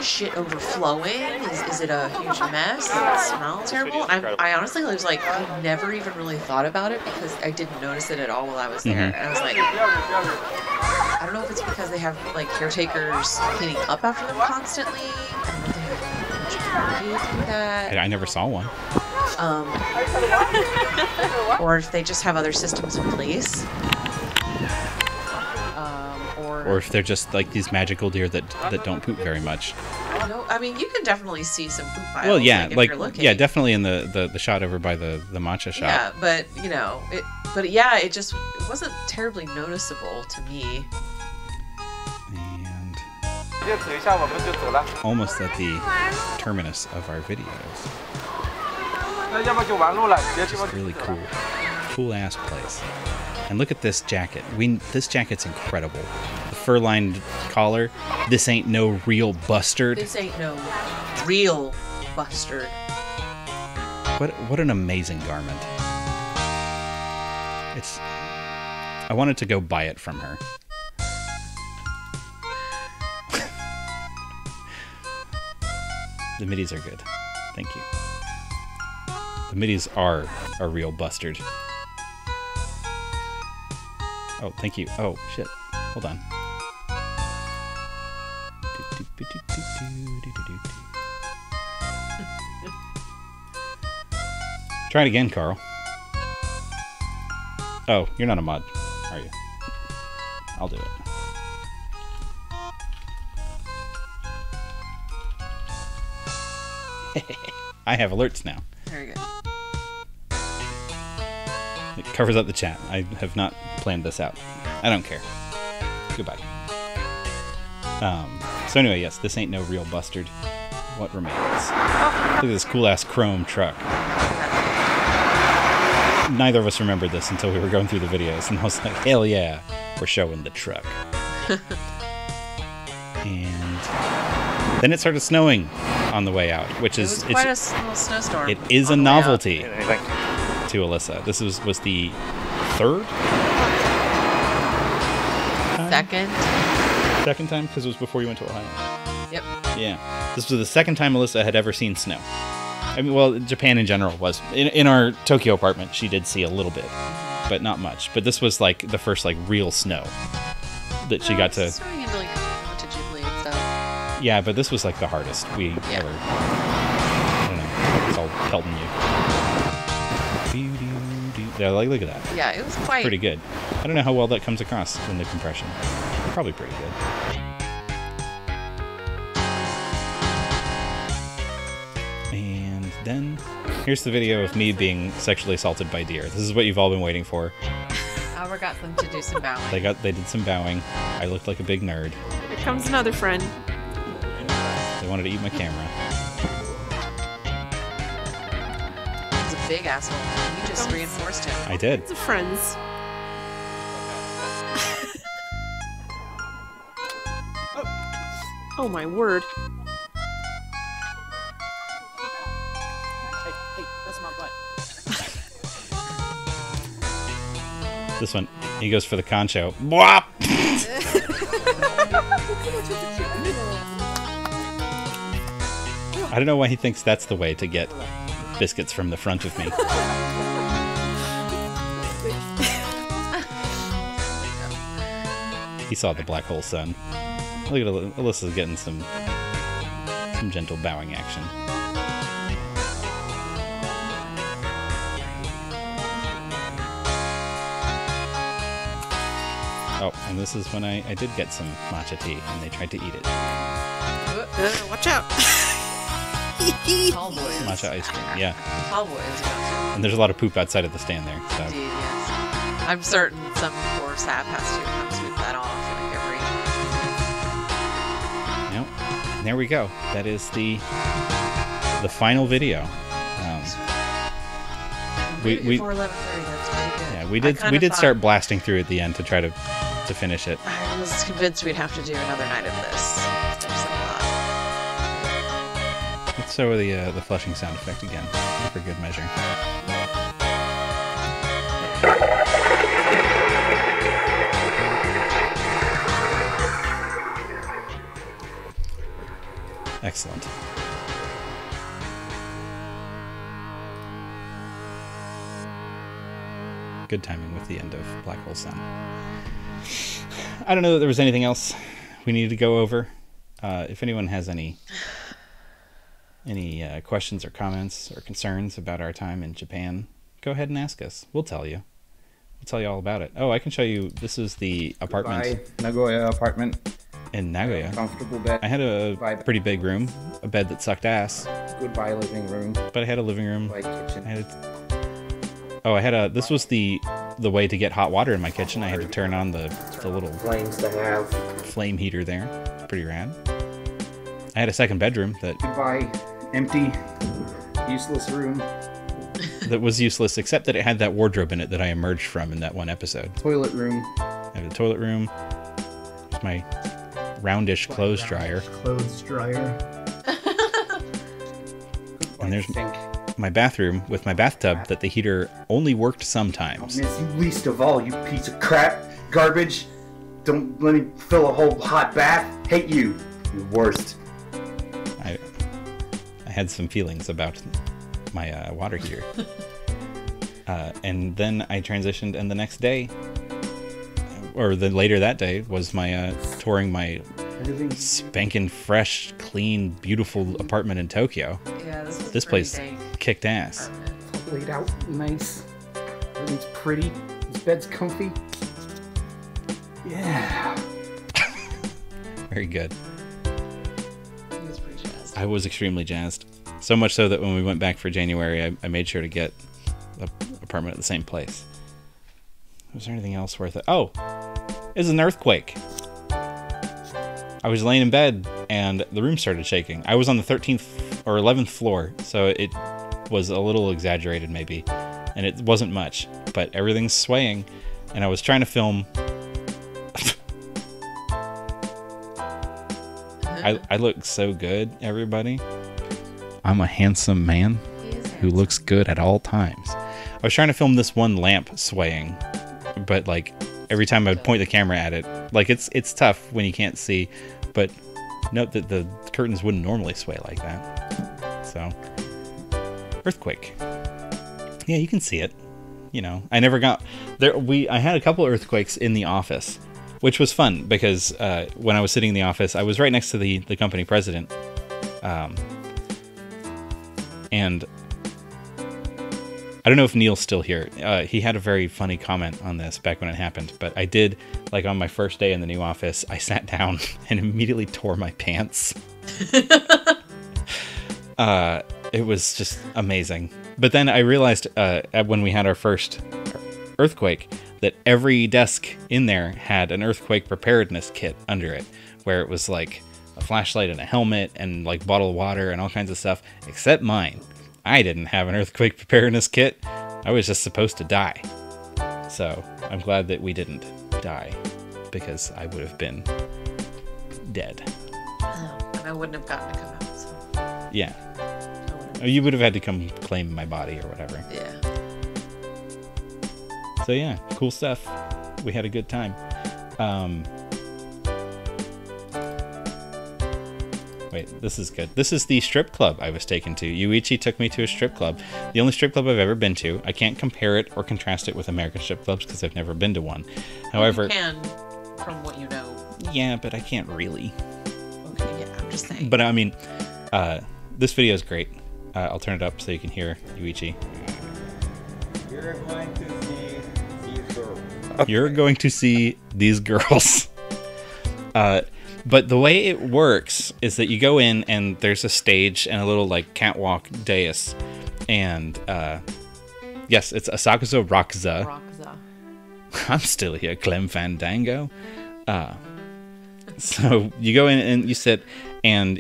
shit overflowing? Is it a huge mess? Does it smell terrible? I honestly was like, I never even really thought about it because I didn't notice it at all while I was there. And I was like, I don't know if it's because they have like caretakers cleaning up after them constantly. I don't know if they have much do that. I never saw one. Or if they just have other systems in place. Or if they're just like these magical deer that don't poop very much. No, I mean you can definitely see some poop piles. Well, yeah, if you're looking. yeah, definitely in the shot over by the matcha shop. Yeah, but you know, it just wasn't terribly noticeable to me. And almost at the terminus of our videos. Just really cool ass place. And look at this jacket. This jacket's incredible. The fur-lined collar. This ain't no real bustard. This ain't no real bustard. What an amazing garment. I wanted to go buy it from her. The middies are good. Thank you. The middies are a real bustard. Oh, thank you. Oh, shit. Hold on. Try it again, Carl. Oh, you're not a mod, are you? I'll do it. I have alerts now. Very good. It covers up the chat. I have not planned this out. I don't care. Goodbye. So anyway, yes, this ain't no real bustard. What remains? Look at this cool-ass chrome truck. Neither of us remembered this until we were going through the videos, and I was like, hell yeah, we're showing the truck. And then it started snowing on the way out, which is... It was quite a little snowstorm. It is a novelty to Alyssa. This was the third? Second time, because it was before you went to Ohio. Yep. Yeah. This was the second time Alyssa had ever seen snow. I mean, well, Japan in general was. In our Tokyo apartment, she did see a little bit, but not much. But this was like the first like real snow that she got to. Snowing into like Ghibli and stuff. Yeah, but this was like the hardest we ever. I don't know. It's all pelting you. Yeah, like look at that. Yeah, it was quite pretty good. I don't know how well that comes across in the compression. Probably pretty good. And then here's the video of me being sexually assaulted by deer. This is what you've all been waiting for. Albert got them to do some bowing. They did some bowing. I looked like a big nerd. Here comes another friend. They wanted to eat my camera. He's a big asshole. You just reinforced him. I did. It's friends. Oh my word. Hey, that's my butt. This one, he goes for the concho. Bwop! I don't know why he thinks that's the way to get biscuits from the front of me. He saw the black hole sun. Look at Alyssa's getting some gentle bowing action. Oh, and this is when I did get some matcha tea, and they tried to eat it. Watch out! Tall boys. Matcha ice cream, yeah. Tall boys. And there's a lot of poop outside of the stand there. So. Indeed, yes. I'm certain some poor sap has to come sweep that off and get ready. Yep. And there we go. That is the final video. Before 11:30, that's pretty good. Yeah, we did start blasting through at the end to try to finish it. I was convinced we'd have to do another night of this. There's a lot. Let's throw the flushing sound effect again for good measure. Excellent. Good timing with the end of Black Hole Sun. I don't know that there was anything else we needed to go over. If anyone has any questions or comments or concerns about our time in Japan, go ahead and ask us. We'll tell you. We'll tell you all about it. Oh, I can show you. This is the apartment. Nagoya apartment. in Nagoya. Comfortable bed. I had a pretty big room, a bed that sucked ass. Goodbye living room. But I had a living room. Goodbye kitchen. This was the way to get hot water in my kitchen. I had to turn on the little flames to have. Flame heater there. Pretty rad. I had a second bedroom that... Goodbye empty, useless room. That was useless, except that it had that wardrobe in it that I emerged from in that one episode. Toilet room. I had a toilet room. It's my roundish clothes dryer. Clothes dryer. And there's my bathroom with my bathtub that the heater only worked sometimes. I'll miss you least of all, you piece of crap. Garbage. Don't let me fill a whole hot bath. Hate you. You're worst. I had some feelings about my water heater. And then I transitioned, and the next day, or later that day, was my touring my spanking fresh, clean, beautiful apartment in Tokyo. Yeah, this place kicked ass. Laid out nice. Everything's pretty. This bed's comfy. Yeah. Very good. He was pretty jazzed. I was extremely jazzed. So much so that when we went back for January, I made sure to get an apartment at the same place. Was there anything else worth it? Oh, it was an earthquake. I was laying in bed and the room started shaking. I was on the 13th or 11th floor, so it was a little exaggerated maybe, and it wasn't much, but everything's swaying, and I was trying to film. I look so good, everybody. I'm a handsome man who looks good at all times. I was trying to film this one lamp swaying, but like every time I would point the camera at it, like it's tough when you can't see, but note that the curtains wouldn't normally sway like that. So, earthquake. Yeah, you can see it. You know, I never got there. I had a couple earthquakes in the office, which was fun because when I was sitting in the office, I was right next to the company president. And I don't know if Neil's still here. He had a very funny comment on this back when it happened, but I did, like on my first day in the new office, I sat down and immediately tore my pants. It was just amazing. But then I realized when we had our first earthquake that every desk in there had an earthquake preparedness kit under it, where it was like a flashlight and a helmet and like bottled water and all kinds of stuff, except mine. I didn't have an earthquake preparedness kit. I was just supposed to die. So I'm glad that we didn't die, because I would have been dead. And I wouldn't have gotten to come out. So. Yeah. You would have had to come claim my body or whatever. Yeah. So yeah, cool stuff. We had a good time. Wait, this is good. This is the strip club I was taken to. Yuichi took me to a strip club. The only strip club I've ever been to. I can't compare it or contrast it with American strip clubs because I've never been to one. However... You can, from what you know. Yeah, but I can't really. Okay, yeah, I'm just saying. But I mean, this video is great. I'll turn it up so you can hear Yuichi. You're going to see these girls. You're going to see these girls. But the way it works is that you go in and there's a stage and a little like catwalk dais, and yes, it's Asakusa Rakuza. I'm still here, Clem Fandango. So you go in and you sit, and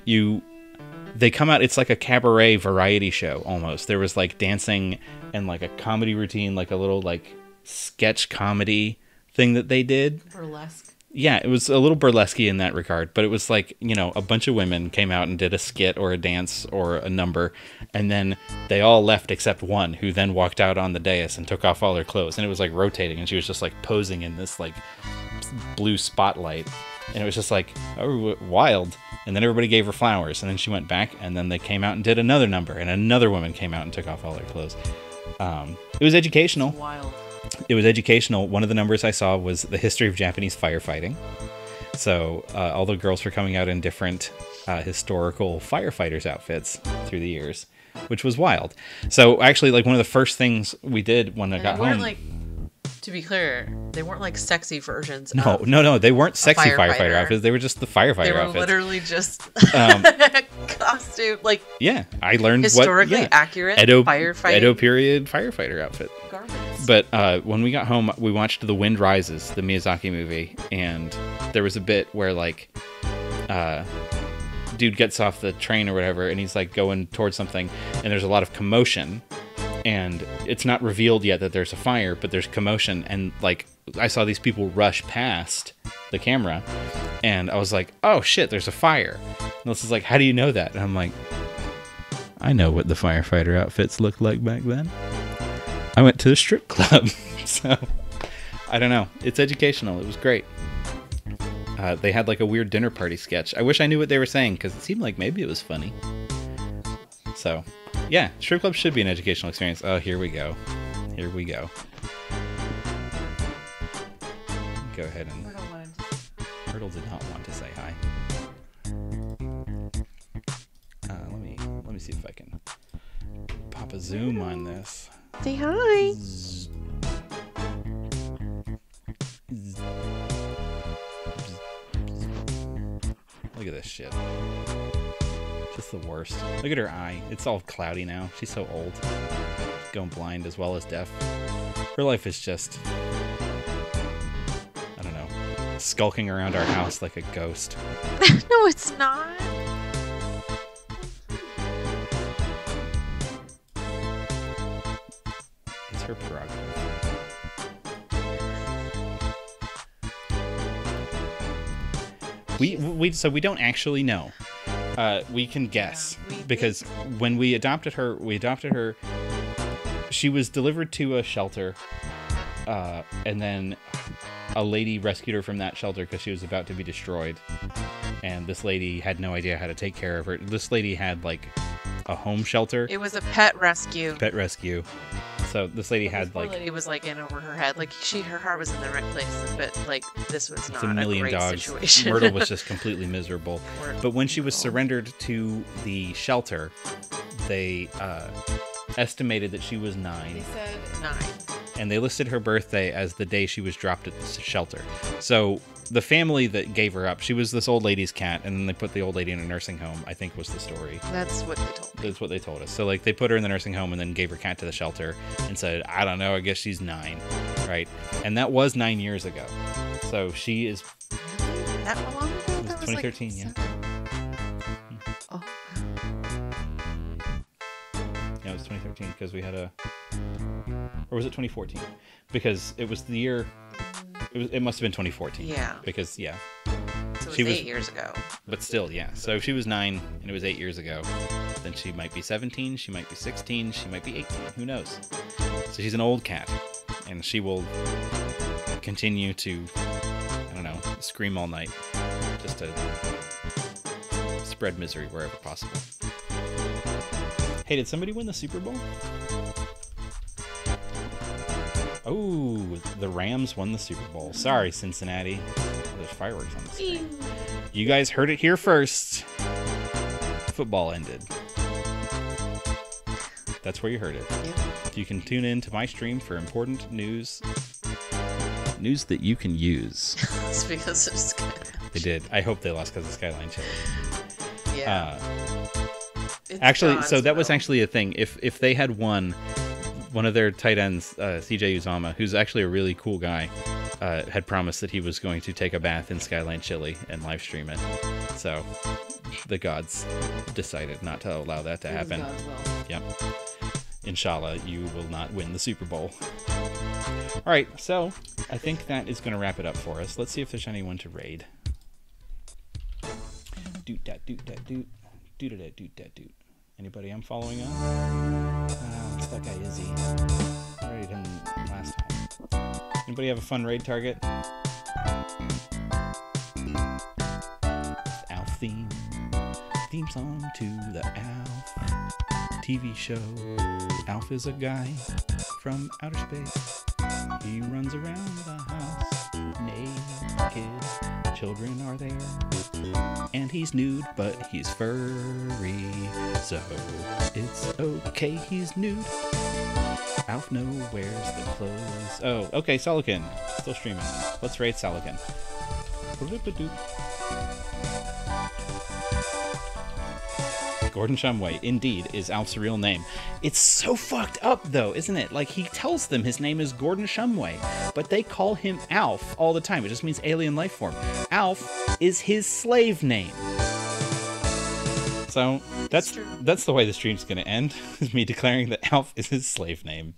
they come out. It's like a cabaret variety show almost. There was like dancing and like a comedy routine, like a little like sketch comedy thing that they did. Burlesque. Yeah, it was a little burlesque in that regard, but it was like, you know, a bunch of women came out and did a skit or a dance or a number, and then they all left except one, who then walked out on the dais and took off all her clothes, and it was like rotating, and she was just like posing in this like blue spotlight, and it was just like, oh, wild. And then everybody gave her flowers, and then she went back, and then they came out and did another number, and another woman came out and took off all her clothes. It was educational. Wild. It was educational. One of the numbers I saw was the history of Japanese firefighting. So all the girls were coming out in different historical firefighters outfits through the years, which was wild. So actually, like one of the first things we did when I got home. Like To be clear, they weren't like sexy versions. No, of no, they weren't sexy firefighter. firefighter outfits. They were just the firefighter They were outfits. literally just costume, like yeah. I learned historically accurate firefighting. Edo period firefighter outfit. Garments. But when we got home, we watched The Wind Rises, the Miyazaki movie, and there was a bit where like, dude gets off the train or whatever, and he's like going towards something, and there's a lot of commotion. And it's not revealed yet that there's a fire, but there's commotion. And like, I saw these people rush past the camera, and I was like, oh shit, there's a fire. And this is like, how do you know that? And I'm like, I know what the firefighter outfits looked like back then. I went to the strip club. So, I don't know. It's educational. It was great. They had like a weird dinner party sketch. I wish I knew what they were saying, because it seemed like maybe it was funny. So... yeah, strip club should be an educational experience. Oh, here we go. Here we go. Go ahead and... Myrtle did not want to say hi. Let me see if I can pop a zoom on this. Say hi. Look at this shit. Just the worst. Look at her eye. It's all cloudy now. She's so old. She's going blind as well as deaf. Her life is just... I don't know. Skulking around our house like a ghost. No, it's not. It's her prerogative. So we don't actually know. We can guess, because when we adopted her, she was delivered to a shelter, and then a lady rescued her from that shelter because she was about to be destroyed, and this lady had no idea how to take care of her. This lady had like a home shelter. It was a pet rescue. Pet rescue. So this lady had like... lady was like in over her head. Like her heart was in the right place, but like this was not a million great dogs. Situation. Myrtle was just completely miserable. But when she was surrendered to the shelter, they estimated that she was 9. They said 9. And they listed her birthday as the day she was dropped at the shelter. So the family that gave her up, she was this old lady's cat, and then they put the old lady in a nursing home, I think was the story. That's what they told me. That's what they told us. So like they put her in the nursing home and then gave her cat to the shelter and said, I don't know, I guess she's 9, right? And that was 9 years ago. So she is... That long ago? It was 2013, like... yeah. Oh. Yeah, it was 2013 because we had a... Or was it 2014? Because it was the year... It must have been 2014. Yeah. Because, yeah. So it was 8 years ago. But still, yeah. So if she was 9 and it was 8 years ago, then she might be 17, she might be 16, she might be 18. Who knows? So she's an old cat. And she will continue to, I don't know, scream all night. Just to spread misery wherever possible. Hey, did somebody win the Super Bowl? Oh, the Rams won the Super Bowl. Sorry, Cincinnati. Oh, there's fireworks on the screen. You guys heard it here first. Football ended. That's where you heard it. Yeah. You can tune in to my stream for important news. News that you can use. It's because of Skyline. They did. I hope they lost because of Skyline Chili. Yeah. Actually, so that was actually a thing. If they had won... One of their tight ends, CJ Uzama, who's actually a really cool guy, had promised that he was going to take a bath in Skyline Chili and live stream it. So the gods decided not to allow that to happen. Yep. Inshallah, you will not win the Super Bowl. All right, so I think that is going to wrap it up for us. Let's see if there's anyone to raid. Doot dat doot dat doot. Doot dat doot dat doot. Anybody I'm following on? It's that guy Izzy. I raided him last time. Anybody have a fun raid target? Alf theme. Theme song to the Alf TV show. Alf is a guy from outer space. He runs around the house naked. Children are there. And he's nude, but he's furry. So it's okay, he's nude. Alf know where's the clothes. Oh, okay, Solican. Still streaming. Let's raid Solican. Gordon Shumway, indeed, is Alf's real name. It's so fucked up, though, isn't it? Like, he tells them his name is Gordon Shumway, but they call him Alf all the time. It just means alien life form. Alf is his slave name. So, that's the way the stream's gonna end, is me declaring that Alf is his slave name.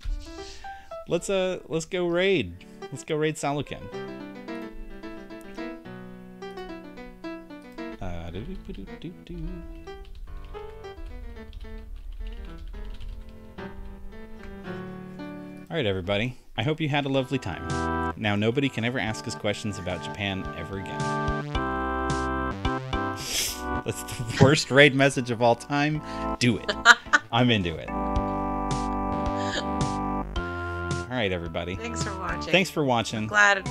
Let's go raid. Let's go raid Solican. Alright, everybody. I hope you had a lovely time. Now nobody can ever ask us questions about Japan ever again. That's the worst raid message of all time. Do it. I'm into it. Alright, everybody. Thanks for watching. Thanks for watching. Glad.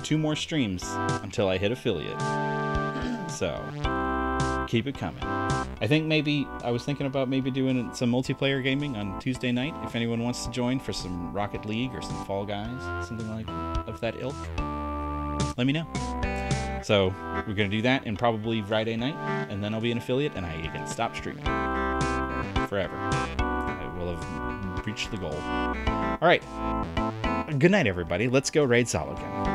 2 more streams until I hit affiliate. So, keep it coming. I think I was thinking about maybe doing some multiplayer gaming on Tuesday night. If anyone wants to join for some Rocket League or some Fall Guys, something like of that ilk, let me know. So we're gonna do that, and probably Friday night, and then I'll be an affiliate, and I can stop streaming forever. I will have reached the goal. All right. Good night, everybody. Let's go raid Solican.